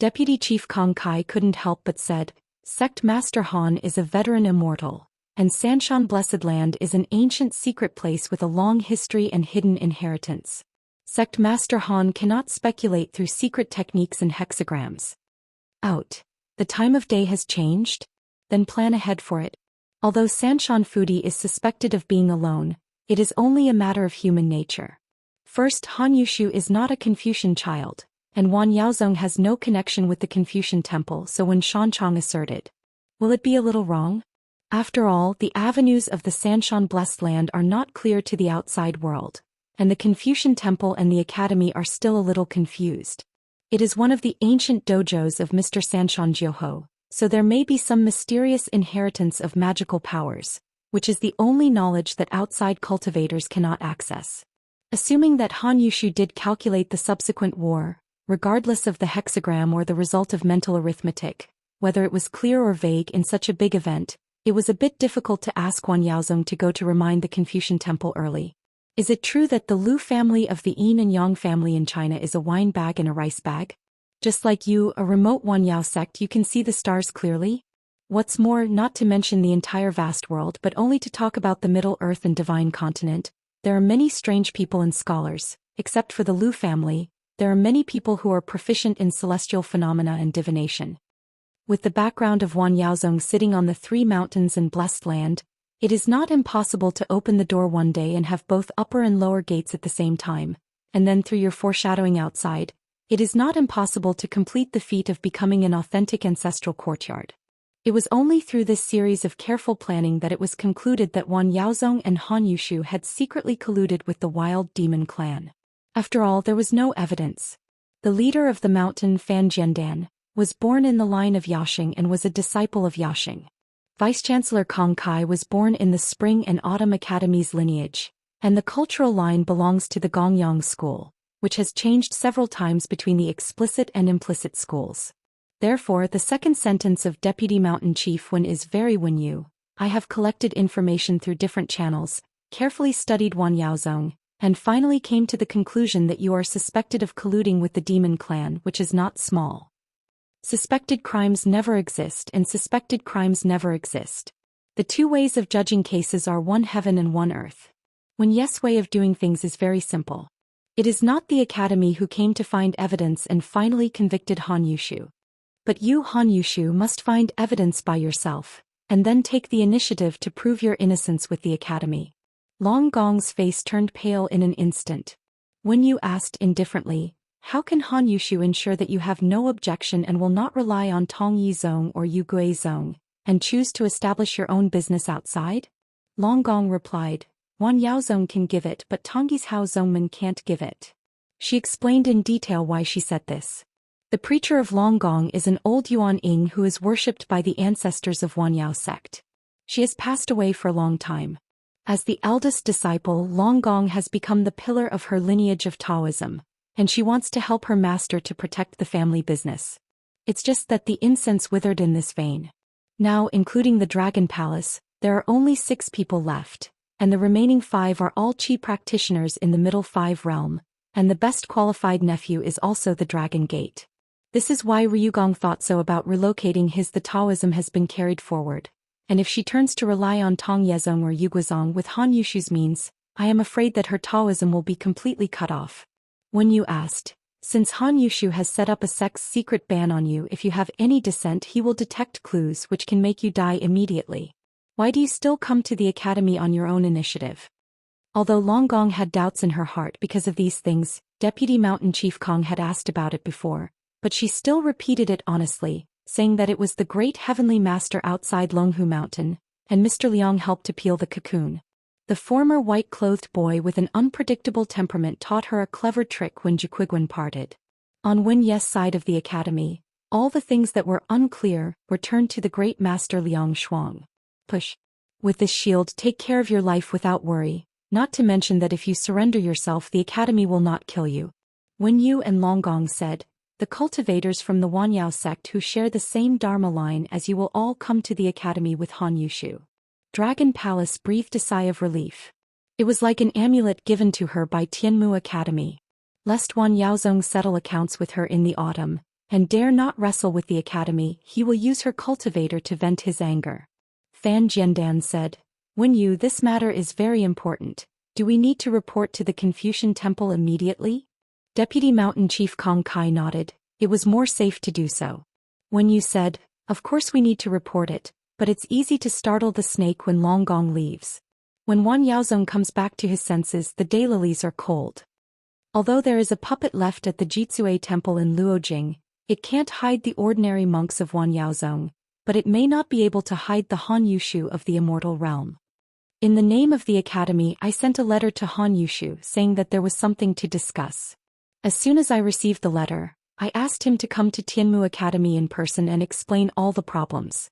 Deputy Chief Kong Kai couldn't help but said, Sect Master Han is a veteran immortal, and Sanshan Blessed Land is an ancient secret place with a long history and hidden inheritance. Sect Master Han cannot speculate through secret techniques and hexagrams. Out. The time of day has changed? Then plan ahead for it. Although Sanshan Fudi is suspected of being alone, it is only a matter of human nature. First, Han Yushu is not a Confucian child, and Wanyaozong has no connection with the Confucian temple, so when Shanchong asserted, will it be a little wrong? After all, the avenues of the Sanshan Blessed Land are not clear to the outside world, and the Confucian temple and the academy are still a little confused. It is one of the ancient dojos of Mr. Sanshan Jioho, so there may be some mysterious inheritance of magical powers, which is the only knowledge that outside cultivators cannot access. Assuming that Han Yushu did calculate the subsequent war, regardless of the hexagram or the result of mental arithmetic, whether it was clear or vague in such a big event, it was a bit difficult to ask Wanyaozong to go to remind the Confucian temple early. Is it true that the Lu family of the Yin and Yang family in China is a wine bag and a rice bag? Just like you, a remote Wanyao sect, you can see the stars clearly? What's more, not to mention the entire vast world but only to talk about the Middle Earth and Divine Continent, there are many strange people and scholars. Except for the Lu family, there are many people who are proficient in celestial phenomena and divination. With the background of Wanyaozong sitting on the three mountains and blessed land, it is not impossible to open the door one day and have both upper and lower gates at the same time, and then through your foreshadowing outside, it is not impossible to complete the feat of becoming an authentic ancestral courtyard. It was only through this series of careful planning that it was concluded that Wanyaozong and Han Yushu had secretly colluded with the wild demon clan. After all, there was no evidence. The leader of the mountain, Fan Jiandan, was born in the line of Yaxing and was a disciple of Yaxing. Vice-Chancellor Kong Kai was born in the Spring and Autumn Academy's lineage, and the cultural line belongs to the Gongyang school, which has changed several times between the explicit and implicit schools. Therefore, the second sentence of Deputy Mountain Chief Wen is very Wen Yu. I have collected information through different channels, carefully studied Wanyaozong, and finally came to the conclusion that you are suspected of colluding with the demon clan, which is not small. Suspected crimes never exist, and suspected crimes never exist. The two ways of judging cases are one heaven and one earth. Wen Yes' way of doing things is very simple. It is not the academy who came to find evidence and finally convicted Han Yushu. But you, Han Yushu, must find evidence by yourself, and then take the initiative to prove your innocence with the academy. Long Gong's face turned pale in an instant. Wen Yu asked indifferently, how can Han Yushu ensure that you have no objection and will not rely on Tong Yizong or Yu Guizong, and choose to establish your own business outside? Long Gong replied, Wanyaozong can give it, but Tongyi's Hao Zongman can't give it. She explained in detail why she said this. The preacher of Long Gong is an old Yuan Ying who is worshipped by the ancestors of Wanyao sect. She has passed away for a long time. As the eldest disciple, Long Gong has become the pillar of her lineage of Taoism, and she wants to help her master to protect the family business. It's just that the incense withered in this vein. Now, including the Dragon Palace, there are only 6 people left, and the remaining 5 are all Qi practitioners in the Middle 5 realm, and the best qualified nephew is also the Dragon Gate. This is why Ryugong thought so about relocating his. The Taoism has been carried forward, and if she turns to rely on Tong Yezong or Yuguizong with Han Yushu's means, I am afraid that her Taoism will be completely cut off. When you asked, since Han Yushu has set up a sect's secret ban on you, if you have any dissent he will detect clues which can make you die immediately. Why do you still come to the academy on your own initiative? Although Long Gong had doubts in her heart because of these things, Deputy Mountain Chief Kong had asked about it before, but she still repeated it honestly, saying that it was the great heavenly master outside Longhu Mountain, and Mr. Liang helped to peel the cocoon. The former white-clothed boy with an unpredictable temperament taught her a clever trick when Jiquiguan parted. On Wen Yes' side of the academy, All the things that were unclear were turned to the great master Liang Shuang. Push. With this shield, take care of your life without worry, not to mention that if you surrender yourself, the academy will not kill you. Wen Yu and Longgong said, the cultivators from the Wanyao sect who share the same Dharma line as you will all come to the academy with Han Yushu. Dragon Palace breathed a sigh of relief. It was like an amulet given to her by Tianmu Academy. Lest Wan Yaozong settle accounts with her in the autumn, and dare not wrestle with the academy, he will use her cultivator to vent his anger. Fan Jiandan said, Wen Yu, this matter is very important. Do we need to report to the Confucian Temple immediately? Deputy Mountain Chief Kong Kai nodded. It was more safe to do so. Wen Yu said, of course we need to report it, but it's easy to startle the snake when Longgong leaves. When Wan Yaozong comes back to his senses, the daylilies are cold. Although there is a puppet left at the Jitsue Temple in Luojing, it can't hide the ordinary monks of Wan Yaozong, but it may not be able to hide the Han Yushu of the Immortal Realm. In the name of the academy, I sent a letter to Han Yushu saying that there was something to discuss. As soon as I received the letter, I asked him to come to Tianmu Academy in person and explain all the problems.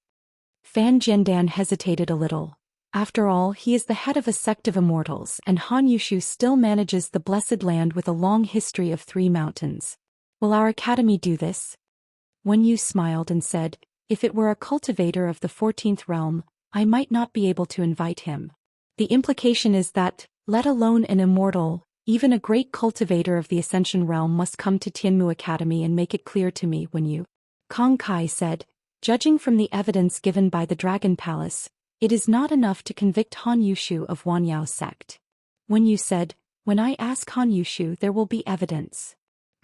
Fan Jiandan hesitated a little. After all, he is the head of a sect of immortals, and Han Yushu still manages the Blessed Land with a long history of 3 mountains. Will our academy do this? Wen Yu smiled and said, if it were a cultivator of the 14th realm, I might not be able to invite him. The implication is that, let alone an immortal, even a great cultivator of the Ascension realm must come to Tianmu Academy and make it clear to me. Wen Yu. Kong Kai said, judging from the evidence given by the Dragon Palace, it is not enough to convict Han Yushu of Wanyao sect. Wen Yu said, when I ask Han Yushu there will be evidence.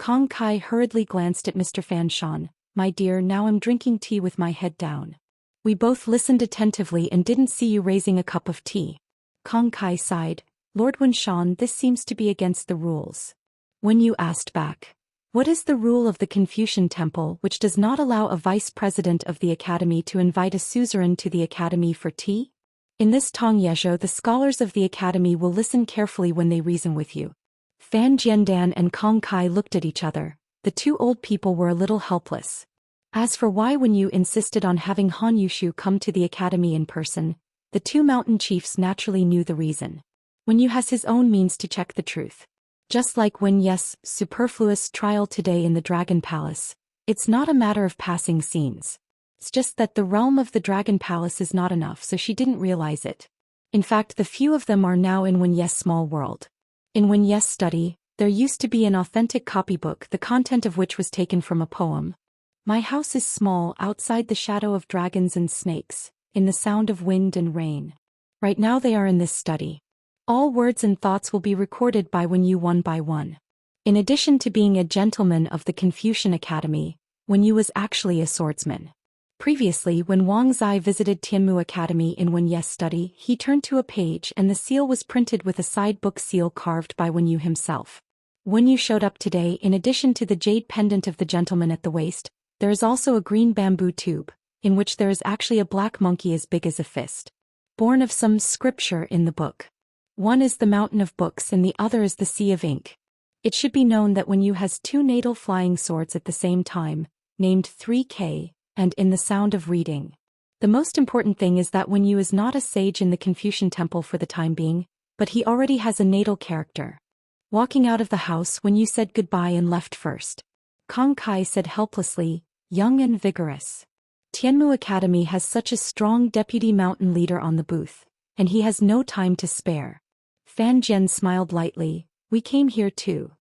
Kong Kai hurriedly glanced at Mr. Fan Shan. My dear, now I'm drinking tea with my head down. We both listened attentively and didn't see you raising a cup of tea. Kong Kai sighed. Lord Wen Shan, this seems to be against the rules. Wen Yu asked back. What is the rule of the Confucian Temple which does not allow a vice president of the academy to invite a suzerain to the academy for tea? In this Tong Yezhou, the scholars of the academy will listen carefully when they reason with you. Fan Jiandan and Kong Kai looked at each other. The 2 old people were a little helpless. As for why Wen Yu insisted on having Han Yushu come to the academy in person, the 2 mountain chiefs naturally knew the reason. Wen Yu has his own means to check the truth. Just like Wen Yes' superfluous trial today in the Dragon Palace, it's not a matter of passing scenes. It's just that the realm of the Dragon Palace is not enough, so she didn't realize it. In fact, the few of them are now in Wen Yes' small world. In Wen Yes' study, there used to be an authentic copybook, the content of which was taken from a poem. My house is small outside the shadow of dragons and snakes, in the sound of wind and rain. Right now they are in this study. All words and thoughts will be recorded by Wen Yu one by one. In addition to being a gentleman of the Confucian Academy, Wen Yu was actually a swordsman. Previously, when Wang Zai visited Tianmu Academy in Wen Yes' study, he turned to a page and the seal was printed with a side book seal carved by Wen Yu himself. Wen Yu showed up today. In addition to the jade pendant of the gentleman at the waist, there is also a green bamboo tube, in which there is actually a black monkey as big as a fist. Born of some scripture in the book. One is the mountain of books and the other is the sea of ink. It should be known that Wen Yu has 2 natal flying swords at the same time, named 3K, and in the sound of reading. The most important thing is that Wen Yu is not a sage in the Confucian Temple for the time being, but he already has a natal character. Walking out of the house, Wen Yu said goodbye and left first. Kong Kai said helplessly, young and vigorous. Tianmu Academy has such a strong deputy mountain leader on the booth, and he has no time to spare. Fan Jian smiled lightly. We came here too.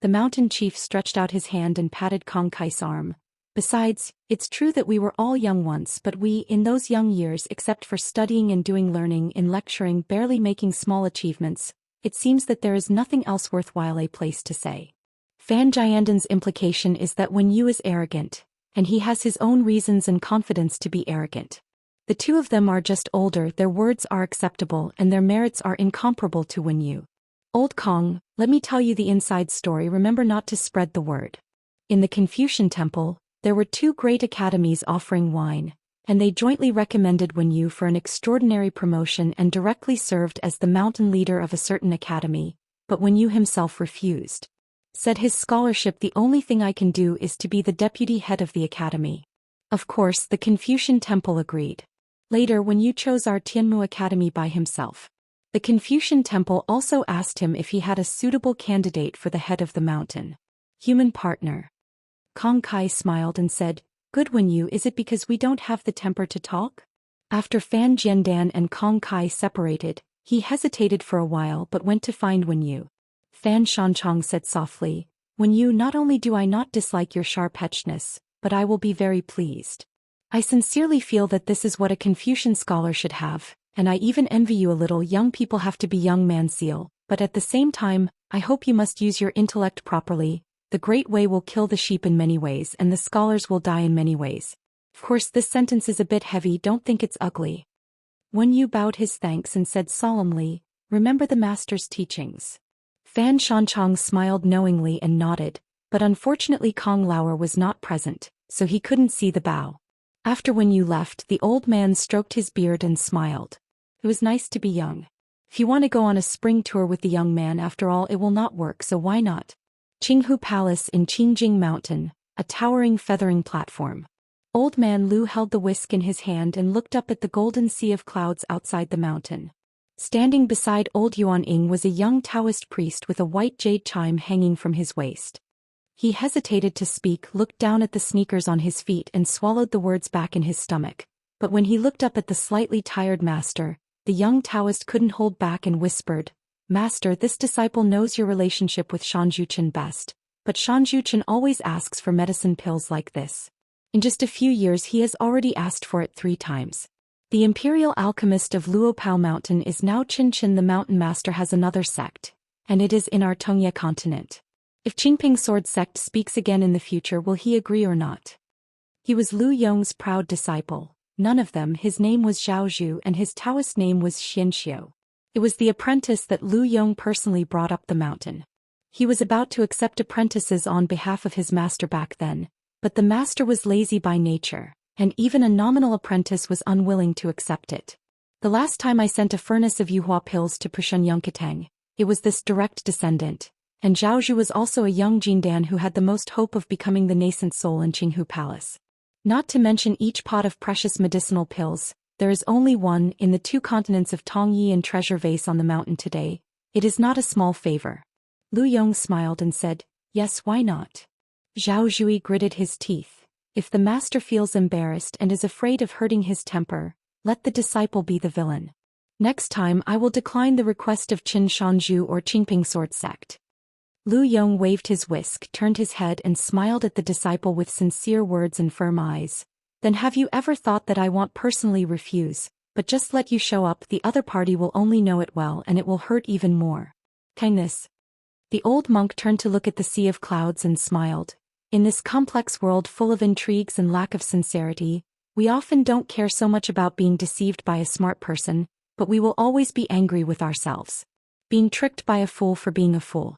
The mountain chief stretched out his hand and patted Kong Kai's arm. Besides, it's true that we were all young once, but we, in those young years, except for studying and doing learning and lecturing, barely making small achievements, it seems that there is nothing else worthwhile a place to say. Fan Jiandan's implication is that Wen Yu is arrogant, and he has his own reasons and confidence to be arrogant. The 2 of them are just older, their words are acceptable and their merits are incomparable to Wen Yu. Old Kong, let me tell you the inside story, remember not to spread the word. In the Confucian Temple, there were 2 great academies offering wine, and they jointly recommended Wen Yu for an extraordinary promotion and directly served as the mountain leader of a certain academy, but Wen Yu himself refused. Said his scholarship, the only thing I can do is to be the deputy head of the academy. Of course, the Confucian temple agreed. Later, when Yu chose our Tianmu Academy by himself, the Confucian temple also asked him if he had a suitable candidate for the head of the mountain. Human partner. Kong Kai smiled and said, Good Wen Yu, is it because we don't have the temper to talk? After Fan Jiandan and Kong Kai separated, he hesitated for a while but went to find Wen Yu. Fan Shanchong said softly, Wen Yu, not only do I not dislike your sharp-edgedness, but I will be very pleased. I sincerely feel that this is what a Confucian scholar should have, and I even envy you a little. Young people have to be young man seal, but at the same time, I hope you must use your intellect properly. The great way will kill the sheep in many ways and the scholars will die in many ways. Of course this sentence is a bit heavy, don't think it's ugly. Wen Yu bowed his thanks and said solemnly, Remember the master's teachings. Fan Shanchong smiled knowingly and nodded, but unfortunately Kong Lauer was not present, so he couldn't see the bow. After Wen Yu left, the old man stroked his beard and smiled. It was nice to be young. If you want to go on a spring tour with the young man, after all it will not work, so why not? Qinghu Palace in Qingjing Mountain, a towering feathering platform. Old man Lu held the whisk in his hand and looked up at the golden sea of clouds outside the mountain. Standing beside old Yuan Ying was a young Taoist priest with a white jade chime hanging from his waist. He hesitated to speak, looked down at the sneakers on his feet and swallowed the words back in his stomach. But when he looked up at the slightly tired master, the young Taoist couldn't hold back and whispered, Master, this disciple knows your relationship with Xianxia best, but Xianxia always asks for medicine pills like this. In just a few years he has already asked for it 3 times. The imperial alchemist of Luopao Mountain is now Qin. The mountain master has another sect, and it is in our Tongye continent. If Qingping Sword sect speaks again in the future, will he agree or not? He was Lu Yong's proud disciple. None of them. His name was Zhao Zhu and his Taoist name was Xianxia. It was the apprentice that Lu Yong personally brought up the mountain. He was about to accept apprentices on behalf of his master back then, but the master was lazy by nature, and even a nominal apprentice was unwilling to accept it. The last time I sent a furnace of Yuhua pills to Pushun Yongkatang, it was this direct descendant, and Zhao Zhu was also a young Jindan who had the most hope of becoming the nascent soul in Qinghu Palace. Not to mention each pot of precious medicinal pills, there is only one in the 2 continents of Tongyi and treasure vase on the mountain today. It is not a small favor. Lu Yong smiled and said, Yes, why not? Zhao Zhui gritted his teeth. If the master feels embarrassed and is afraid of hurting his temper, let the disciple be the villain. Next time I will decline the request of Qin Shanzhu or Qingping Sword sect. Lu Yong waved his whisk, turned his head and smiled at the disciple with sincere words and firm eyes. Then have you ever thought that I won't personally refuse, but just let you show up? The other party will only know it well and it will hurt even more. Kindness. The old monk turned to look at the sea of clouds and smiled. In this complex world full of intrigues and lack of sincerity, we often don't care so much about being deceived by a smart person, but we will always be angry with ourselves. Being tricked by a fool for being a fool.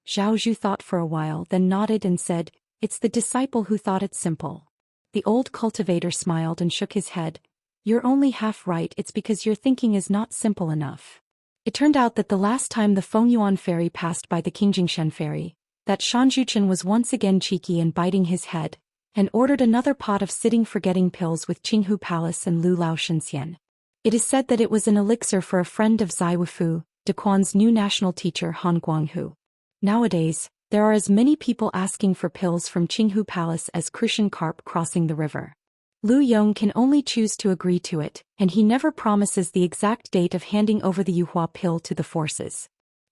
Zhao Zhu thought for a while, then nodded and said, It's the disciple who thought it simple. The old cultivator smiled and shook his head. You're only half right, it's because your thinking is not simple enough. It turned out that the last time the Fengyuan ferry passed by the Qingjingshen ferry, that Shanzhuchen was once again cheeky and biting his head, and ordered another pot of sitting forgetting pills with Qinghu Palace and Lu Lao Shenxian. It is said that it was an elixir for a friend of Zai Wufu, Dequan's new national teacher Han Guanghu. Nowadays, there are as many people asking for pills from Qinghu Palace as crucian carp crossing the river. Lu Yong can only choose to agree to it, and he never promises the exact date of handing over the Yuhua pill to the forces.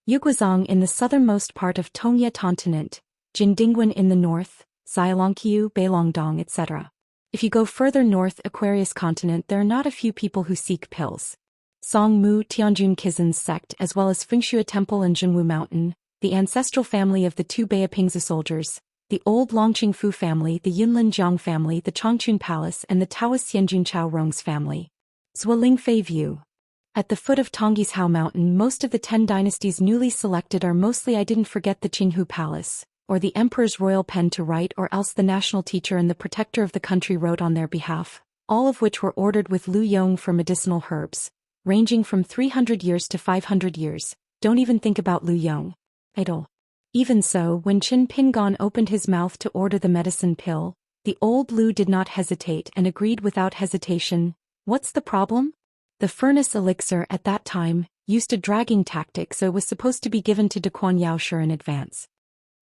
Yuguazang in the southernmost part of Tongye continent, Jindingwen in the north, Xialongqiu, Beilongdong, etc. If you go further north, Aquarius continent, there are not a few people who seek pills. Songmu Tianjun Kizan's sect, as well as Fengshua Temple and Zhenwu Mountain, the ancestral family of the 2 Beipingzi soldiers, the old Longqingfu family, the Yunlin Jiang family, the Changchun Palace, and the Taoist Xianjun Chao Rong's family. Zhualingfei View. At the foot of Tongyi's Hao Mountain, most of the 10 dynasties newly selected are mostly I didn't forget the Qinghu Palace, or the emperor's royal pen to write, or else the national teacher and the protector of the country wrote on their behalf, all of which were ordered with Lu Yong for medicinal herbs, ranging from 300 years to 500 years. Don't even think about Lu Yong. Idle. Even so, when Qin Pingon opened his mouth to order the medicine pill, the old Lu did not hesitate and agreed without hesitation. What's the problem? The furnace elixir at that time used a dragging tactic, so it was supposed to be given to Daquan Yaosher in advance.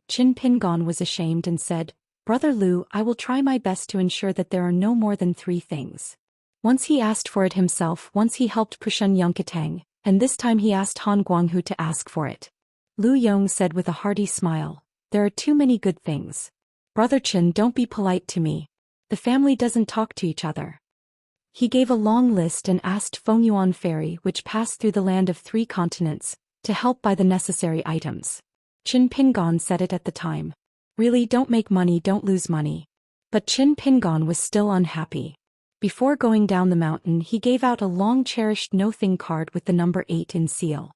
Qin Pingon was ashamed and said, Brother Lu, I will try my best to ensure that there are no more than 3 things. Once he asked for it himself, once he helped Pushun Yunkatang, and this time he asked Han Guanghu to ask for it. Lu Yong said with a hearty smile, there are too many good things. Brother Qin, don't be polite to me. The family doesn't talk to each other. He gave a long list and asked Fengyuan Ferry, which passed through the land of 3 continents, to help buy the necessary items. Qin Pingon said it at the time. Really, don't make money, don't lose money. But Qin Pingon was still unhappy. Before going down the mountain, he gave out a long-cherished no-thing card with the number 8 in seal.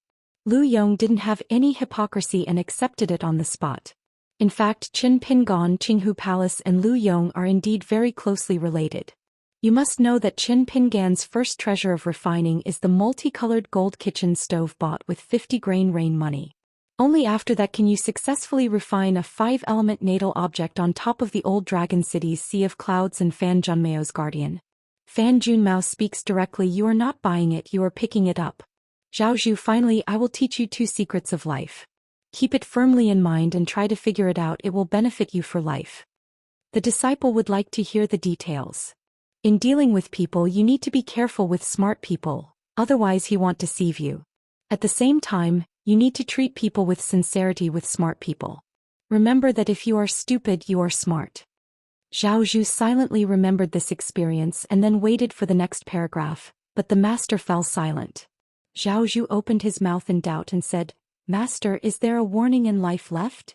Lu Yong didn't have any hypocrisy and accepted it on the spot. In fact, Qin Pingon, Qinghu Palace and Lu Yong are indeed very closely related. You must know that Qin Pingan's first treasure of refining is the multicolored gold kitchen stove bought with 50-grain rain money. Only after that can you successfully refine a 5-element natal object on top of the old dragon city's sea of clouds and Fan Junmao's guardian. Fan Junmao speaks directly, you are not buying it, you are picking it up. Zhao Zhu, finally I will teach you 2 secrets of life. Keep it firmly in mind and try to figure it out, it will benefit you for life. The disciple would like to hear the details. In dealing with people you need to be careful with smart people, otherwise he won't deceive you. At the same time, you need to treat people with sincerity with smart people. Remember that if you are stupid you are smart. Zhao Zhu silently remembered this experience and then waited for the next paragraph, but the master fell silent. Zhao Zhu opened his mouth in doubt and said, Master, is there a warning in life left?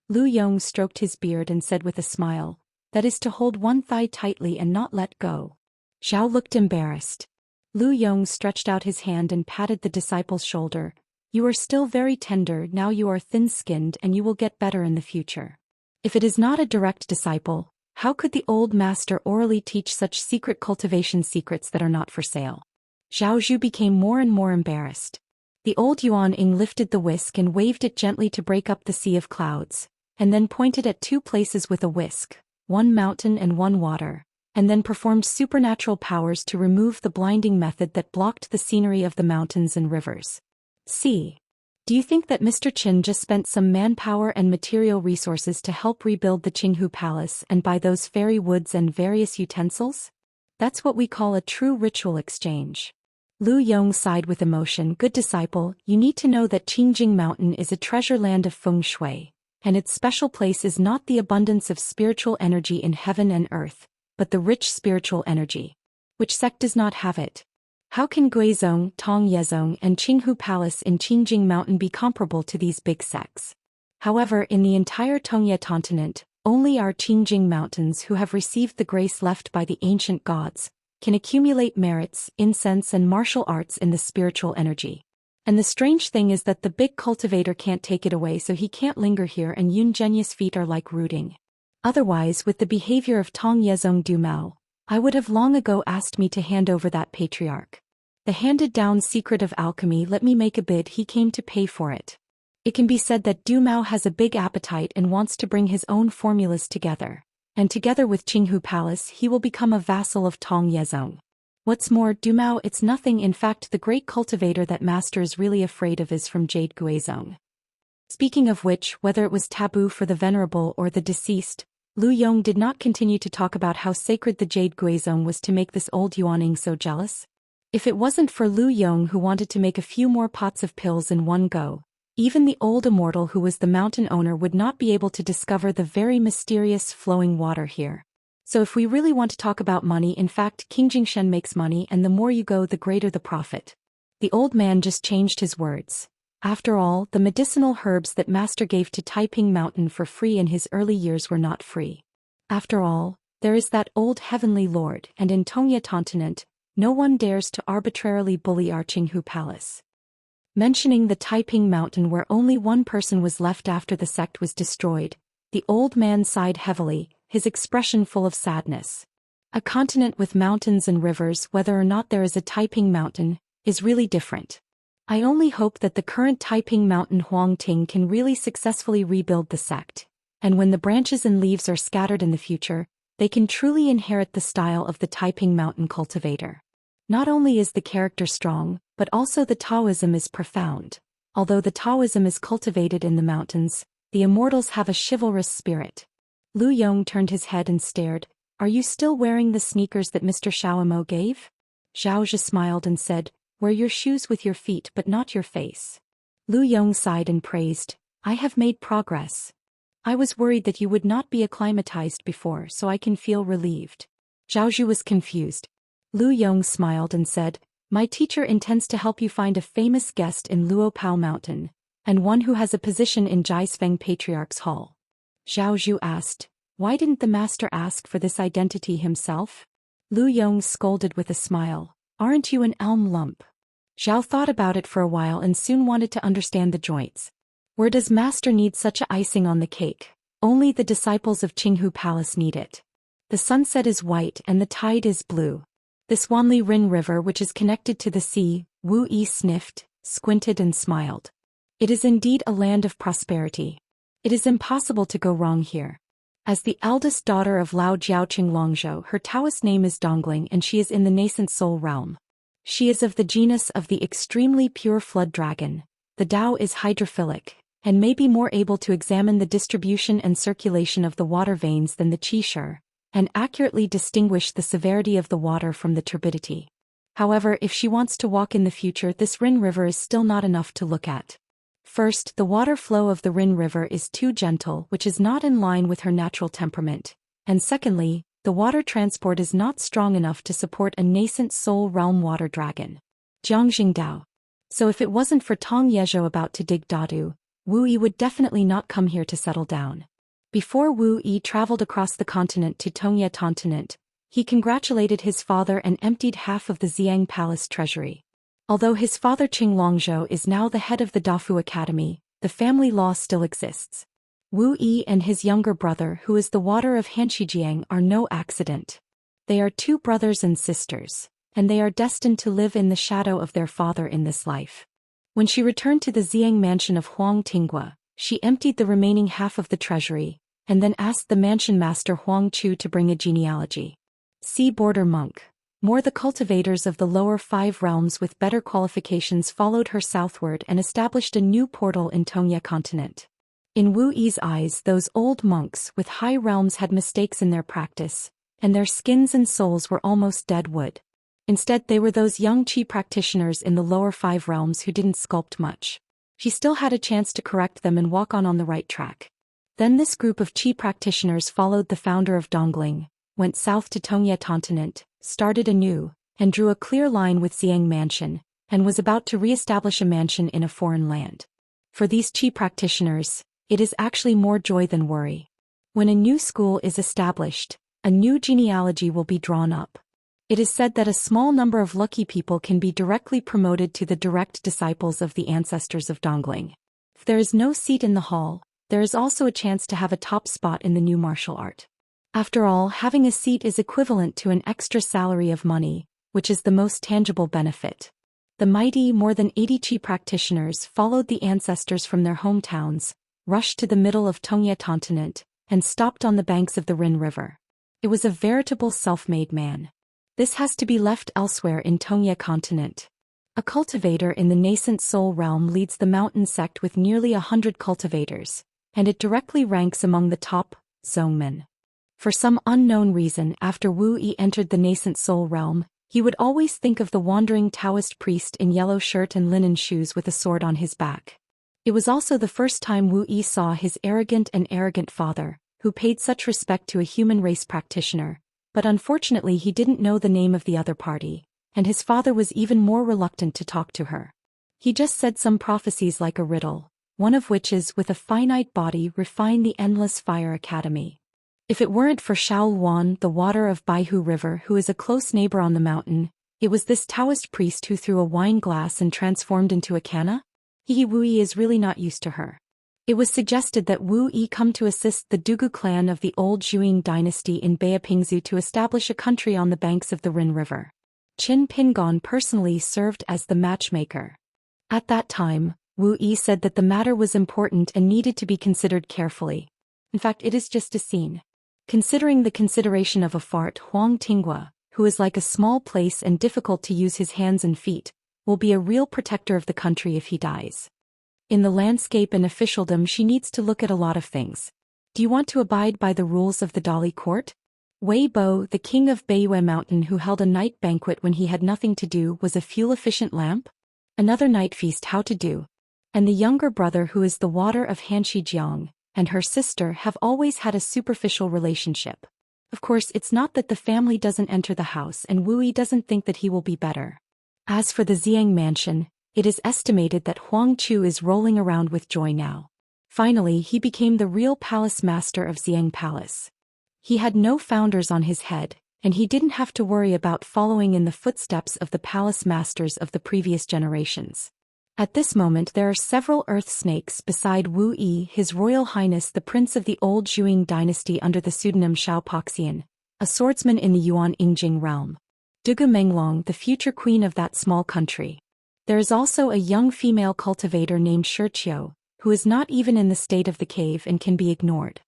Lu Yong stroked his beard and said with a smile, that is to hold one thigh tightly and not let go. Zhao looked embarrassed. Lu Yong stretched out his hand and patted the disciple's shoulder. You are still very tender, now you are thin-skinned and you will get better in the future. If it is not a direct disciple, how could the old master orally teach such secret cultivation secrets that are not for sale? Zhao Zhu became more and more embarrassed. The old Yuan Ying lifted the whisk and waved it gently to break up the sea of clouds, and then pointed at 2 places with a whisk, 1 mountain and 1 water, and then performed supernatural powers to remove the blinding method that blocked the scenery of the mountains and rivers. See. Do you think that Mr. Qin just spent some manpower and material resources to help rebuild the Qinghu Palace and buy those fairy woods and various utensils? That's what we call a true ritual exchange. Lu Yong sighed with emotion. Good disciple, you need to know that Qingjing Mountain is a treasure land of feng shui, and its special place is not the abundance of spiritual energy in heaven and earth, but the rich spiritual energy. Which sect does not have it? How can Guizhong, Tongyezong and Qinghu Palace in Qingjing Mountain be comparable to these big sects? However, in the entire Tongye continent, only our Qingjing Mountains who have received the grace left by the ancient gods, can accumulate merits, incense and martial arts in the spiritual energy. And the strange thing is that the big cultivator can't take it away, so he can't linger here, and Yun Genius' feet are like rooting. Otherwise, with the behavior of Tong Yezong Dumao, I would have long ago asked me to hand over that patriarch. The handed-down secret of alchemy, let me make a bid, he came to pay for it. It can be said that Dumao has a big appetite and wants to bring his own formulas together. And together with Qinghu Palace he will become a vassal of Tong Yezong. What's more, Dumao, it's nothing, in fact the great cultivator that master is really afraid of is from Jade Guizhong. Speaking of which, whether it was taboo for the venerable or the deceased, Lu Yong did not continue to talk about how sacred the Jade Guizhong was to make this old Yuaning so jealous. If it wasn't for Lu Yong who wanted to make a few more pots of pills in one go, even the old Immortal who was the mountain owner would not be able to discover the very mysterious flowing water here. So if we really want to talk about money, in fact King Jingshen makes money, and the more you go the greater the profit. The old man just changed his words. After all, the medicinal herbs that master gave to Taiping Mountain for free in his early years were not free. After all, there is that old heavenly lord, and in Tongye continent, no one dares to arbitrarily bully our Qinghu Palace. Mentioning the Taiping Mountain where only one person was left after the sect was destroyed, the old man sighed heavily, his expression full of sadness. A continent with mountains and rivers, whether or not there is a Taiping Mountain, is really different. I only hope that the current Taiping Mountain Huang Ting can really successfully rebuild the sect, and when the branches and leaves are scattered in the future, they can truly inherit the style of the Taiping Mountain cultivator. Not only is the character strong, but also the Taoism is profound. Although the Taoism is cultivated in the mountains, the immortals have a chivalrous spirit. Lu Yong turned his head and stared. Are you still wearing the sneakers that Mr. Xiaomo gave? Zhao Xia smiled and said, wear your shoes with your feet but not your face. Lu Yong sighed and praised, I have made progress. I was worried that you would not be acclimatized before, so I can feel relieved. Zhao Xu was confused. Lu Yong smiled and said, my teacher intends to help you find a famous guest in Luopao Mountain, and one who has a position in Jiasfeng Patriarch's Hall. Zhao Xu asked, why didn't the master ask for this identity himself? Lu Yong scolded with a smile, aren't you an elm lump? Zhao thought about it for a while and soon wanted to understand the joints. Where does master need such a icing on the cake? Only the disciples of Qinghu Palace need it. The sunset is white and the tide is blue. This Wanli Rin River which is connected to the sea, Wu Yi sniffed, squinted and smiled. It is indeed a land of prosperity. It is impossible to go wrong here. As the eldest daughter of Lao Jiaoqing Longzhou, her Taoist name is Dongling and she is in the nascent soul realm. She is of the genus of the extremely pure flood dragon. The Tao is hydrophilic, and may be more able to examine the distribution and circulation of the water veins than the Qi Shi, and accurately distinguish the severity of the water from the turbidity. However, if she wants to walk in the future, this Rin River is still not enough to look at. First, the water flow of the Rin River is too gentle, which is not in line with her natural temperament, and secondly, the water transport is not strong enough to support a nascent soul realm water dragon. Jiangxing Dao. So if it wasn't for Tong Yezhou about to dig Dadu, Wu Yi would definitely not come here to settle down. Before Wu Yi traveled across the continent to Tongye continent, he congratulated his father and emptied half of the Xiang Palace treasury. Although his father Qing Longzhou is now the head of the Dafu Academy, the family law still exists. Wu Yi and his younger brother, who is the water of Hanxijiang, are no accident. They are two brothers and sisters, and they are destined to live in the shadow of their father in this life. When she returned to the Xiang mansion of Huang Tinghua, she emptied the remaining half of the treasury, and then asked the mansion master Huang Chu to bring a genealogy. See border monk. More the cultivators of the lower 5 realms with better qualifications followed her southward and established a new portal in Tongye continent. In Wu Yi's eyes, those old monks with high realms had mistakes in their practice, and their skins and souls were almost dead wood. Instead, they were those young Qi practitioners in the lower 5 realms who didn't sculpt much. She still had a chance to correct them and walk on the right track. Then this group of Qi practitioners followed the founder of Dongling, went south to Tongye continent, started anew, and drew a clear line with Xiang Mansion, and was about to re-establish a mansion in a foreign land. For these Qi practitioners, it is actually more joy than worry. When a new school is established, a new genealogy will be drawn up. It is said that a small number of lucky people can be directly promoted to the direct disciples of the ancestors of Dongling. If there is no seat in the hall, there is also a chance to have a top spot in the new martial art. After all, having a seat is equivalent to an extra salary of money, which is the most tangible benefit. The mighty, more than 80 Qi practitioners followed the ancestors from their hometowns, rushed to the middle of Tongye continent, and stopped on the banks of the Rin River. It was a veritable self-made man. This has to be left elsewhere in Tongye continent. A cultivator in the nascent soul realm leads the mountain sect with nearly 100 cultivators, and it directly ranks among the top Zongmen. For some unknown reason, after Wu Yi entered the nascent soul realm, he would always think of the wandering Taoist priest in yellow shirt and linen shoes with a sword on his back. It was also the first time Wu Yi saw his arrogant father, who paid such respect to a human race practitioner, but unfortunately he didn't know the name of the other party, and his father was even more reluctant to talk to her. He just said some prophecies like a riddle, one of which is, with a finite body refine the endless fire academy. If it weren't for Shaoluan, the water of Baihu River, who is a close neighbor on the mountain, it was this Taoist priest who threw a wine glass and transformed into a canna? Wu Yi is really not used to her. It was suggested that Wu Yi come to assist the Dugu clan of the old Zhuang dynasty in Beipingzu to establish a country on the banks of the Rin River. Qin Pingon personally served as the matchmaker. At that time, Wu Yi said that the matter was important and needed to be considered carefully. In fact, it is just a scene. Considering the consideration of a fart, Huang Tinghua, who is like a small place and difficult to use his hands and feet, will be a real protector of the country if he dies. In the landscape and officialdom, she needs to look at a lot of things. Do you want to abide by the rules of the Dali court? Wei Bo, the king of Beiyue Mountain who held a night banquet when he had nothing to do, was a fuel-efficient lamp? Another night feast, how to do? And the younger brother who is the water of Hanshi Jiang, and her sister have always had a superficial relationship. Of course, it's not that the family doesn't enter the house and Wu Yi doesn't think that he will be better. As for the Xiang mansion, it is estimated that Huang Chu is rolling around with joy now. Finally, he became the real palace master of Xiang Palace. He had no founders on his head, and he didn't have to worry about following in the footsteps of the palace masters of the previous generations. At this moment there are several earth snakes beside Wu Yi, His Royal Highness the Prince of the Old Zhuing dynasty under the pseudonym Xiaopoxian, a swordsman in the Yuan Yingjing realm. Dugu Menglong, the future queen of that small country. There is also a young female cultivator named Shiqiu, who is not even in the state of the cave and can be ignored.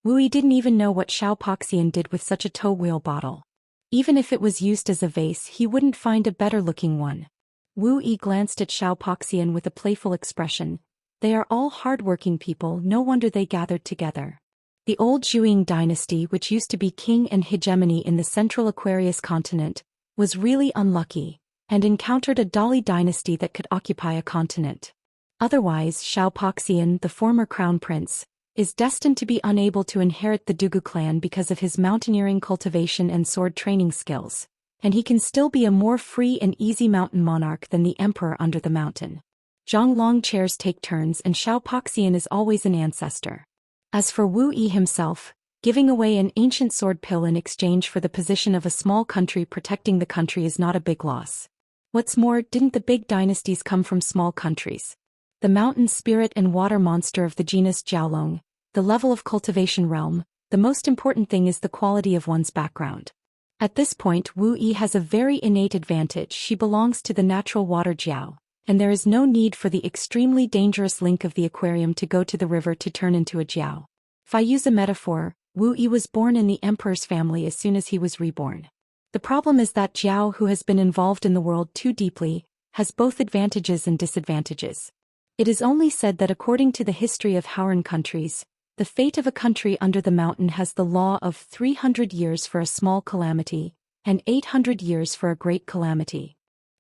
Wu Yi didn't even know what Xiaopoxian did with such a tow wheel bottle. Even if it was used as a vase, he wouldn't find a better-looking one. Wu Yi glanced at Xiaopoxian with a playful expression. They are all hard-working people, no wonder they gathered together. The old Zhuing dynasty, which used to be king and hegemony in the central Aquarius continent, was really unlucky, and encountered a Dali dynasty that could occupy a continent. Otherwise, Xiaopoxian, the former crown prince, is destined to be unable to inherit the Dugu clan because of his mountaineering cultivation and sword training skills, and he can still be a more free and easy mountain monarch than the emperor under the mountain. Zhonglong chairs take turns and Xiaopoxian is always an ancestor. As for Wu Yi himself, giving away an ancient sword pill in exchange for the position of a small country protecting the country is not a big loss. What's more, didn't the big dynasties come from small countries? The mountain spirit and water monster of the genus Jiaolong, the level of cultivation realm, the most important thing is the quality of one's background. At this point Wu Yi has a very innate advantage. She belongs to the natural water Jiao, and there is no need for the extremely dangerous link of the aquarium to go to the river to turn into a Jiao. If I use a metaphor, Wu Yi was born in the emperor's family as soon as he was reborn. The problem is that Jiao, who has been involved in the world too deeply, has both advantages and disadvantages. It is only said that according to the history of Hauran countries, the fate of a country under the mountain has the law of 300 years for a small calamity, and 800 years for a great calamity.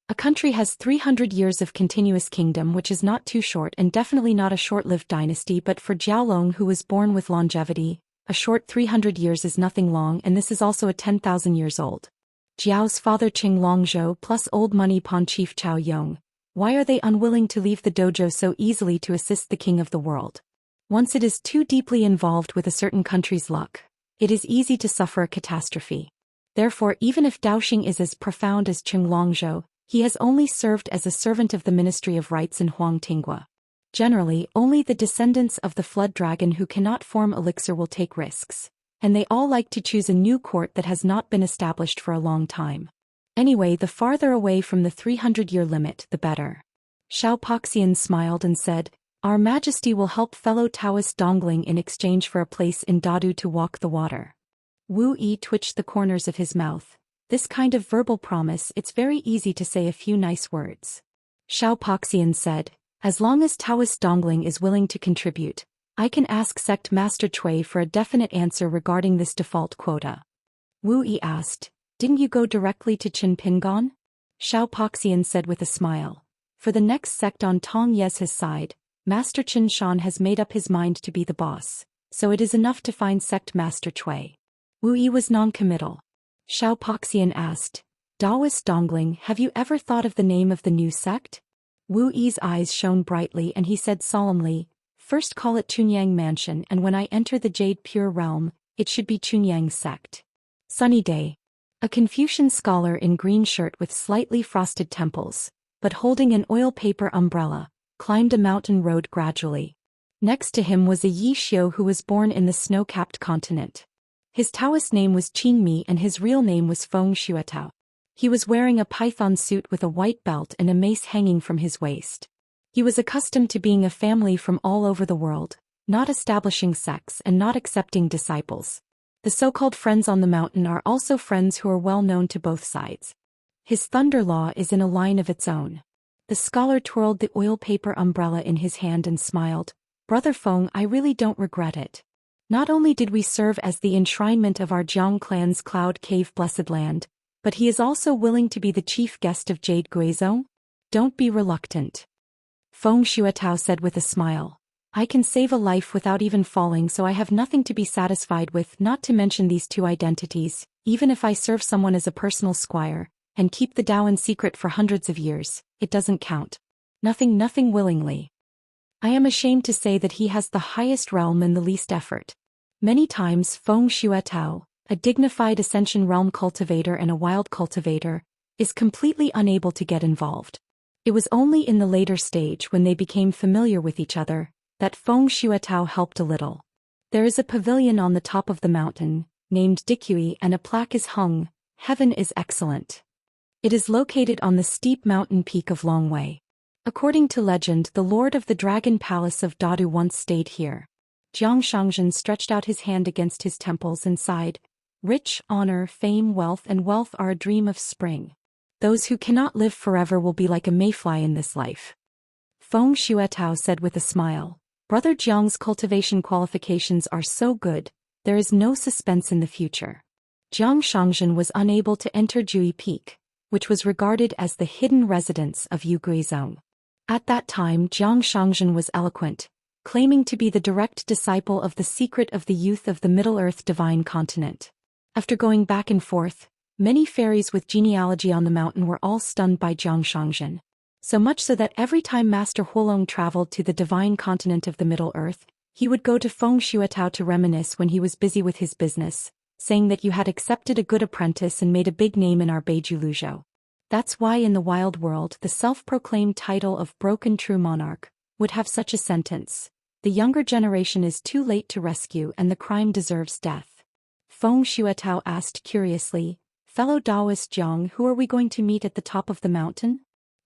A country has 300 years of continuous kingdom, which is not too short and definitely not a short-lived dynasty, but for Jiaolong, who was born with longevity, a short 300 years is nothing long, and this is also a 10,000 years old. Jiao's father Qing Longzhou plus old money pawn chief Chao Yong. Why are they unwilling to leave the dojo so easily to assist the king of the world? Once it is too deeply involved with a certain country's luck, it is easy to suffer a catastrophe. Therefore, even if Daoxing is as profound as Qing Longzhou, he has only served as a servant of the Ministry of Rites in Huang Tinghua. Generally, only the descendants of the flood dragon who cannot form elixir will take risks, and they all like to choose a new court that has not been established for a long time. Anyway, the farther away from the 300-year limit, the better. Xiaopoxian smiled and said, Our Majesty will help fellow Taoist Dongling in exchange for a place in Dadu to walk the water. Wu Yi twitched the corners of his mouth. This kind of verbal promise, it's very easy to say a few nice words. Xiaopoxian said, As long as Taoist Dongling is willing to contribute, I can ask Sect Master Cui for a definite answer regarding this default quota. Wu Yi asked, Didn't you go directly to Qin Pingon? Xiaopoxian said with a smile. For the next sect on Tong Ye's side, Master Qin Shan has made up his mind to be the boss, so it is enough to find Sect Master Cui. Wu Yi was non-committal. Xiaopoxian asked, Daoist Dongling, have you ever thought of the name of the new sect? Wu Yi's eyes shone brightly and he said solemnly, First call it Chunyang Mansion, and when I enter the Jade Pure Realm, it should be Chunyang Sect. Sunny day. A Confucian scholar in green shirt with slightly frosted temples, but holding an oil paper umbrella, climbed a mountain road gradually. Next to him was a Yi Xiu who was born in the snow-capped continent. His Taoist name was Qing Mi and his real name was Feng Xuetao. He was wearing a python suit with a white belt and a mace hanging from his waist. He was accustomed to being a family from all over the world, not establishing sects and not accepting disciples. The so-called friends on the mountain are also friends who are well known to both sides. His thunder law is in a line of its own. The scholar twirled the oil paper umbrella in his hand and smiled. Brother Feng, I really don't regret it. Not only did we serve as the enshrinement of our Jiang clan's Cloud Cave Blessed Land, but he is also willing to be the chief guest of Jade Guizhou? Don't be reluctant. Feng Shuetao said with a smile. I can save a life without even falling, so I have nothing to be satisfied with, not to mention these two identities, even if I serve someone as a personal squire, and keep the Dao in secret for hundreds of years, it doesn't count. Nothing willingly. I am ashamed to say that he has the highest realm and the least effort. Many times Feng Shuetao, a dignified Ascension realm cultivator and a wild cultivator, is completely unable to get involved. It was only in the later stage when they became familiar with each other, that Feng Shuetao helped a little. There is a pavilion on the top of the mountain, named Dikui, and a plaque is hung, Heaven is excellent. It is located on the steep mountain peak of Longwei. According to legend, the Lord of the Dragon Palace of Dadu once stayed here. Jiang Shangzhen stretched out his hand against his temples and sighed. Rich, honor, fame, wealth are a dream of spring. Those who cannot live forever will be like a mayfly in this life. Feng Shuetao said with a smile. Brother Jiang's cultivation qualifications are so good, there is no suspense in the future. Jiang Shangzhen was unable to enter Jui Peak, which was regarded as the hidden residence of Yu Guizhou. At that time Jiang Shangzhen was eloquent, claiming to be the direct disciple of the secret of the youth of the Middle-earth divine continent. After going back and forth, many fairies with genealogy on the mountain were all stunned by Jiang Shangzhen. So much so that every time Master Huolong traveled to the divine continent of the Middle-earth, he would go to Feng Shuetao to reminisce when he was busy with his business, saying that you had accepted a good apprentice and made a big name in our Beiju Luzhou. That's why in the wild world the self-proclaimed title of Broken True Monarch would have such a sentence. The younger generation is too late to rescue and the crime deserves death. Feng Shuetao asked curiously, Fellow Daoist Jiang, who are we going to meet at the top of the mountain?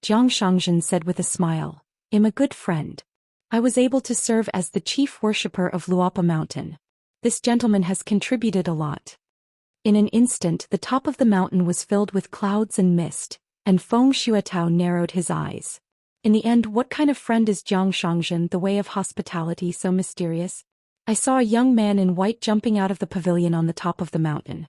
Jiang Shangzhen said with a smile, I'm a good friend. I was able to serve as the chief worshipper of Luopa Mountain. This gentleman has contributed a lot. In an instant the top of the mountain was filled with clouds and mist, and Feng Shuetao narrowed his eyes. In the end, what kind of friend is Jiang Shangzhen, the way of hospitality so mysterious? I saw a young man in white jumping out of the pavilion on the top of the mountain.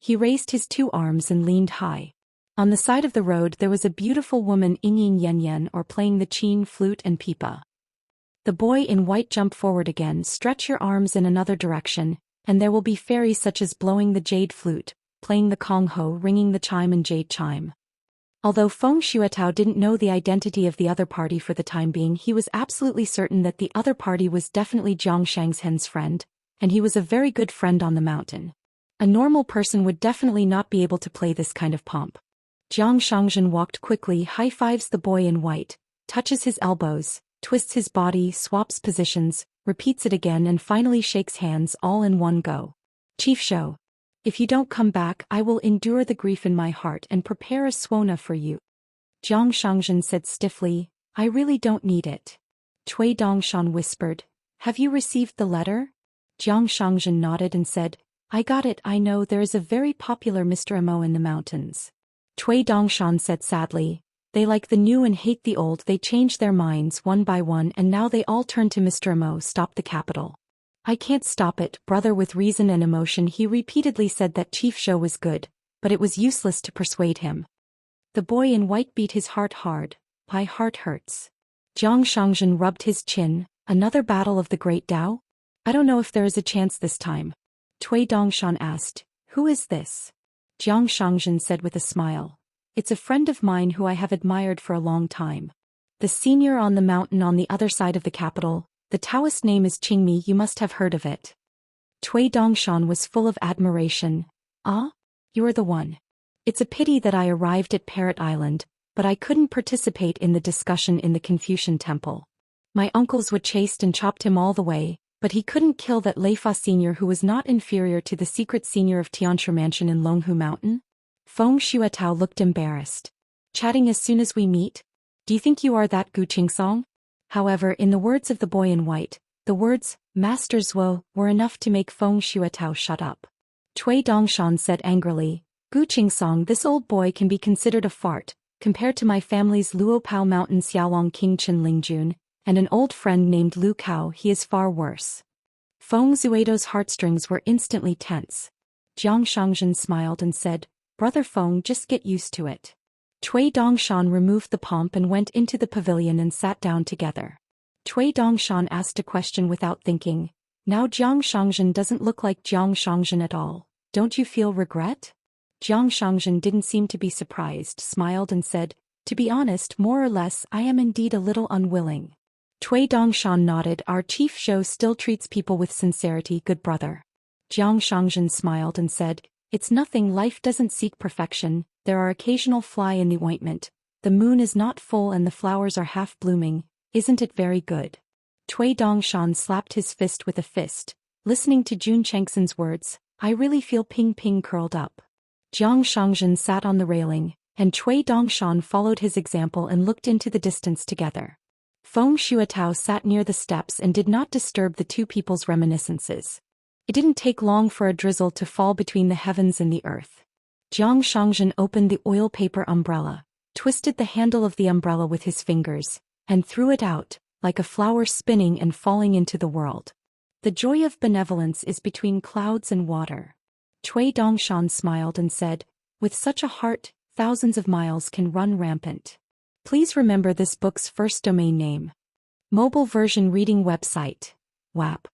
He raised his two arms and leaned high. On the side of the road there was a beautiful woman yingyin yen or playing the qin flute and pipa. The boy in white jumped forward again. Stretch your arms in another direction, and there will be fairies such as blowing the jade flute, playing the kongho, ringing the chime and jade chime. Although Feng Shuetao didn't know the identity of the other party for the time being, he was absolutely certain that the other party was definitely Jiang Shangzhen's friend, and he was a very good friend on the mountain. A normal person would definitely not be able to play this kind of pomp. Jiang Shangzhen walked quickly, high-fives the boy in white, touches his elbows, twists his body, swaps positions, repeats it again and finally shakes hands all in one go. Chief Shou, if you don't come back I will endure the grief in my heart and prepare a suona for you. Jiang Shangzhen said stiffly, I really don't need it. Cui Dongshan whispered, have you received the letter? Jiang Shangzhen nodded and said, I got it. I know there is a very popular Mr. Mo in the mountains. Cui Dongshan said sadly, they like the new and hate the old. They change their minds one by one and now they all turn to Mr. Mo. Stop the capital. I can't stop it, brother. With reason and emotion he repeatedly said that Chief Shou was good, but it was useless to persuade him. The boy in white beat his heart hard. My heart hurts. Jiang Shangzhen rubbed his chin. Another battle of the great Dao? I don't know if there is a chance this time. Cui Dongshan asked, who is this? Jiang Shangzhen said with a smile, it's a friend of mine who I have admired for a long time. The senior on the mountain on the other side of the capital, the Taoist name is Qingmi. You must have heard of it. Cui Dongshan was full of admiration. Ah? You are the one. It's a pity that I arrived at Parrot Island, but I couldn't participate in the discussion in the Confucian temple. My uncles would chased and chopped him all the way, but he couldn't kill that Leifa senior who was not inferior to the secret senior of Tianshu Mansion in Longhu Mountain. Feng Shuetao looked embarrassed. Chatting as soon as we meet? Do you think you are that Gu Qingsong? However, in the words of the boy in white, the words, Master Zhuo, were enough to make Feng Shuatao shut up. Cui Dongshan said angrily, Gu Qingsong, this old boy can be considered a fart, compared to my family's Luopao Mountain Xiaolong King Chen Lingjun, and an old friend named Lu Kao, he is far worse. Feng Zuido's heartstrings were instantly tense. Jiang Shangzhen smiled and said, Brother Feng, just get used to it. Cui Dongshan removed the pomp and went into the pavilion and sat down together. Cui Dongshan asked a question without thinking. Now Jiang Shangzhen doesn't look like Jiang Shangzhen at all. Don't you feel regret? Jiang Shangzhen didn't seem to be surprised, smiled and said, To be honest, more or less, I am indeed a little unwilling. Cui Dongshan nodded. Our chief Zhou still treats people with sincerity, good brother. Jiang Shangzhen smiled and said, It's nothing, life doesn't seek perfection, there are occasional fly in the ointment, the moon is not full and the flowers are half blooming, isn't it very good? Cui Dongshan slapped his fist with a fist, listening to Jun Chengxin's words, I really feel Ping Ping curled up. Jiang Shangzhen sat on the railing, and Cui Dongshan followed his example and looked into the distance together. Feng Shuatao sat near the steps and did not disturb the two people's reminiscences. It didn't take long for a drizzle to fall between the heavens and the earth. Jiang Shangzhen opened the oil paper umbrella, twisted the handle of the umbrella with his fingers, and threw it out, like a flower spinning and falling into the world. The joy of benevolence is between clouds and water. Cui Dongshan smiled and said, With such a heart, thousands of miles can run rampant. Please remember this book's first domain name. Mobile version reading website. WAP.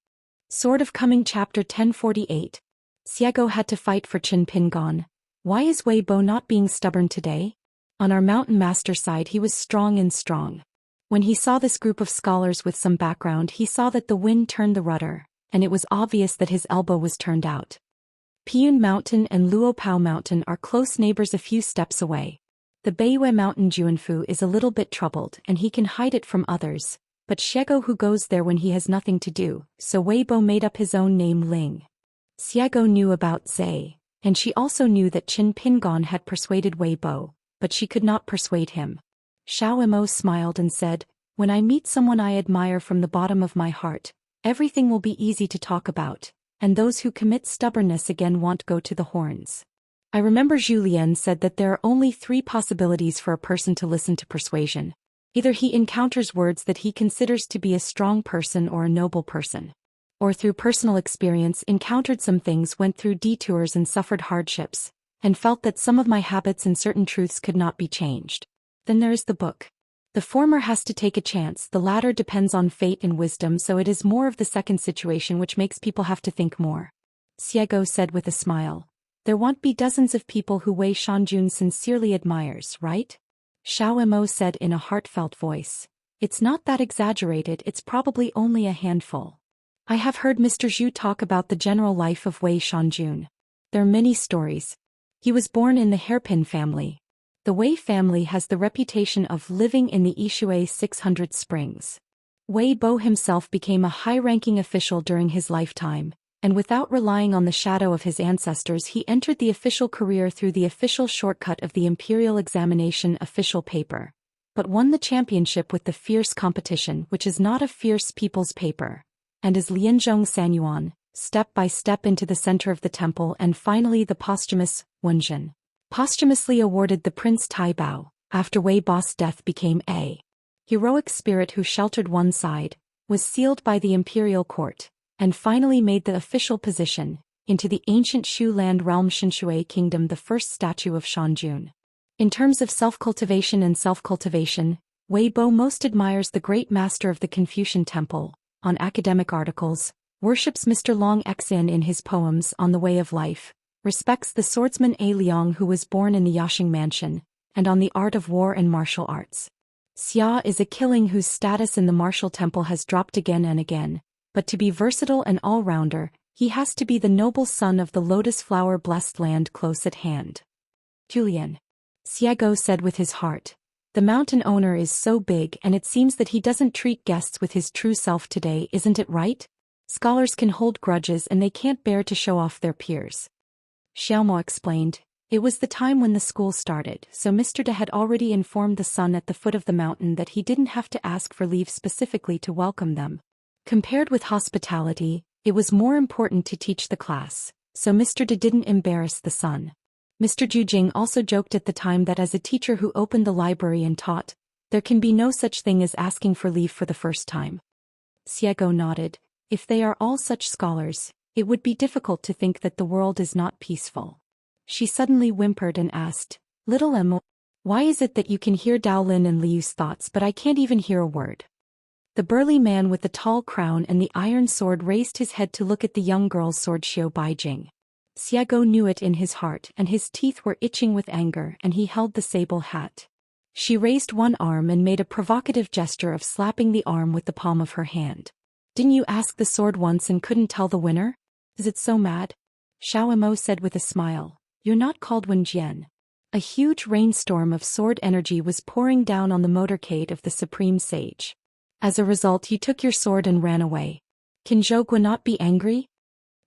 Sword of Coming Chapter 1048. Xiego had to fight for Qin Pingon. Why is Wei Bo not being stubborn today? On our mountain master side he was strong and strong. When he saw this group of scholars with some background he saw that the wind turned the rudder, and it was obvious that his elbow was turned out. Piyun Mountain and Luopao Mountain are close neighbors a few steps away. The Beiyue Mountain Juanfu is a little bit troubled and he can hide it from others, but Xiego who goes there when he has nothing to do, so Wei Bo made up his own name Ling. Xiego knew about Zhe, and she also knew that Qin Pingon had persuaded Wei Bo, but she could not persuade him. Xiao Mo smiled and said, When I meet someone I admire from the bottom of my heart, everything will be easy to talk about, and those who commit stubbornness again won't go to the horns. I remember Zhou Xian said that there are only 3 possibilities for a person to listen to persuasion. Either he encounters words that he considers to be a strong person or a noble person. Or through personal experience encountered some things, went through detours and suffered hardships, and felt that some of my habits and certain truths could not be changed. Then there is the book. The former has to take a chance, the latter depends on fate and wisdom, so it is more of the second situation which makes people have to think more. Xiego said with a smile. There won't be dozens of people who Wei Shanjun sincerely admires, right? Xiao Mo said in a heartfelt voice. It's not that exaggerated, it's probably only a handful. I have heard Mr. Zhu talk about the general life of Wei Shanjun. There are many stories. He was born in the hairpin family. The Wei family has the reputation of living in the Yishui 600 springs. Wei Bo himself became a high-ranking official during his lifetime, and without relying on the shadow of his ancestors he entered the official career through the official shortcut of the Imperial Examination official paper, but won the championship with the fierce competition, which is not a fierce people's paper, and as Lianzhong Sanyuan, step by step into the center of the temple, and finally the posthumous Wenjin, posthumously awarded the Prince Taibao, after Wei Bo's death, became a heroic spirit who sheltered one side, was sealed by the imperial court, and finally made the official position, into the ancient Shu land realm Xinshui kingdom, the first statue of Shanjun. In terms of self-cultivation and self-cultivation, Wei Bo most admires the great master of the Confucian temple, on academic articles, worships Mr. Long Xin in his poems on the way of life, respects the swordsman A Liang who was born in the Yashing mansion, and on the art of war and martial arts. Xia is a killing whose status in the martial temple has dropped again and again, but to be versatile and all-rounder, he has to be the noble son of the lotus flower-blessed land close at hand. Julian. Xiego said with his heart. The mountain owner is so big and it seems that he doesn't treat guests with his true self today, isn't it right? Scholars can hold grudges and they can't bear to show off their peers. Xiaomo explained. It was the time when the school started, so Mr. De had already informed the son at the foot of the mountain that he didn't have to ask for leave specifically to welcome them. Compared with hospitality, it was more important to teach the class, so Mr. De didn't embarrass the son. Mr. Jujing also joked at the time that as a teacher who opened the library and taught, there can be no such thing as asking for leave for the first time. Xiego nodded. If they are all such scholars, it would be difficult to think that the world is not peaceful. She suddenly whimpered and asked, "Little Emo, why is it that you can hear Dao Lin and Liu's thoughts but I can't even hear a word?" The burly man with the tall crown and the iron sword raised his head to look at the young girl's sword Xiao Baijing. Xiego knew it in his heart and his teeth were itching with anger and he held the sable hat. She raised one arm and made a provocative gesture of slapping the arm with the palm of her hand. "Didn't you ask the sword once and couldn't tell the winner? Is it so mad?" Xiao Emo said with a smile. "You're not called Wen Jian." A huge rainstorm of sword energy was pouring down on the motorcade of the Supreme Sage. "As a result you took your sword and ran away. Can Zhou not be angry?"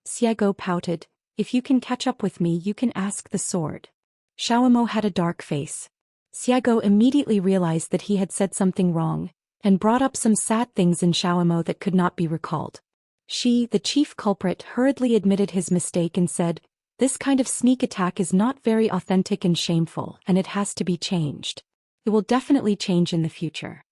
Xiego pouted. "If you can catch up with me you can ask the sword." Xiao Emo had a dark face. Xiego immediately realized that he had said something wrong, and brought up some sad things in Xiao Emo that could not be recalled. She, the chief culprit, hurriedly admitted his mistake and said, "This kind of sneak attack is not very authentic and shameful, and it has to be changed. It will definitely change in the future."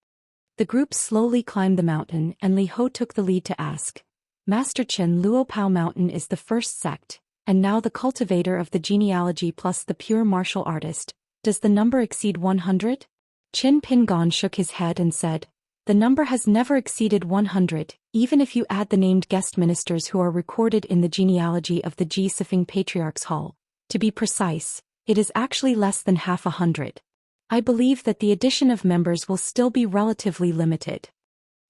The group slowly climbed the mountain and Li Ho took the lead to ask, "Master Qin, Luopao Mountain is the first sect, and now the cultivator of the genealogy plus the pure martial artist. Does the number exceed 100? Qin Pingon shook his head and said, "The number has never exceeded 100, even if you add the named guest ministers who are recorded in the genealogy of the Ji Sifeng Patriarch's Hall. To be precise, it is actually less than half 100. I believe that the addition of members will still be relatively limited."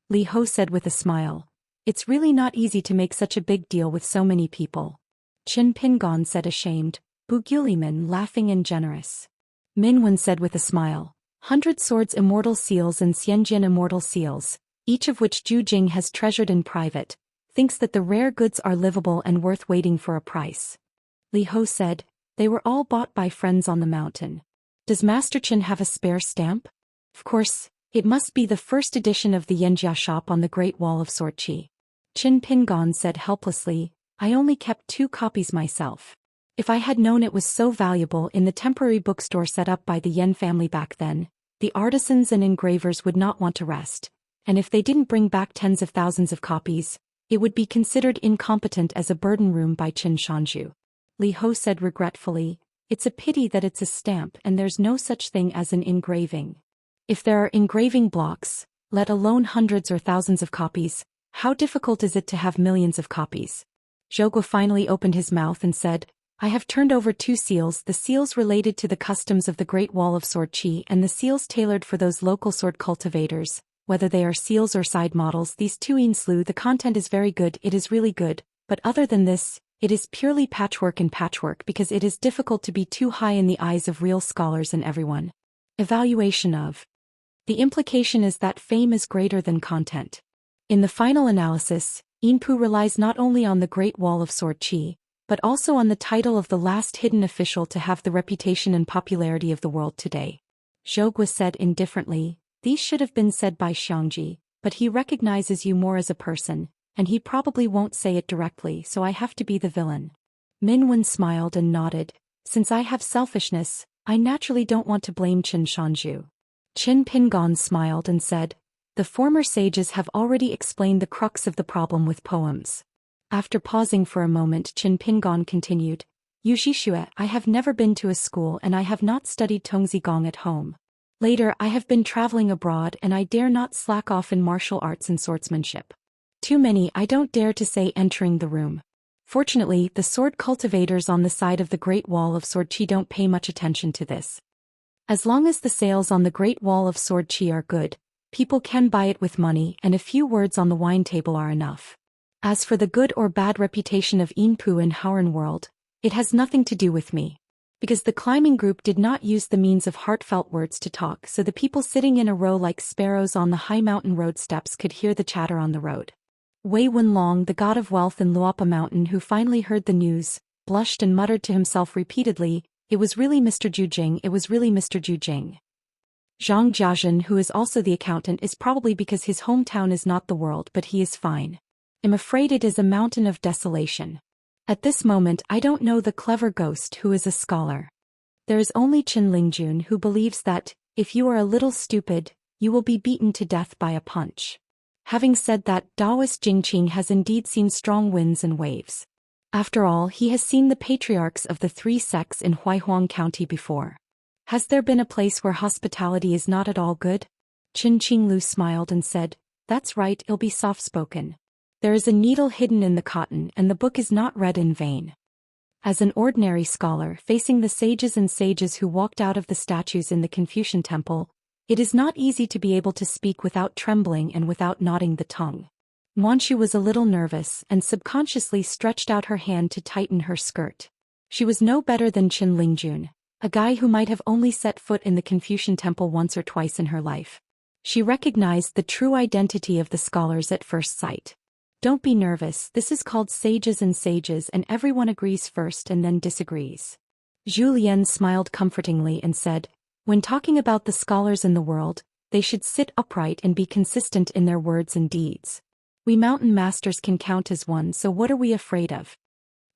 Li Ho said with a smile, "It's really not easy to make such a big deal with so many people." Qin Pingon said ashamed, Bu Guliman laughing and generous. Min Wen said with a smile, "100 swords immortal seals and Xianxia immortal seals, each of which Zhu Jing has treasured in private, thinks that the rare goods are livable and worth waiting for a price." Li Ho said, "They were all bought by friends on the mountain. Does Master Qin have a spare stamp? Of course, it must be the first edition of the Yanjia shop on the Great Wall of Sorqi." Qin Pingon said helplessly, "I only kept 2 copies myself. If I had known it was so valuable in the temporary bookstore set up by the Yan family back then, the artisans and engravers would not want to rest, and if they didn't bring back tens of thousands of copies, it would be considered incompetent as a burden room by Qin Shanju." Li Ho said regretfully, "It's a pity that it's a stamp and there's no such thing as an engraving. If there are engraving blocks, let alone hundreds or thousands of copies, how difficult is it to have millions of copies?" Zhou finally opened his mouth and said, "I have turned over 2 seals, the seals related to the customs of the Great Wall of Sorqi and the seals tailored for those local sword cultivators, whether they are seals or side models. These 2 inslu, the content is very good, it is really good, but other than this, it is purely patchwork and patchwork because it is difficult to be too high in the eyes of real scholars and everyone." Evaluation of. The implication is that fame is greater than content. In the final analysis, Yinpu relies not only on the Great Wall of Sorqi, but also on the title of the last hidden official to have the reputation and popularity of the world today. Zhou said indifferently, "These should have been said by Xiangji, but he recognizes you more as a person, and he probably won't say it directly, so I have to be the villain." Min Wen smiled and nodded, "Since I have selfishness, I naturally don't want to blame Qin Shanju." Qin Pingon smiled and said, "The former sages have already explained the crux of the problem with poems." After pausing for a moment, Qin Pingon continued, "Yuzhishue, I have never been to a school and I have not studied Tongzi Gong at home. Later I have been traveling abroad and I dare not slack off in martial arts and swordsmanship. Too many, I don't dare to say, entering the room. Fortunately, the sword cultivators on the side of the Great Wall of Sorqi don't pay much attention to this. As long as the sales on the Great Wall of Sorqi are good, people can buy it with money and a few words on the wine table are enough. As for the good or bad reputation of Yinpu in Howren world, it has nothing to do with me. Because the climbing group did not use the means of heartfelt words to talk, so the people sitting in a row like sparrows on the high mountain road steps could hear the chatter on the road. Wei Wenlong, the god of wealth in Luapa Mountain who finally heard the news, blushed and muttered to himself repeatedly, It was really Mr. Zhu Jing, it was really Mr. Zhu Jing. Zhang Jiazhen, who is also the accountant, is probably because his hometown is not the world, but he is fine. I'm afraid it is a mountain of desolation. At this moment I don't know the clever ghost who is a scholar. There is only Qin Lingjun who believes that, if you are a little stupid, you will be beaten to death by a punch. Having said that, Daoist Jingqing has indeed seen strong winds and waves. After all, he has seen the patriarchs of the 3 sects in Huaihuang County before. Has there been a place where hospitality is not at all good? Qin Qinglu smiled and said, "That's right, it'll be soft-spoken. There is a needle hidden in the cotton and the book is not read in vain." As an ordinary scholar facing the sages who walked out of the statues in the Confucian temple, it is not easy to be able to speak without trembling and without knotting the tongue. Yuanshu was a little nervous and subconsciously stretched out her hand to tighten her skirt. She was no better than Qin Lingjun, a guy who might have only set foot in the Confucian temple once or twice in her life. She recognized the true identity of the scholars at first sight. Don't be nervous, this is called sages and everyone agrees first and then disagrees. Zhou Xian smiled comfortingly and said, when talking about the scholars in the world, they should sit upright and be consistent in their words and deeds. We mountain masters can count as one, so what are we afraid of?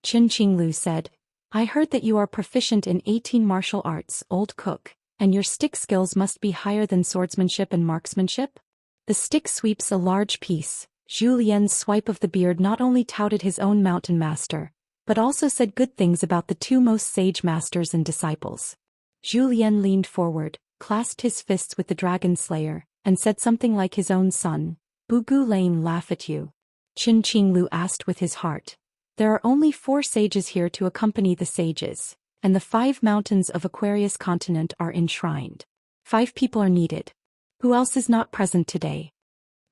Qin Qinglu said, I heard that you are proficient in 18 martial arts, old cook, and your stick skills must be higher than swordsmanship and marksmanship? The stick sweeps a large piece. Zhou Lian's swipe of the beard not only touted his own mountain master, but also said good things about the 2 most sage masters and disciples. Zhou Lian leaned forward, clasped his fists with the dragon slayer, and said something like his own son, Bugu Lane laugh at you. Qin Qinglu asked with his heart. There are only 4 sages here to accompany the sages, and the 5 mountains of Aquarius continent are enshrined. 5 people are needed. Who else is not present today?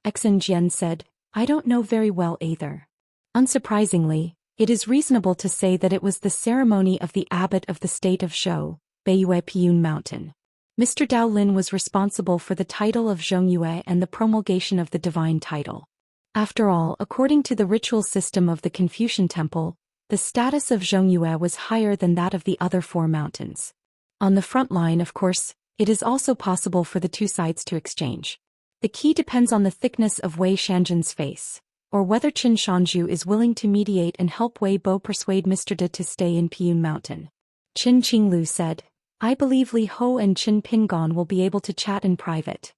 Exin Jian said, I don't know very well either. Unsurprisingly, it is reasonable to say that it was the ceremony of the abbot of the state of Zhou, Beiyue Piyun Mountain. Mr. Dao Lin was responsible for the title of Zhongyue and the promulgation of the divine title. After all, according to the ritual system of the Confucian temple, the status of Zhongyue was higher than that of the other 4 mountains. On the front line, of course, it is also possible for the 2 sides to exchange. The key depends on the thickness of Wei Shanzhen's face, or whether Qin Shanzhu is willing to mediate and help Wei Bo persuade Mr. De to stay in Piyun Mountain. Qin Qinglu said, I believe Li Ho and Qin Pingon will be able to chat in private.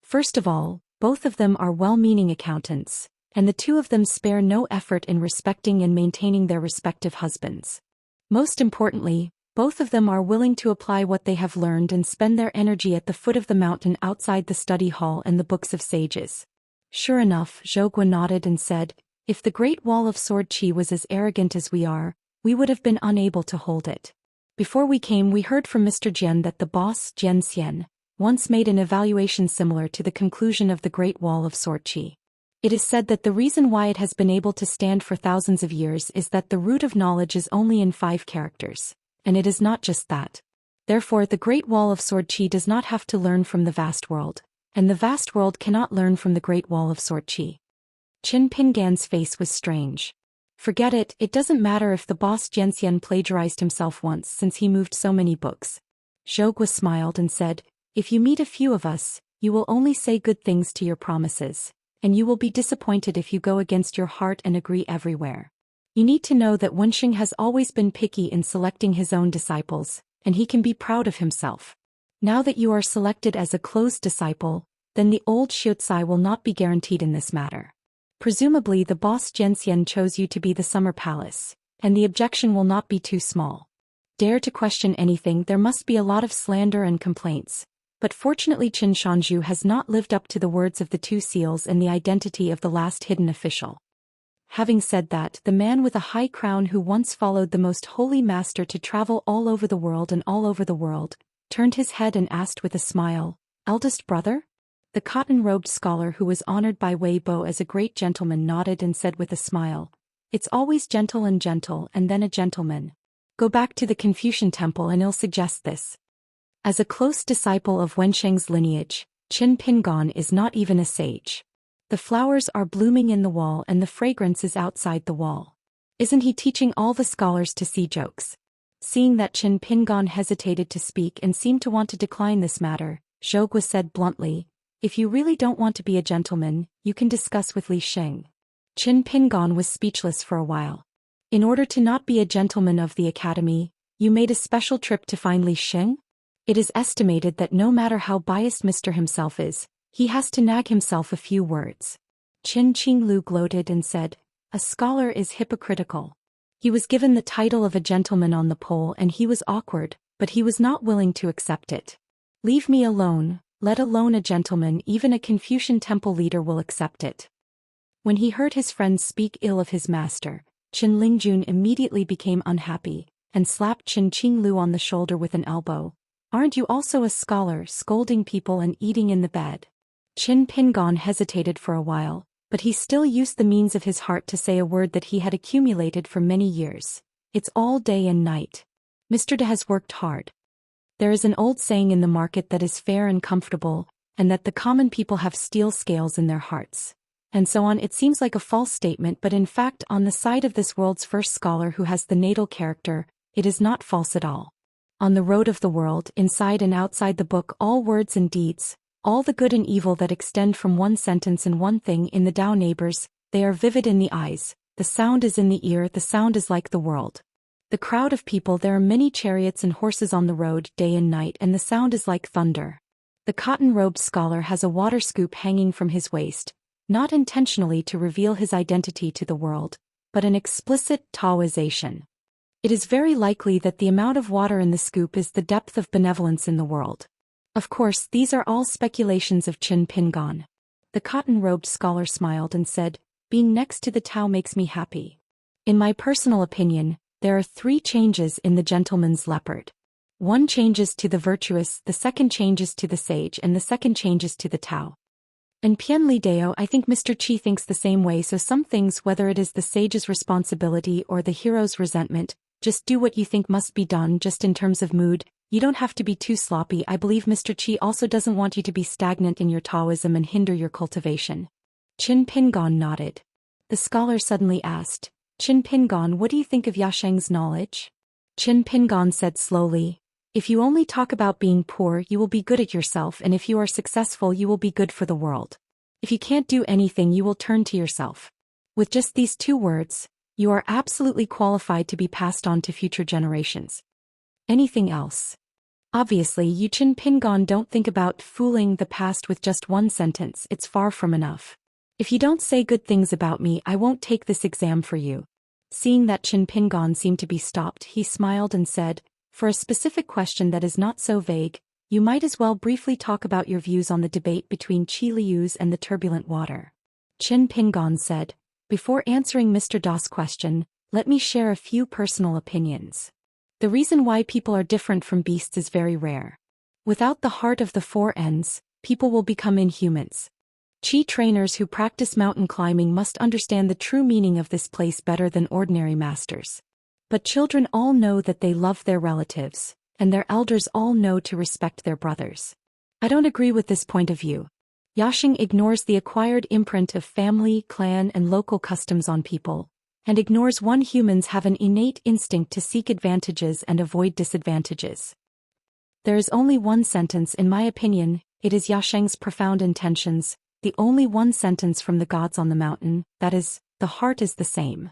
First of all, both of them are well-meaning accountants, and the 2 of them spare no effort in respecting and maintaining their respective husbands. Most importantly, both of them are willing to apply what they have learned and spend their energy at the foot of the mountain outside the study hall and the books of sages. Sure enough, Zhou nodded and said, if the Great Wall of Sword Qi was as arrogant as we are, we would have been unable to hold it. Before we came, we heard from Mr. Jian that the boss, Jian Xian, once made an evaluation similar to the conclusion of the Great Wall of Sword Qi. It is said that the reason why it has been able to stand for thousands of years is that the root of knowledge is only in 5 characters. And it is not just that. Therefore, the Great Wall of Sword Qi does not have to learn from the vast world, and the vast world cannot learn from the Great Wall of Sword Qi. Qin Pingan's face was strange. Forget it, it doesn't matter if the boss Jianxian plagiarized himself once since he moved so many books. Zhou smiled and said, if you meet a few of us, you will only say good things to your promises, and you will be disappointed if you go against your heart and agree everywhere. You need to know that Wenxing has always been picky in selecting his own disciples, and he can be proud of himself. Now that you are selected as a close disciple, then the old Xiuzai will not be guaranteed in this matter. Presumably the boss Jianxian chose you to be the summer palace, and the objection will not be too small. Dare to question anything, there must be a lot of slander and complaints, but fortunately Qin Shanzhu has not lived up to the words of the 2 seals and the identity of the last hidden official. Having said that, the man with a high crown who once followed the most holy master to travel all over the world and all over the world, turned his head and asked with a smile, eldest brother? The cotton-robed scholar who was honored by Wei Bo as a great gentleman nodded and said with a smile, it's always gentle and then a gentleman. Go back to the Confucian temple and I'll suggest this. As a close disciple of Wensheng's lineage, Qin Pingon is not even a sage. The flowers are blooming in the wall and the fragrance is outside the wall. Isn't he teaching all the scholars to see jokes? Seeing that Qin Pingon hesitated to speak and seemed to want to decline this matter, Zhou said bluntly, "If you really don't want to be a gentleman, you can discuss with Li Sheng." Qin Pingon was speechless for a while. "In order to not be a gentleman of the academy, you made a special trip to find Li Sheng? It is estimated that no matter how biased Mr. himself is, he has to nag himself a few words." Qin Qinglu gloated and said, "A scholar is hypocritical." He was given the title of a gentleman on the poll and he was awkward, but he was not willing to accept it. "Leave me alone, let alone a gentleman, even a Confucian temple leader will accept it." When he heard his friends speak ill of his master, Qin Lingjun immediately became unhappy, and slapped Qin Qinglu on the shoulder with an elbow. "Aren't you also a scholar, scolding people and eating in the bed?" Qin Pingon hesitated for a while, but he still used the means of his heart to say a word that he had accumulated for many years. "It's all day and night. Mr. De has worked hard. There is an old saying in the market that is fair and comfortable, and that the common people have steel scales in their hearts." And so on. It seems like a false statement, but in fact, on the side of this world's first scholar who has the natal character, it is not false at all. On the road of the world, inside and outside the book, all words and deeds, all the good and evil that extend from one sentence and one thing in the Tao neighbors, they are vivid in the eyes, the sound is in the ear, the sound is like the world. The crowd of people, there are many chariots and horses on the road, day and night, and the sound is like thunder. The cotton-robed scholar has a water scoop hanging from his waist, not intentionally to reveal his identity to the world, but an explicit Taoization. It is very likely that the amount of water in the scoop is the depth of benevolence in the world. Of course, these are all speculations of Qin Pingon. The cotton-robed scholar smiled and said, "Being next to the Tao makes me happy. In my personal opinion, there are 3 changes in the gentleman's leopard. 1 changes to the virtuous, the 2nd changes to the sage, and the 2nd changes to the Tao." And Pian Li Dao, I think Mr. Qi thinks the same way, so some things, whether it is the sage's responsibility or the hero's resentment, just do what you think must be done, just in terms of mood. You don't have to be too sloppy. I believe Mr. Qi also doesn't want you to be stagnant in your Taoism and hinder your cultivation. Qin Pingon nodded. The scholar suddenly asked, "Qin Pingon, what do you think of Yasheng's knowledge?" Qin Pingon said slowly, "If you only talk about being poor, you will be good at yourself, and if you are successful, you will be good for the world. If you can't do anything, you will turn to yourself. With just these 2 words, you are absolutely qualified to be passed on to future generations. Anything else? Obviously, you Qin Pingon don't think about fooling the past with just 1 sentence, it's far from enough. If you don't say good things about me, I won't take this exam for you." Seeing that Qin Pingon seemed to be stopped, he smiled and said, "For a specific question that is not so vague, you might as well briefly talk about your views on the debate between Qi Liu's and the turbulent water." Qin Pingon said, "Before answering Mr. Da's question, let me share a few personal opinions. The reason why people are different from beasts is very rare. Without the heart of the 4 ends, people will become inhumans. Qi trainers who practice mountain climbing must understand the true meaning of this place better than ordinary masters. But children all know that they love their relatives, and their elders all know to respect their brothers. I don't agree with this point of view. Yasheng ignores the acquired imprint of family, clan, and local customs on people, and ignores humans have an innate instinct to seek advantages and avoid disadvantages. There is only 1 sentence in my opinion, it is Yasheng's profound intentions, the only 1 sentence from the gods on the mountain, that is, the heart is the same."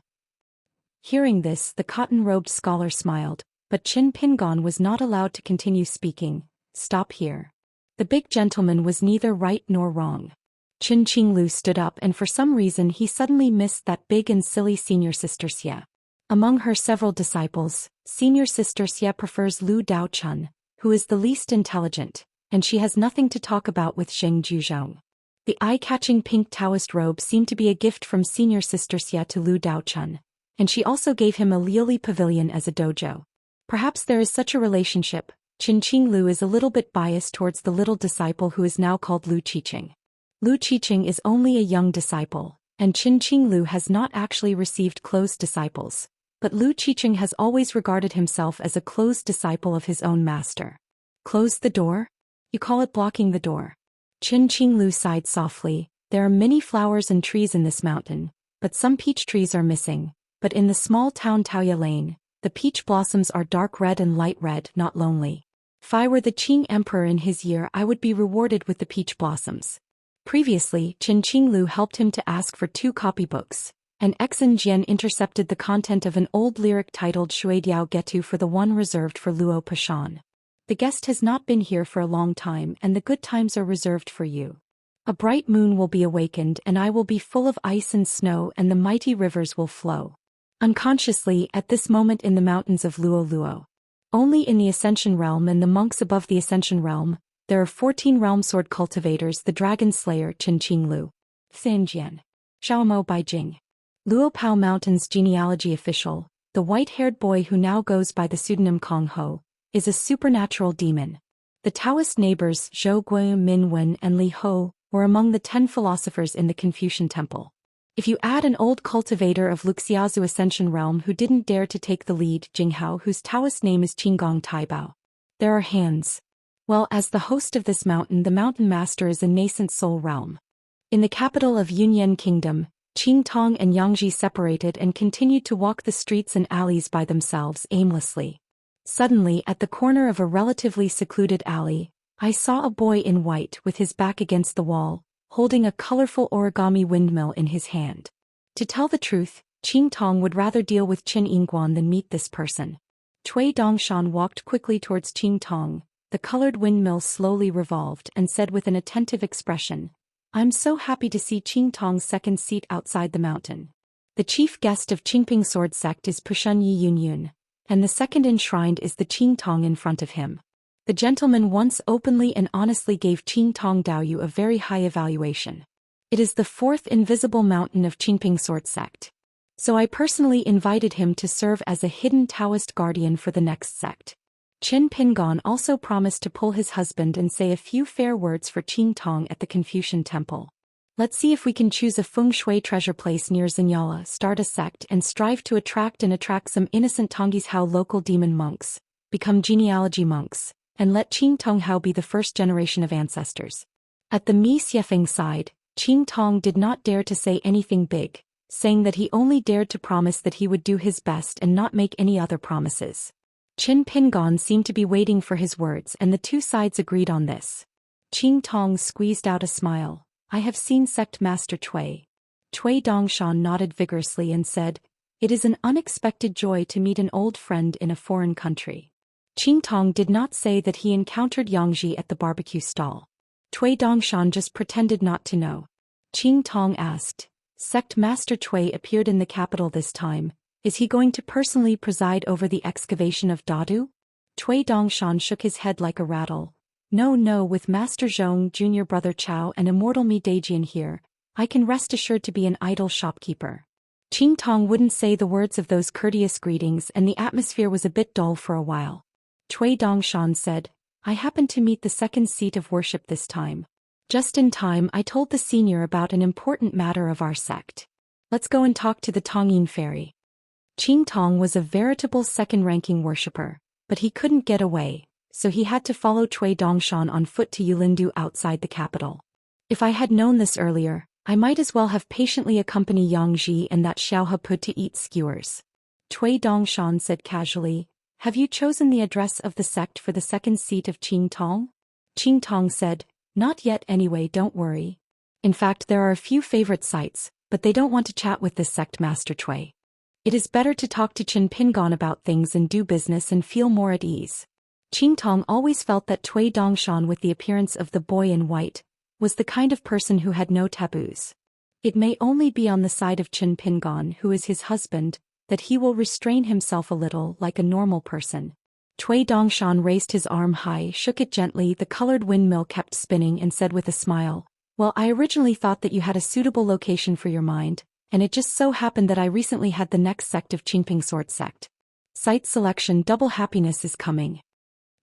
Hearing this, the cotton-robed scholar smiled, but Qin Pingon was not allowed to continue speaking. "Stop here. The big gentleman was neither right nor wrong." Qin Qinglu stood up, and for some reason he suddenly missed that big and silly senior sister Xia. Among her several disciples, senior sister Xia prefers Lu Daochun, who is the least intelligent, and she has nothing to talk about with Zheng Juzhong. The eye-catching pink Taoist robe seemed to be a gift from senior sister Xia to Lu Daochun, and she also gave him a Liuli pavilion as a dojo. Perhaps there is such a relationship. Qin Qinglu is a little bit biased towards the little disciple who is now called Lu Qiqing. Lu Qiqing is only a young disciple, and Qin Qinglu has not actually received closed disciples, but Lu Qiqing has always regarded himself as a closed disciple of his own master. "Close the door? You call it blocking the door?" Qin Qinglu sighed softly. "There are many flowers and trees in this mountain, but some peach trees are missing. But in the small town Taoya Lane, The peach blossoms are dark red and light red, not lonely. If I were the Qing emperor in his year, I would be rewarded with the peach blossoms. Previously, Qin Qinglu helped him to ask for 2 copybooks, and Exin Jian intercepted the content of an old lyric titled Shuidiao Getu for the one reserved for Luo Pashan. The guest has not been here for a long time, and the good times are reserved for you. A bright moon will be awakened, and I will be full of ice and snow, and the mighty rivers will flow. Unconsciously, at this moment in the mountains of Luo Luo. Only in the Ascension Realm and the monks above the Ascension Realm, there are 14 realm sword cultivators: the Dragon Slayer Qin Qinglu, Xinjian, Xiaomo Beijing. Luo Pao Mountain's genealogy official, the white-haired boy who now goes by the pseudonym Kong Ho, is a supernatural demon. The Taoist neighbors Zhou Xian, Min Wen, and Li Ho were among the 10 philosophers in the Confucian Temple. If you add an old cultivator of Luxiazu Ascension Realm who didn't dare to take the lead, Jinghao, whose Taoist name is Qinggong Taibao, there are hands. Well, as the host of this mountain, the Mountain Master is a nascent soul realm. In the capital of Yunyan Kingdom, Qingtong and Yangji separated and continued to walk the streets and alleys by themselves aimlessly. Suddenly, at the corner of a relatively secluded alley, I saw a boy in white with his back against the wall, holding a colorful origami windmill in his hand. To tell the truth, Qingtong would rather deal with Qin Yingguan than meet this person. Cui Dongshan walked quickly towards Qingtong. The colored windmill slowly revolved and said with an attentive expression, "I'm so happy to see Qingtong's second seat outside the mountain. The chief guest of Qingping Sword Sect is Pushun Yi Yunyun, and the second enshrined is the Qingtong in front of him." The gentleman once openly and honestly gave Qingtong Daoyu a very high evaluation. It is the 4th invisible mountain of Qingping Sword Sect. So I personally invited him to serve as a hidden Taoist guardian for the next sect. Qin Pingon also promised to pull his husband and say a few fair words for Qingtong at the Confucian Temple. Let's see if we can choose a feng shui treasure place near Xinyala, start a sect, and strive to attract some innocent Tonggis Hao local demon monks, become genealogy monks, and let Qingtong Hao be the first generation of ancestors. At the Mi Xiefeng side, Qingtong did not dare to say anything big, saying that he only dared to promise that he would do his best and not make any other promises. Qin Pingon seemed to be waiting for his words, and the 2 sides agreed on this. Qingtong squeezed out a smile. "I have seen Sect Master Cui." Cui Dongshan nodded vigorously and said, "It is an unexpected joy to meet an old friend in a foreign country." Qingtong did not say that he encountered Yangji at the barbecue stall. Cui Dongshan just pretended not to know. Qingtong asked, "Sect Master Cui appeared in the capital this time. Is he going to personally preside over the excavation of Dadu?" Cui Dongshan shook his head like a rattle. No, with Master Zhong, Junior Brother Chao, and Immortal Mi Daijian here, I can rest assured to be an idle shopkeeper." Qingtong wouldn't say the words of those courteous greetings, and the atmosphere was a bit dull for a while. Cui Dongshan said, "I happened to meet the second seat of worship this time. Just in time, I told the senior about an important matter of our sect. Let's go and talk to the Tongyin Fairy." Qingtong was a veritable second-ranking worshipper, but he couldn't get away, so he had to follow Cui Dongshan on foot to Yulindu outside the capital. If I had known this earlier, I might as well have patiently accompanied Yang Ji and that Xiaohepud to eat skewers. Cui Dongshan said casually, "Have you chosen the address of the sect for the second seat of Qingtong?" Qingtong said, "Not yet anyway, don't worry. In fact, there are a few favorite sites, but they don't want to chat with this sect Master Cui. It is better to talk to Qin Pingon about things and do business and feel more at ease." Qingtong always felt that Cui Dongshan, with the appearance of the boy in white, was the kind of person who had no taboos. It may only be on the side of Qin Pingon, who is his husband, that he will restrain himself a little like a normal person. Cui Dongshan raised his arm high, shook it gently, the colored windmill kept spinning, and said with a smile, "Well, I originally thought that you had a suitable location for your mind, and it just so happened that I recently had the next sect of Qingping Sword Sect. Site selection, double happiness is coming."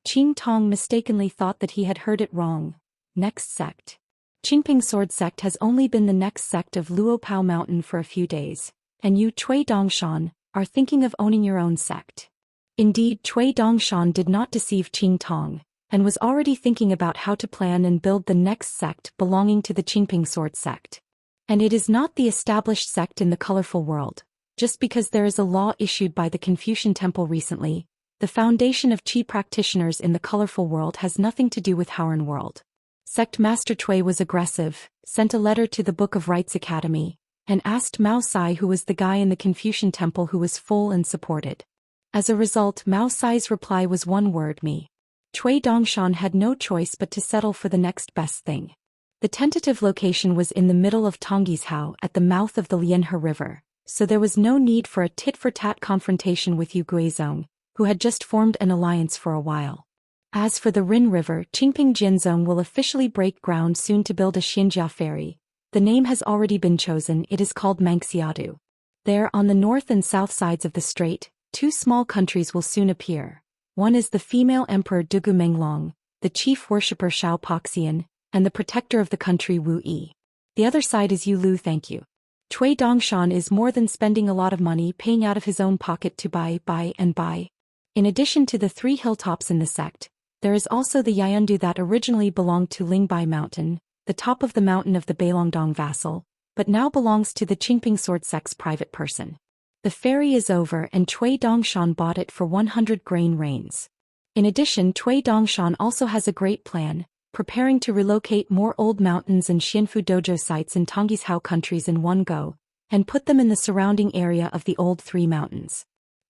Qingtong mistakenly thought that he had heard it wrong. Next sect. Qingping Sword Sect has only been the next sect of Luo Pao Mountain for a few days, and you, Cui Dongshan, are thinking of owning your own sect. Indeed, Cui Dongshan did not deceive Qingtong, and was already thinking about how to plan and build the next sect belonging to the Qingping Sword Sect. And it is not the established sect in the colorful world, Just because there is a law issued by the Confucian Temple recently, the foundation of Qi practitioners in the colorful world has nothing to do with Howren world. Sect Master Cui was aggressive, sent a letter to the Book of Rites Academy, and asked Mao Sai who was the guy in the Confucian Temple who was full and supported. As a result, Mao Sai's reply was one word: me. Cui Dongshan had no choice but to settle for the next best thing. The tentative location was in the middle of Tonggishao at the mouth of the Lianhe River, so there was no need for a tit-for-tat confrontation with Yu Guizhong, who had just formed an alliance for a while. As for the Rin River, Qingping Jianzong will officially break ground soon to build a Xianxia ferry. The name has already been chosen, it is called Mangxiadu. There, on the north and south sides of the strait, two small countries will soon appear. One is the female emperor Dugu Menglong, the chief worshipper Shao Poxian, and the protector of the country Wu Yi. The other side is Yu Lu. Thank you. Cui Dongshan is more than spending a lot of money paying out of his own pocket to buy. In addition to the 3 hilltops in the sect, there is also the Yayandu that originally belonged to Lingbai Mountain, the top of the mountain of the Beilongdong vassal, but now belongs to the Qingping Sword Sect's private person. The ferry is over and Cui Dongshan bought it for 100 grain reins. In addition, Cui Dongshan also has a great plan, preparing to relocate more old mountains and Xianfu dojo sites in Tonggishao countries in one go, and put them in the surrounding area of the old 3 mountains.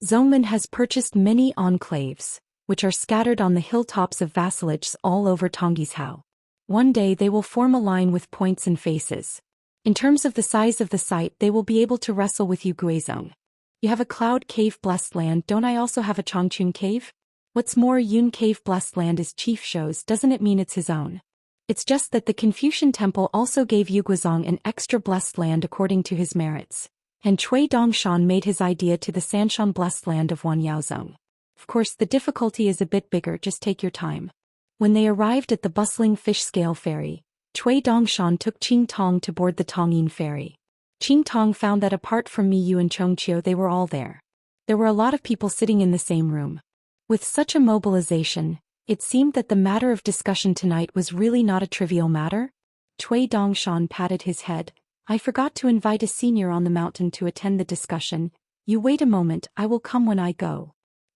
Zongmin has purchased many enclaves, which are scattered on the hilltops of vassalages all over Tonggishao. One day they will form a line with points and faces. In terms of the size of the site, they will be able to wrestle with Yu Guizhong. You have a Cloud Cave blessed land, don't I also have a Chongqing Cave? What's more, Yun Cave blessed land is chief shows, doesn't it mean it's his own? It's just that the Confucian Temple also gave Yu Guizhong an extra blessed land according to his merits, and Cui Dongshan made his idea to the Sanshan blessed land of Wan Yaozong. Of course, the difficulty is a bit bigger, just take your time. When they arrived at the bustling fish-scale ferry, Cui Dongshan took Qing Tong to board the Tongyin ferry. Qing Tong found that apart from Mi Yu and Chongqiu, they were all there. There were a lot of people sitting in the same room. With such a mobilization, it seemed that the matter of discussion tonight was really not a trivial matter. Cui Dongshan patted his head. I forgot to invite a senior on the mountain to attend the discussion. You wait a moment, I will come when I go.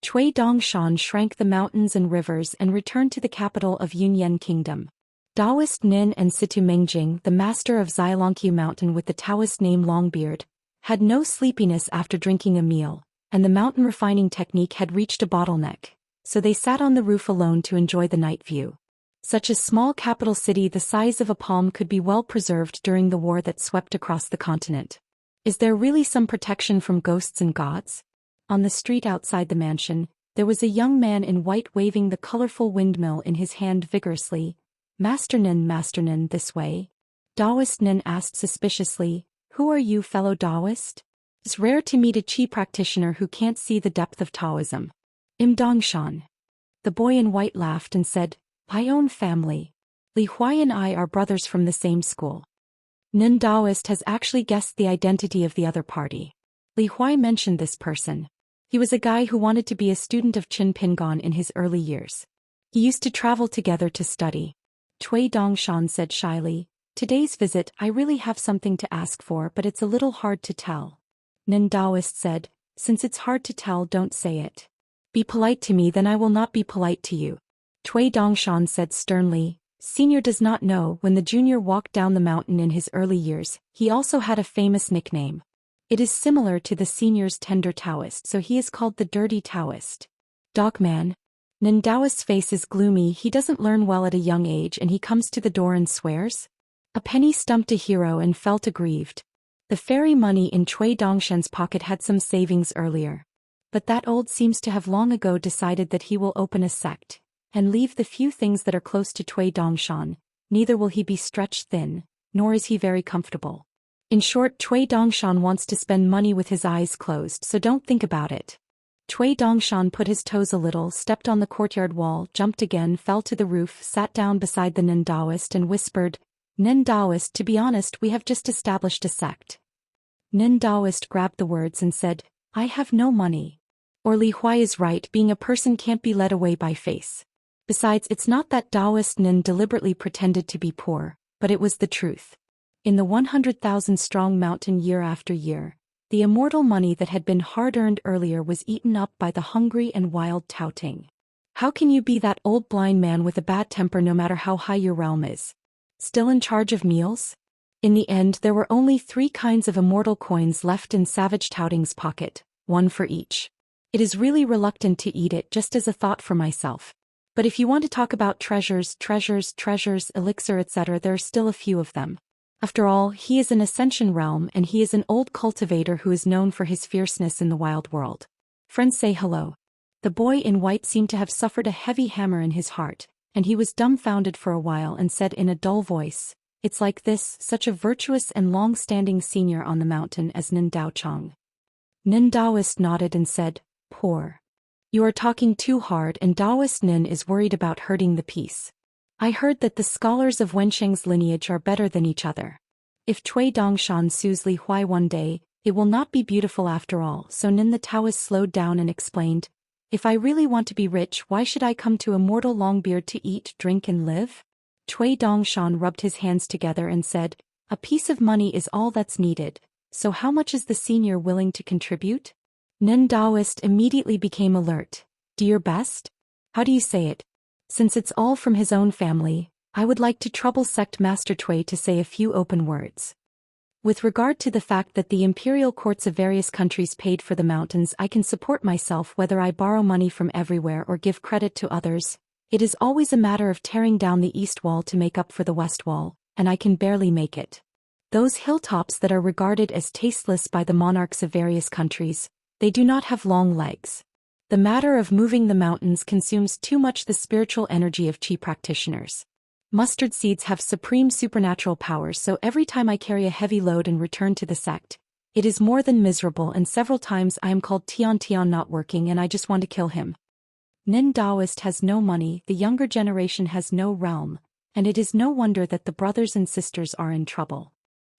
Cui Dongshan shrank the mountains and rivers and returned to the capital of Yunyan Kingdom. Daoist Nin and Situ Mengjing, the master of Xianxia Mountain with the Taoist name Longbeard, had no sleepiness after drinking a meal, and the mountain refining technique had reached a bottleneck, so they sat on the roof alone to enjoy the night view. Such a small capital city the size of a palm could be well preserved during the war that swept across the continent. Is there really some protection from ghosts and gods? On the street outside the mansion, there was a young man in white waving the colorful windmill in his hand vigorously. Master Nin, this way. Daoist Nin asked suspiciously, who are you, fellow Daoist? It's rare to meet a Qi practitioner who can't see the depth of Taoism. Dongshan. The boy in white laughed and said, my own family. Li Huai and I are brothers from the same school. Nin Daoist has actually guessed the identity of the other party. Li Huai mentioned this person. He was a guy who wanted to be a student of Qin Pingon in his early years. He used to travel together to study. Cui Dongshan said shyly, today's visit I really have something to ask for, but it's a little hard to tell. Nin Daoist said, since it's hard to tell, don't say it. Be polite to me, then I will not be polite to you. Cui Dongshan said sternly, Senior does not know when the junior walked down the mountain in his early years, he also had a famous nickname. It is similar to the senior's tender Taoist, so he is called the Dirty Taoist. Dogman. Nin Daoist's face is gloomy, he doesn't learn well at a young age and he comes to the door and swears? A penny stumped a hero and felt aggrieved. The fairy money in Cui Dongshan's pocket had some savings earlier. But that old seems to have long ago decided that he will open a sect, and leave the few things that are close to Cui Dongshan, neither will he be stretched thin, nor is he very comfortable. In short, Cui Dongshan wants to spend money with his eyes closed, so don't think about it. Cui Dongshan put his toes a little, stepped on the courtyard wall, jumped again, fell to the roof, sat down beside the Nin Daoist and whispered, Nin Daoist, to be honest, we have just established a sect. Nin Daoist grabbed the words and said, I have no money. Or Li Huai is right, being a person can't be led away by face. Besides, it's not that Daoist Nin deliberately pretended to be poor, but it was the truth. In the 100,000-strong mountain year after year, The immortal money that had been hard-earned earlier was eaten up by the hungry and wild Tao Ting. How can you be that old blind man with a bad temper no matter how high your realm is? Still in charge of meals? In the end there were only 3 kinds of immortal coins left in Savage Tao Ting's pocket, 1 for each. It is really reluctant to eat it just as a thought for myself. But if you want to talk about treasures, elixir etc., there are still a few of them. After all, he is an ascension realm and he is an old cultivator who is known for his fierceness in the wild world. Friends, say hello. The boy in white seemed to have suffered a heavy hammer in his heart, and he was dumbfounded for a while and said in a dull voice, "It's like this, such a virtuous and long-standing senior on the mountain as Nin Daochang." Nin Daoist nodded and said, "Poor. You are talking too hard and Daoist Nin is worried about hurting the peace. I heard that the scholars of Wensheng's lineage are better than each other. If Cui Dongshan sues Li Huai one day, it will not be beautiful after all." So Nin the Taoist slowed down and explained, "If I really want to be rich, why should I come to Immortal Longbeard to eat, drink and live?" Cui Dongshan rubbed his hands together and said, "A piece of money is all that's needed, so how much is the senior willing to contribute?" Nin Daoist immediately became alert. "Do your best? How do you say it? Since it's all from his own family, I would like to trouble Sect Master Cui to say a few open words. With regard to the fact that the imperial courts of various countries paid for the mountains, I can support myself whether I borrow money from everywhere or give credit to others. It is always a matter of tearing down the east wall to make up for the west wall, and I can barely make it. Those hilltops that are regarded as tasteless by the monarchs of various countries, they do not have long legs. The matter of moving the mountains consumes too much the spiritual energy of Qi practitioners. Mustard seeds have supreme supernatural powers, so every time I carry a heavy load and return to the sect, it is more than miserable, and several times I am called Tian Tian not working and I just want to kill him. Nin Daoist has no money, the younger generation has no realm, and it is no wonder that the brothers and sisters are in trouble."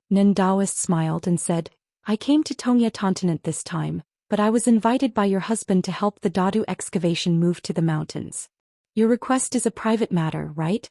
Nin Daoist smiled and said, "I came to Tongya Continent this time, but I was invited by your husband to help the Dadu excavation move to the mountains. Your request is a private matter, right?"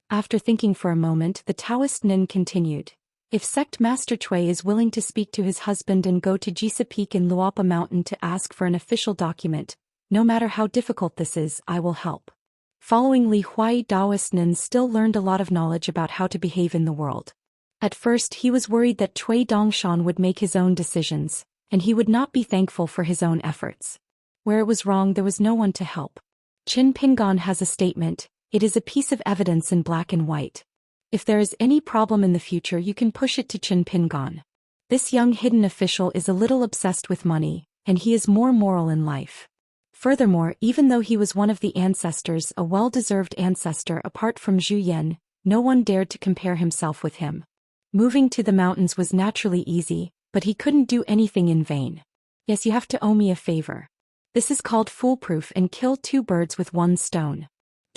After thinking for a moment, the Taoist Nin continued, "If Sect Master Cui is willing to speak to his husband and go to Jisa Peak in Luapa Mountain to ask for an official document, no matter how difficult this is, I will help." Following Li Huai, Daoist Nin still learned a lot of knowledge about how to behave in the world. At first he was worried that Cui Dongshan would make his own decisions, and he would not be thankful for his own efforts. Where it was wrong there was no one to help. Qin Pingon has a statement, "It is a piece of evidence in black and white. If there is any problem in the future you can push it to Qin Pingon." This young hidden official is a little obsessed with money, and he is more moral in life. Furthermore, even though he was one of the ancestors, a well-deserved ancestor apart from Zhou Xian, no one dared to compare himself with him. Moving to the mountains was naturally easy, but he couldn't do anything in vain. "Yes, you have to owe me a favor. This is called foolproof and kill 2 birds with 1 stone."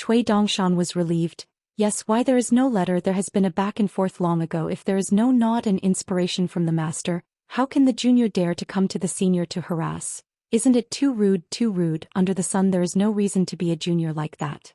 Cui Dongshan was relieved. "Yes, why there is no letter, there has been a back and forth long ago. If there is no nod and inspiration from the master, how can the junior dare to come to the senior to harass? Isn't it too rude, too rude? Under the sun there is no reason to be a junior like that."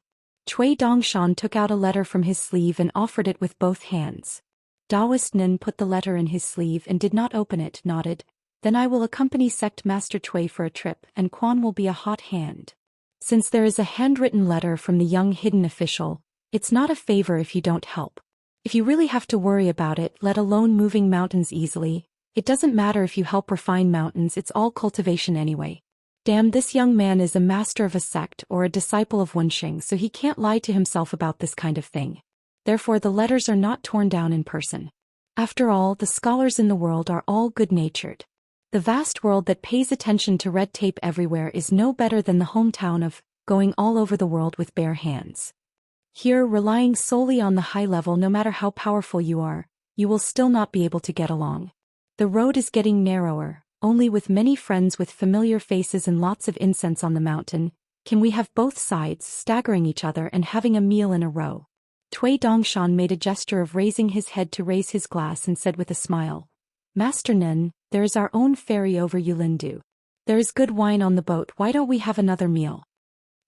Cui Dongshan took out a letter from his sleeve and offered it with both hands. Daoist Nin put the letter in his sleeve and did not open it, nodded, "Then I will accompany Sect Master Cui for a trip, and Quan will be a hot hand." Since there is a handwritten letter from the young hidden official, it's not a favor if you don't help. If you really have to worry about it, let alone moving mountains easily, it doesn't matter if you help refine mountains, it's all cultivation anyway. Damn, this young man is a master of a sect or a disciple of Wensheng, so he can't lie to himself about this kind of thing. Therefore the letters are not torn down in person. After all, the scholars in the world are all good-natured. The vast world that pays attention to red tape everywhere is no better than the hometown of going all over the world with bare hands. Here, relying solely on the high level, no matter how powerful you are, you will still not be able to get along. The road is getting narrower. Only with many friends with familiar faces and lots of incense on the mountain can we have both sides staggering each other and having a meal in a row. Cui Dongshan made a gesture of raising his head to raise his glass and said with a smile, "Master Nin, there is our own ferry over Yulindu. There is good wine on the boat, why don't we have another meal?"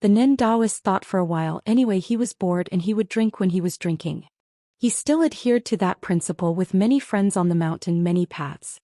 The Nin Daoist thought for a while. Anyway, he was bored and he would drink when he was drinking. He still adhered to that principle with many friends on the mountain, many paths.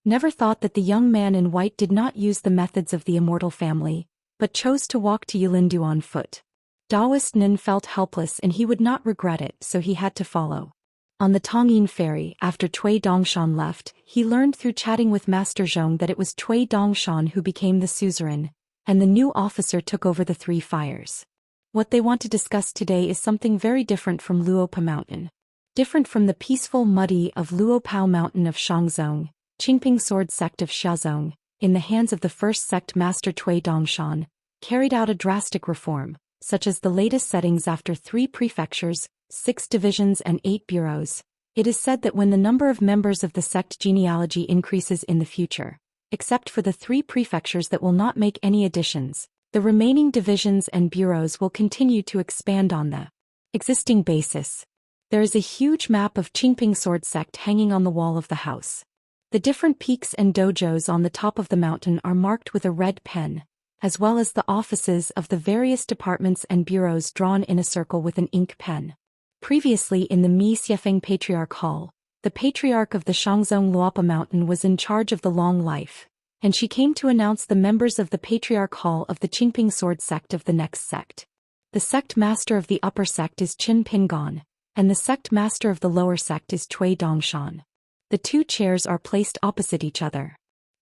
never thought that the young man in white did not use the methods of the Immortal family, but chose to walk to Yilindu on foot. Daoist Nin felt helpless and he would not regret it, so he had to follow. On the Tongyin ferry, after Cui Dongshan left, he learned through chatting with Master Zhong that it was Cui Dongshan who became the suzerain, and the new officer took over the Three Fires. What they want to discuss today is something very different from Luopa Mountain. Different from the peaceful muddy of Luopao Mountain of Shangzong, Qingping Sword Sect of Xiazong, in the hands of the first sect Master Cui Dongshan, carried out a drastic reform, such as the latest settings after 3 prefectures, 6 divisions and 8 bureaus. It is said that when the number of members of the sect genealogy increases in the future, except for the 3 prefectures that will not make any additions, the remaining divisions and bureaus will continue to expand on the existing basis. There is a huge map of Qingping Sword Sect hanging on the wall of the house. The different peaks and dojos on the top of the mountain are marked with a red pen, as well as the offices of the various departments and bureaus drawn in a circle with an ink pen. Previously in the Mi Xiefeng Patriarch Hall, the Patriarch of the Shangzong Luopa Mountain was in charge of the long life, and she came to announce the members of the Patriarch Hall of the Qingping Sword Sect of the next sect. The sect master of the upper sect is Qin Pingon, and the sect master of the lower sect is Cui Dongshan. The 2 chairs are placed opposite each other.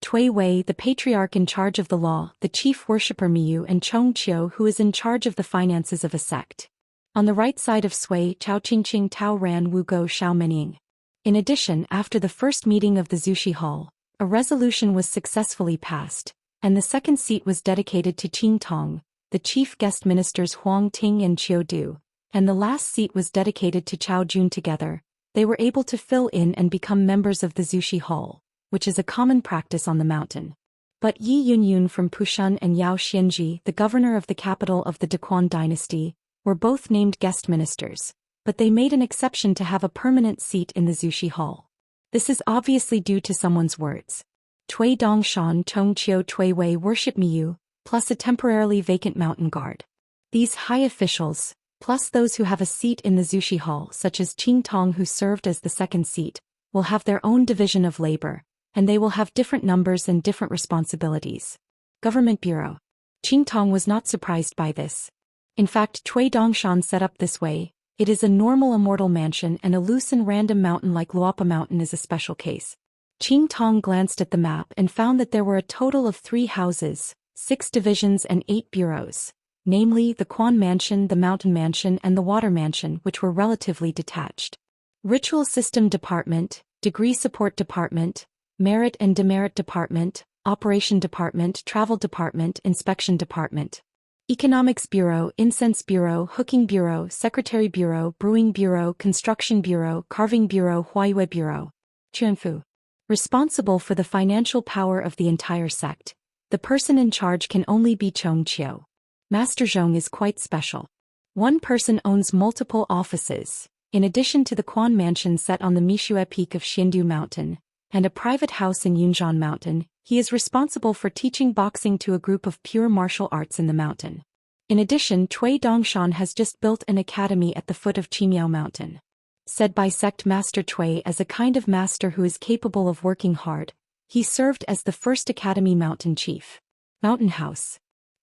Cui Wei, the patriarch in charge of the law, the chief worshipper Miyu, and Chong Qiu, who is in charge of the finances of a sect. On the right side of Sui, Chao Qingqing Tao Ran Wu Go Xiao Menying. In addition, after the first meeting of the Zushi Hall, a resolution was successfully passed, and the second seat was dedicated to Qing Tong, the chief guest ministers Huang Ting and Qiu Du, and the last seat was dedicated to Chao Jun. Together, they were able to fill in and become members of the Zushi Hall, which is a common practice on the mountain. But Yi Yunyun from Pushun and Yao Xianji, the governor of the capital of the Dequan dynasty, were both named guest ministers, but they made an exception to have a permanent seat in the Zushi Hall. This is obviously due to someone's words. Cui Dongshan Chong Qiu Cui Wei worship Miyu, plus a temporarily vacant mountain guard. These high officials, plus those who have a seat in the Zushi Hall such as Qing Tong who served as the second seat, will have their own division of labor, and they will have different numbers and different responsibilities. Government Bureau. Qing Tong was not surprised by this. In fact, Cui Dongshan set up this way. It is a normal immortal mansion, and a loose and random mountain like Luopa Mountain is a special case. Qing Tong glanced at the map and found that there were a total of 3 houses, 6 divisions and 8 bureaus, namely the Quan Mansion, the Mountain Mansion and the Water Mansion, which were relatively detached. Ritual System Department, Degree Support Department, Merit and Demerit Department, Operation Department, Travel Department, Inspection Department. Economics Bureau, Incense Bureau, Hooking Bureau, Secretary Bureau, Brewing Bureau, Construction Bureau, Carving Bureau, Huaiyue Bureau. Quanfu. Responsible for the financial power of the entire sect. The person in charge can only be Chong Qiu. Master Zhong is quite special. One person owns multiple offices, in addition to the Quan Mansion set on the Mishue Peak of Xindu Mountain, and a private house in Yunzhan Mountain. He is responsible for teaching boxing to a group of pure martial arts in the mountain. In addition, Cui Dongshan has just built an academy at the foot of Qimiao Mountain. Said by sect master Cui as a kind of master who is capable of working hard, he served as the first academy mountain chief. Mountain House.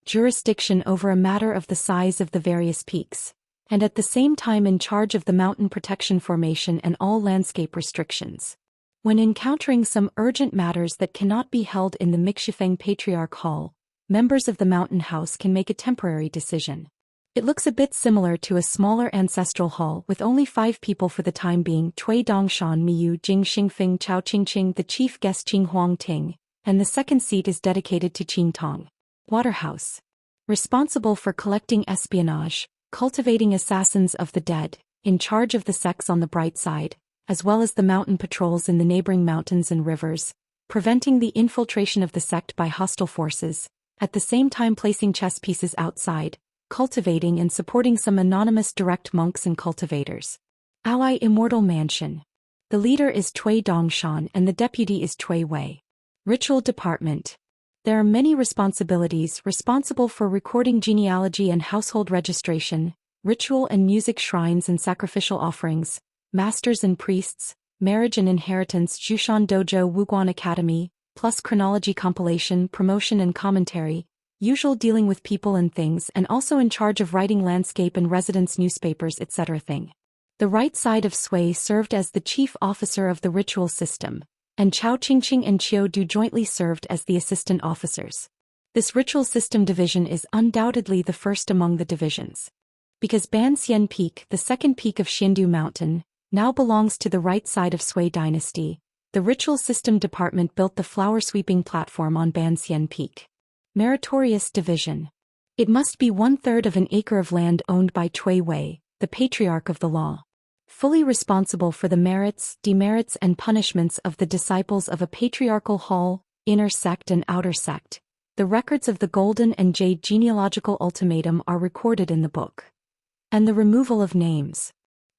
Jurisdiction over a matter of the size of the various peaks, and at the same time in charge of the mountain protection formation and all landscape restrictions. When encountering some urgent matters that cannot be held in the Mixifeng Patriarch Hall, members of the Mountain House can make a temporary decision. It looks a bit similar to a smaller ancestral hall with only 5 people for the time being: Cui Dongshan, Miyu, Jing Xingfeng, Chao Qingqing, the chief guest Qing Huang Ting, and the second seat is dedicated to Qing Tong. Waterhouse. Responsible for collecting espionage, cultivating assassins of the dead, in charge of the sects on the bright side, as well as the mountain patrols in the neighboring mountains and rivers, preventing the infiltration of the sect by hostile forces, at the same time placing chess pieces outside, cultivating and supporting some anonymous direct monks and cultivators. Ally Immortal Mansion. The leader is Cui Dongshan and the deputy is Cui Wei. Ritual Department. There are many responsibilities responsible for recording genealogy and household registration, ritual and music shrines and sacrificial offerings, masters and priests, marriage and inheritance, Jushan Dojo, Wuguan Academy, plus chronology compilation, promotion and commentary, usual dealing with people and things, and also in charge of writing landscape and residence newspapers etc. thing. The right side of Sui served as the chief officer of the ritual system, and Chao Qingqing and Qiu Du jointly served as the assistant officers. This ritual system division is undoubtedly the first among the divisions. Because Banxian Peak, the second peak of Xiandu Mountain, now belongs to the right side of Sui dynasty, the ritual system department built the flower sweeping platform on Banxian Peak. Meritorious division. It must be 1/3 of an acre of land owned by Cui Wei, the patriarch of the law. Fully responsible for the merits, demerits and punishments of the disciples of a patriarchal hall, inner sect and outer sect. The records of the Golden and Jade genealogical ultimatum are recorded in the book. And the removal of names.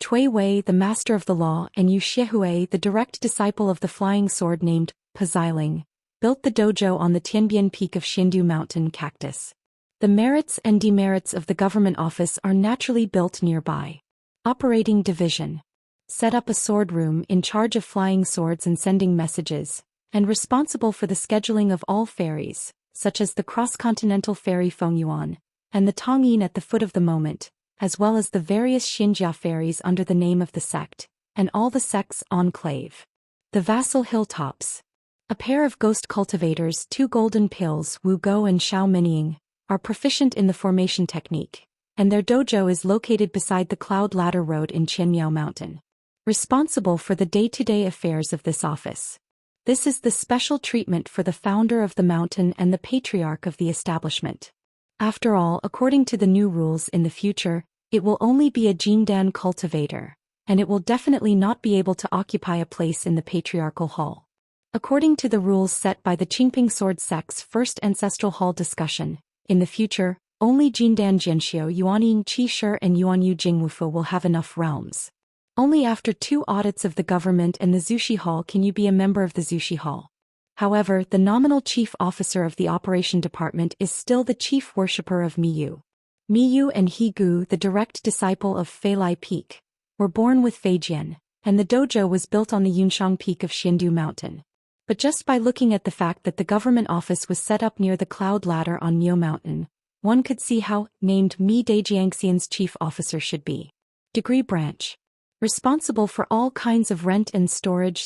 Cui Wei, the master of the law, and Yu Xiehui, the direct disciple of the flying sword named Paziling, built the dojo on the Tianbian peak of Xiandu Mountain Cactus. The merits and demerits of the government office are naturally built nearby. Operating division. Set up a sword room in charge of flying swords and sending messages, and responsible for the scheduling of all ferries, such as the cross-continental ferry Fengyuan, and the Tongyin at the foot of the moment, as well as the various Xianxia ferries under the name of the sect, and all the sect's enclave. The vassal hilltops. A pair of ghost cultivators, 2 golden pills, Wu Go and Xiao Minying, are proficient in the formation technique, and their dojo is located beside the Cloud Ladder Road in Qianmiao Mountain. Responsible for the day-to-day affairs of this office. This is the special treatment for the founder of the mountain and the patriarch of the establishment. After all, according to the new rules in the future, it will only be a Jindan cultivator, and it will definitely not be able to occupy a place in the patriarchal hall. According to the rules set by the Qingping Sword Sect's first ancestral hall discussion, in the future, only Jindan Jianxiu Yuanying Qishir and Yuanyu Jingwufu will have enough realms. Only after 2 audits of the government and the Zushi Hall can you be a member of the Zushi Hall. However, the nominal chief officer of the operation department is still the chief worshipper of Miyu. Miyu and Higu, the direct disciple of Feilai Peak, were born with Feijian, and the dojo was built on the Yunshang Peak of Xiandu Mountain. But just by looking at the fact that the government office was set up near the Cloud Ladder on Miao Mountain, one could see how named Mi Daijiangxian's chief officer should be. Degree branch. Responsible for all kinds of rent and storage,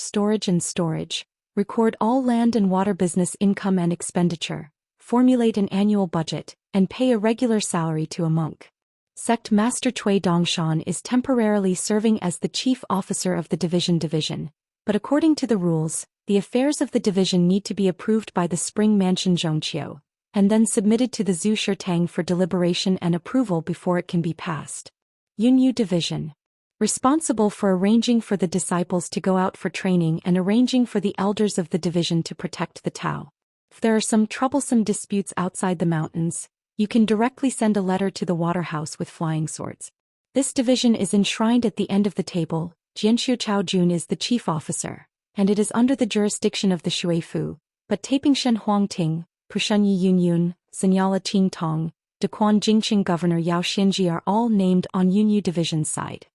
record all land and water business income and expenditure, formulate an annual budget, and pay a regular salary to a monk. Sect Master Cui Dongshan is temporarily serving as the chief officer of the division, but according to the rules, the affairs of the division need to be approved by the Spring Mansion Zhongqiu, and then submitted to the Zhu Shirtang for deliberation and approval before it can be passed. Yunyu Division. Responsible for arranging for the disciples to go out for training and arranging for the elders of the division to protect the Tao. If there are some troublesome disputes outside the mountains, you can directly send a letter to the Waterhouse with flying swords. This division is enshrined at the end of the table. Jianxiu Chaojun is the chief officer, and it is under the jurisdiction of the Shuifu, but Taiping Shen Huangting, Pushunyi Yunyun, Sanyala Qingtong, Dequan Jingqing Governor Yao Xinji are all named on Yunyu Division's side.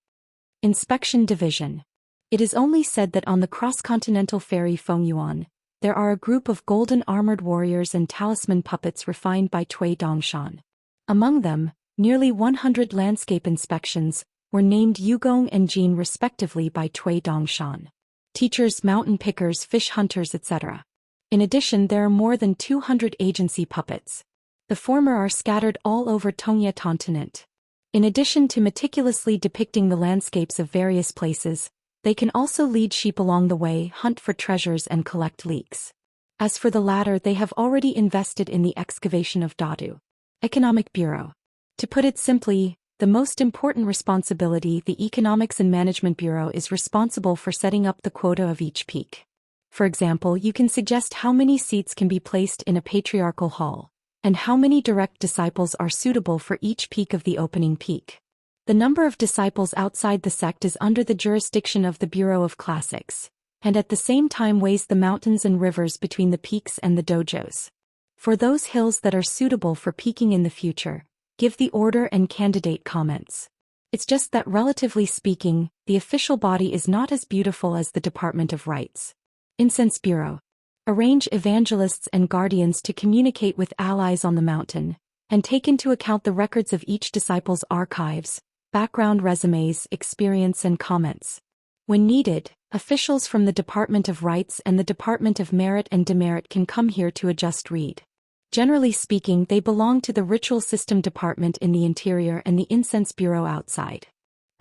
Inspection Division. It is only said that on the cross-continental ferry Fengyuan, there are a group of golden armored warriors and talisman puppets refined by Cui Dongshan. Among them, nearly 100 landscape inspections were named Yugong and Jin respectively by Cui Dongshan. Teachers, mountain pickers, fish hunters, etc. In addition, there are more than 200 agency puppets. The former are scattered all over Tongye continent. In addition to meticulously depicting the landscapes of various places, they can also lead sheep along the way, hunt for treasures and collect leeks. As for the latter, they have already invested in the excavation of Dadu. Economic Bureau. To put it simply, the most important responsibility, the Economics and Management Bureau is responsible for setting up the quota of each peak. For example, you can suggest how many seats can be placed in a patriarchal hall, and how many direct disciples are suitable for each peak of the opening peak. The number of disciples outside the sect is under the jurisdiction of the Bureau of Classics, and at the same time weighs the mountains and rivers between the peaks and the dojos. For those hills that are suitable for peaking in the future, give the order and candidate comments. It's just that relatively speaking, the official body is not as beautiful as the Department of Rights. Incense Bureau. Arrange evangelists and guardians to communicate with allies on the mountain, and take into account the records of each disciple's archives, background resumes, experience and comments. When needed, officials from the Department of Rights and the Department of Merit and Demerit can come here to adjust read. Generally speaking, they belong to the Ritual System Department in the interior and the Incense Bureau outside.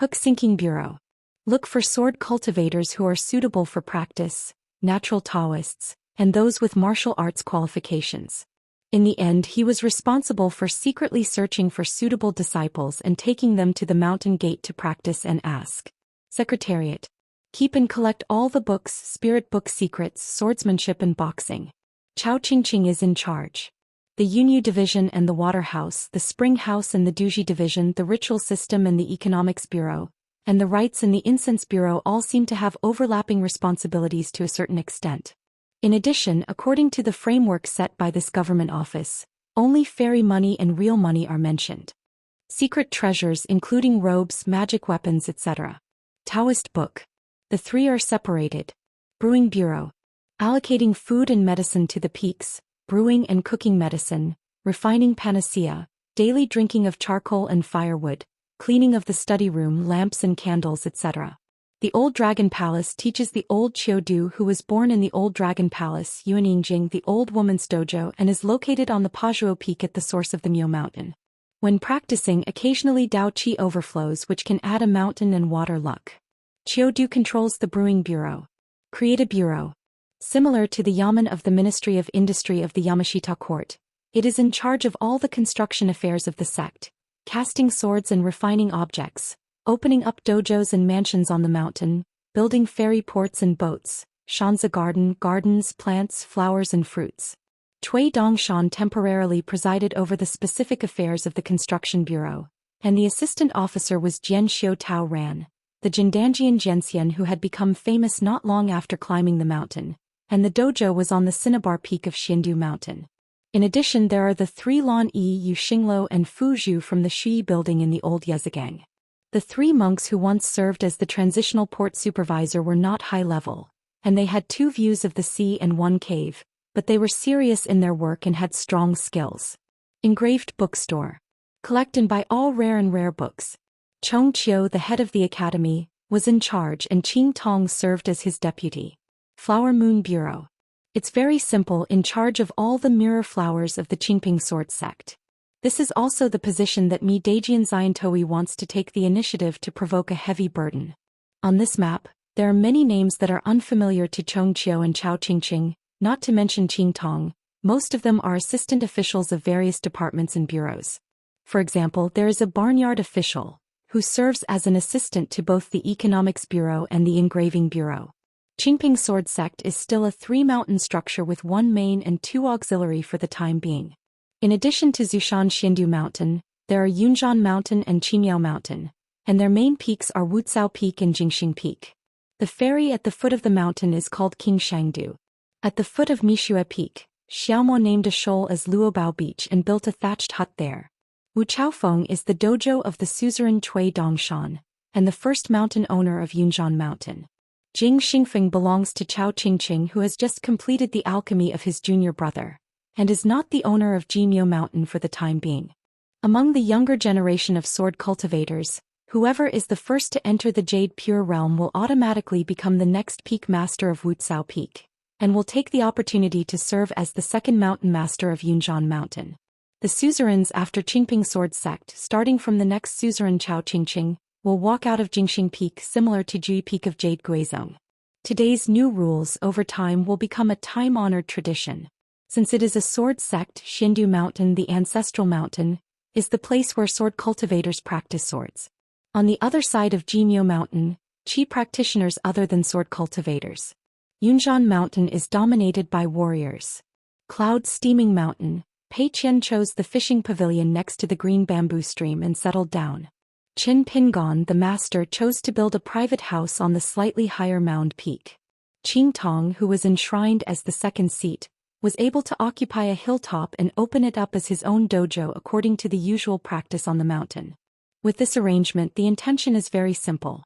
Hook Sinking Bureau. Look for sword cultivators who are suitable for practice, natural Daoists, and those with martial arts qualifications. In the end, he was responsible for secretly searching for suitable disciples and taking them to the mountain gate to practice and ask. Secretariat. Keep and collect all the books, spirit book secrets, swordsmanship and boxing. Chao Qingqing is in charge. The Yunyu Division and the Water House, the Spring House and the Duji Division, the Ritual System and the Economics Bureau, and the Rights and the Incense Bureau all seem to have overlapping responsibilities to a certain extent. In addition, according to the framework set by this government office, only fairy money and real money are mentioned. Secret treasures including robes, magic weapons, etc. Taoist book. The three are separated. Brewing Bureau. Allocating food and medicine to the peaks, brewing and cooking medicine, refining panacea, daily drinking of charcoal and firewood, cleaning of the study room, lamps and candles, etc. The Old Dragon Palace teaches the old Qiudu who was born in the Old Dragon Palace, Yuanyingjing, the Old Woman's Dojo, and is located on the Pajuo Peak at the source of the Miao Mountain. When practicing, occasionally Dao Qi overflows, which can add a mountain and water luck. Qiudu controls the Brewing Bureau. Create a bureau. Similar to the Yamen of the Ministry of Industry of the Yamashita Court, it is in charge of all the construction affairs of the sect, casting swords and refining objects, opening up dojos and mansions on the mountain, building ferry ports and boats, Shanzi garden, gardens, plants, flowers and fruits. Cui Dongshan temporarily presided over the specific affairs of the construction bureau, and the assistant officer was Jian Xiu Tao Ran, the Jindanjian Jianxian who had become famous not long after climbing the mountain, and the dojo was on the cinnabar peak of Xiandu Mountain. In addition, there are the three Lan Yi, Yu Xinglo and Fu Zhu from the Shui building in the old Yezigang. The three monks who once served as the transitional port supervisor were not high level, and they had 2 views of the sea and 1 cave, but they were serious in their work and had strong skills. Engraved bookstore. Collect and buy all rare books. Chong Qiu, the head of the academy, was in charge and Qing Tong served as his deputy. Flower Moon Bureau. It's very simple, in charge of all the mirror flowers of the Qingping sword sect. This is also the position that Mi Daijian Xiantoi wants to take the initiative to provoke a heavy burden. On this map, there are many names that are unfamiliar to Chong Qiu and Chao Qingqing, not to mention Qing Tong. Most of them are assistant officials of various departments and bureaus. For example, there is a barnyard official, who serves as an assistant to both the Economics Bureau and the Engraving Bureau. Qingping Sword Sect is still a 3-mountain structure with 1 main and 2 auxiliary for the time being. In addition to Zhoushan Xiandu Mountain, there are Yunzhan Mountain and Qimiao Mountain, and their main peaks are Wuxia Peak and Jingxing Peak. The ferry at the foot of the mountain is called King Shangdu. At the foot of Mishue Peak, Xiaomo named a shoal as Luobao Beach and built a thatched hut there. Wu Chaofeng is the dojo of the suzerain Cui Dongshan, and the first mountain owner of Yunzhan Mountain. Jing Xingfeng belongs to Chao Qingqing, who has just completed the alchemy of his junior brother, and is not the owner of Jimiao Mountain for the time being. Among the younger generation of sword cultivators, whoever is the first to enter the Jade Pure Realm will automatically become the next peak master of Wutsao Peak, and will take the opportunity to serve as the second mountain master of Yunzhan Mountain. The suzerains after Qingping Sword Sect, starting from the next suzerain Chao Qingqing, will walk out of Jingxing Peak similar to Jui Peak of Jade Guizhong. Today's new rules over time will become a time-honored tradition. Since it is a sword sect, Xiandu Mountain, the ancestral mountain, is the place where sword cultivators practice swords. On the other side of Jimiao Mountain, Qi practitioners other than sword cultivators. Yunzhan Mountain is dominated by warriors. Cloud Steaming Mountain, Pei Qian chose the fishing pavilion next to the green bamboo stream and settled down. Qin Pingon, the master, chose to build a private house on the slightly higher mound peak. Qing Tong, who was enshrined as the second seat, was able to occupy a hilltop and open it up as his own dojo according to the usual practice on the mountain. With this arrangement, the intention is very simple.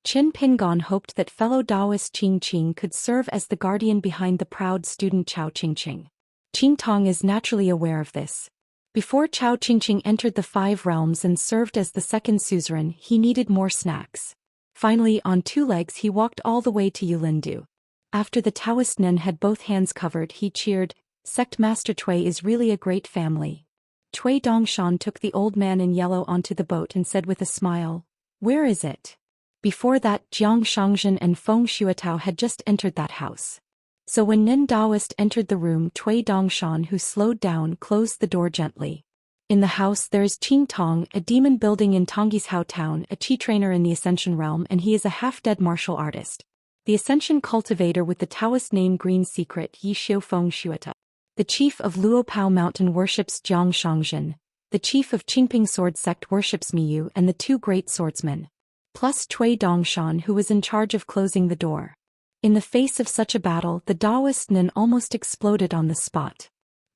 Qin Pingon hoped that fellow Daoist Qing Qing could serve as the guardian behind the proud student Chao Qingqing. Qing Tong is naturally aware of this. Before Chao Qingqing entered the Five Realms and served as the second suzerain, he needed more snacks. Finally, on two legs he walked all the way to Yulindu. After the Taoist Nen had both hands covered, he cheered, "Sect Master Cui is really a great family." Cui Dongshan took the old man in yellow onto the boat and said with a smile, "Where is it?" Before that, Jiang Shangzhen and Feng Shuatao had just entered that house. So when Nin Daoist entered the room, Cui Dongshan, who slowed down, closed the door gently. In the house there is Qing Tong, a demon building in Tongyi's Hao town, a chi trainer in the Ascension realm, and he is a half-dead martial artist. The Ascension cultivator with the Taoist name Green Secret, Yi Xiu Feng Shuata. The chief of Luopao Mountain worships Jiang Shangzhen. The chief of Qingping Sword Sect worships Miyu and the two great swordsmen. Plus Cui Dongshan, who was in charge of closing the door. In the face of such a battle, the Daoist Nin almost exploded on the spot.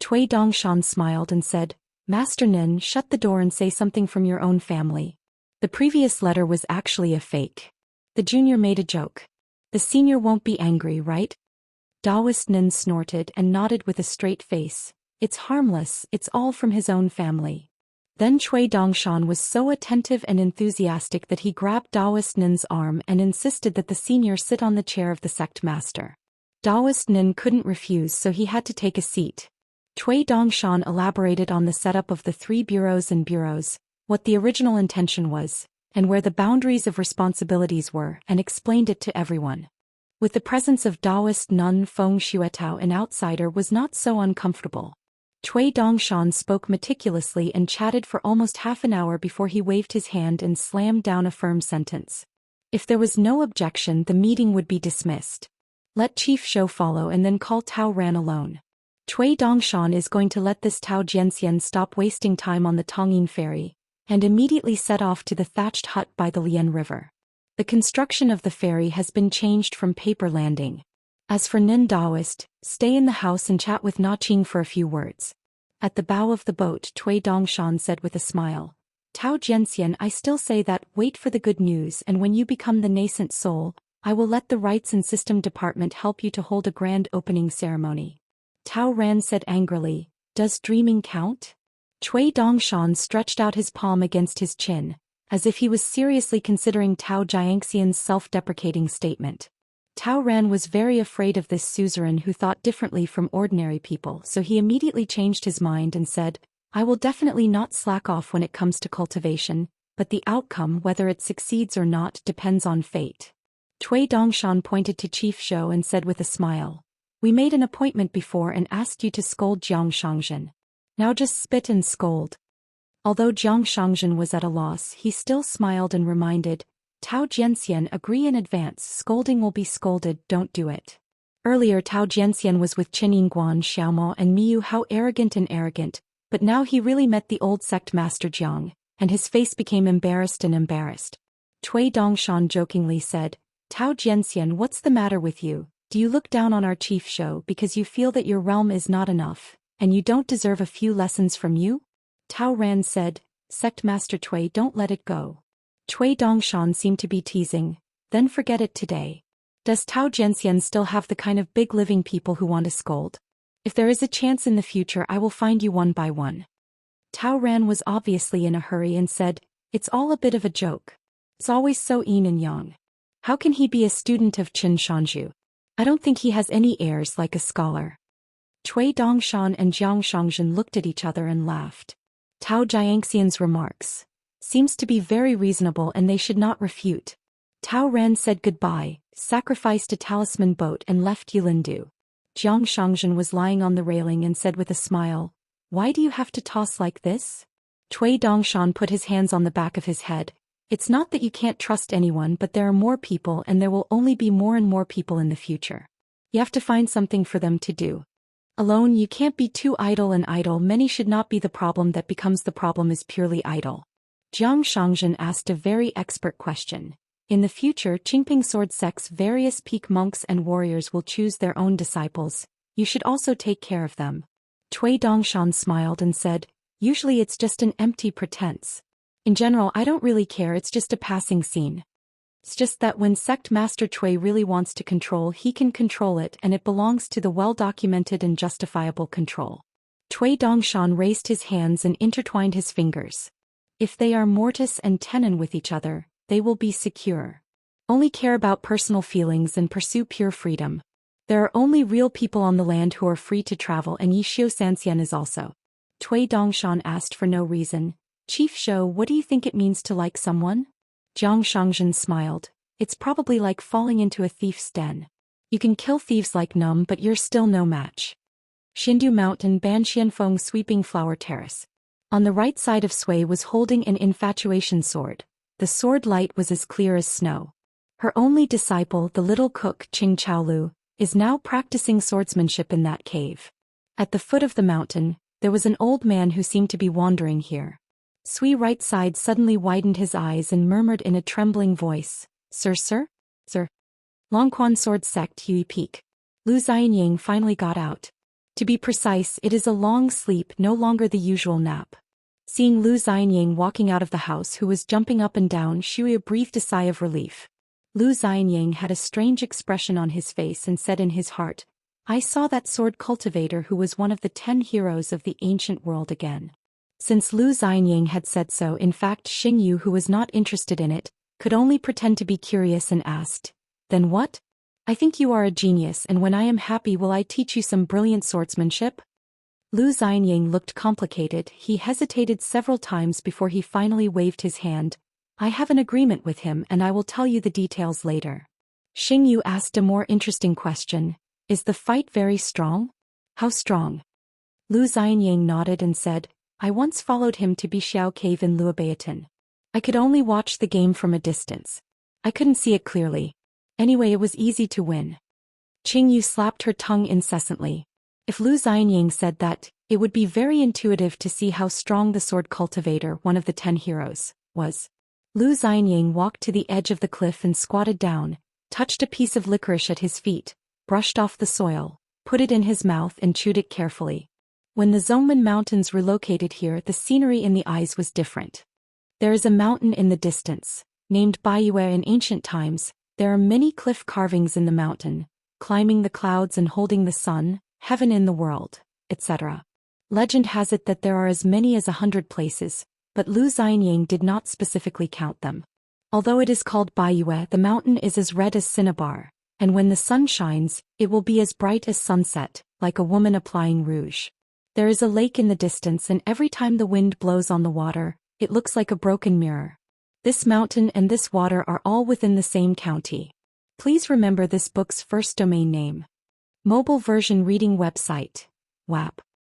Cui Dongshan smiled and said, "Master Nin, shut the door and say something from your own family." The previous letter was actually a fake. The junior made a joke. "The senior won't be angry, right?" Daoist Nin snorted and nodded with a straight face. "It's harmless, it's all from his own family." Then Cui Dongshan was so attentive and enthusiastic that he grabbed Daoist Nin's arm and insisted that the senior sit on the chair of the sect master. Daoist Nin couldn't refuse, so he had to take a seat. Cui Dongshan elaborated on the setup of the three bureaus, what the original intention was, and where the boundaries of responsibilities were, and explained it to everyone. With the presence of Daoist nun Feng Shuatao, an outsider was not so uncomfortable. Cui Dongshan spoke meticulously and chatted for almost half an hour before he waved his hand and slammed down a firm sentence. If there was no objection, the meeting would be dismissed. Let Chief Shou follow and then call Tao Ran alone. Cui Dongshan is going to let this Tao Jianxian stop wasting time on the Tongyin ferry, and immediately set off to the thatched hut by the Lian River. The construction of the ferry has been changed from paper landing. As for Nin Daoist, stay in the house and chat with Na Qing for a few words. At the bow of the boat, Cui Dongshan said with a smile, "Tao Jianxian, I still say that, wait for the good news, and when you become the nascent soul, I will let the Rites and System Department help you to hold a grand opening ceremony." Tao Ran said angrily, "Does dreaming count?" Cui Dongshan stretched out his palm against his chin, as if he was seriously considering Tao Jiangxian's self-deprecating statement. Tao Ran was very afraid of this suzerain who thought differently from ordinary people, so he immediately changed his mind and said, "I will definitely not slack off when it comes to cultivation, but the outcome, whether it succeeds or not, depends on fate." Cui Dongshan pointed to Chief Shou and said with a smile, "We made an appointment before and asked you to scold Jiang Shangzhen. Now just spit and scold." Although Jiang Shangzhen was at a loss, he still smiled and reminded, "Tao Jianxian, agree in advance, scolding will be scolded, don't do it." Earlier Tao Jianxian was with Qin Yingguan, Xiaomo and Miyu, how arrogant and arrogant, but now he really met the old sect master Jiang, and his face became embarrassed and embarrassed. Cui Dongshan jokingly said, "Tao Jianxian, what's the matter with you? Do you look down on our Chief Shou because you feel that your realm is not enough, and you don't deserve a few lessons from you?" Tao Ran said, "Sect Master Cui, don't let it go." Cui Dongshan seemed to be teasing, "Then forget it today. Does Tao Jianxian still have the kind of big living people who want to scold? If there is a chance in the future, I will find you one by one." Tao Ran was obviously in a hurry and said, "It's all a bit of a joke. It's always so yin and yang. How can he be a student of Qin Shanzhu? I don't think he has any airs like a scholar." Cui Dongshan and Jiang Shangzhen looked at each other and laughed. Tao Jiangxian's remarks seems to be very reasonable and they should not refute. Tao Ran said goodbye, sacrificed a talisman boat and left Yulindu. Jiang Shangzhen was lying on the railing and said with a smile, "Why do you have to toss like this?" Cui Dongshan put his hands on the back of his head. "It's not that you can't trust anyone, but there are more people and there will only be more and more people in the future. You have to find something for them to do. Alone you can't be too idle, and idle many should not be the problem that becomes the problem is purely idle." Jiang Shangzhen asked a very expert question. In the future, Qingping Sword Sect's various peak monks and warriors will choose their own disciples. You should also take care of them. Cui Dongshan smiled and said, "Usually it's just an empty pretense. In general, I don't really care, it's just a passing scene." It's just that when Sect Master Cui really wants to control, he can control it, and it belongs to the well-documented and justifiable control. Cui Dongshan raised his hands and intertwined his fingers. If they are mortis and tenon with each other, they will be secure. Only care about personal feelings and pursue pure freedom. There are only real people on the land who are free to travel, and Yishio Sanxian is also. Cui Dongshan asked for no reason. Chief Shou, what do you think it means to like someone? Jiang Shangzhen smiled. It's probably like falling into a thief's den. You can kill thieves like Num, but you're still no match. Xindu Mountain, Ban Xianfeng, sweeping flower terrace. On the right side of Sui was holding an infatuation sword. The sword light was as clear as snow. Her only disciple, the little cook Qing Chaolu, is now practicing swordsmanship in that cave. At the foot of the mountain, there was an old man who seemed to be wandering here. Sui right side suddenly widened his eyes and murmured in a trembling voice, Sir? Longquan Sword Sect Hui Peak. Lu Xianying finally got out. To be precise, it is a long sleep, no longer the usual nap. Seeing Lu Xianying walking out of the house, who was jumping up and down, Shui breathed a sigh of relief. Lu Xianying had a strange expression on his face and said in his heart, I saw that sword cultivator who was one of the 10 heroes of the ancient world again. Since Lu Xianying had said so, in fact Xing Yu, who was not interested in it, could only pretend to be curious and asked, Then what? I think you are a genius, and when I am happy will I teach you some brilliant swordsmanship? Lu Xianying looked complicated. He hesitated several times before he finally waved his hand. I have an agreement with him and I will tell you the details later. Xing Yu asked a more interesting question. Is the fight very strong? How strong? Lu Xianying nodded and said, I once followed him to Bixiao Cave in Luobaotan. I could only watch the game from a distance. I couldn't see it clearly. Anyway, it was easy to win. Qing Yu slapped her tongue incessantly. If Lu Xianying said that, it would be very intuitive to see how strong the sword cultivator, one of the 10 heroes, was. Lu Xianying walked to the edge of the cliff and squatted down, touched a piece of licorice at his feet, brushed off the soil, put it in his mouth and chewed it carefully. When the Zhongmen Mountains relocated here, the scenery in the eyes was different. There is a mountain in the distance, named Baiyue. In ancient times, there are many cliff carvings in the mountain, climbing the clouds and holding the sun, heaven in the world, etc. Legend has it that there are as many as 100 places, but Lu Xianying did not specifically count them. Although it is called Baiyue, the mountain is as red as cinnabar, and when the sun shines, it will be as bright as sunset, like a woman applying rouge. There is a lake in the distance, and every time the wind blows on the water, it looks like a broken mirror. This mountain and this water are all within the same county. Please remember this book's first domain name. Mobile version reading website. WAP.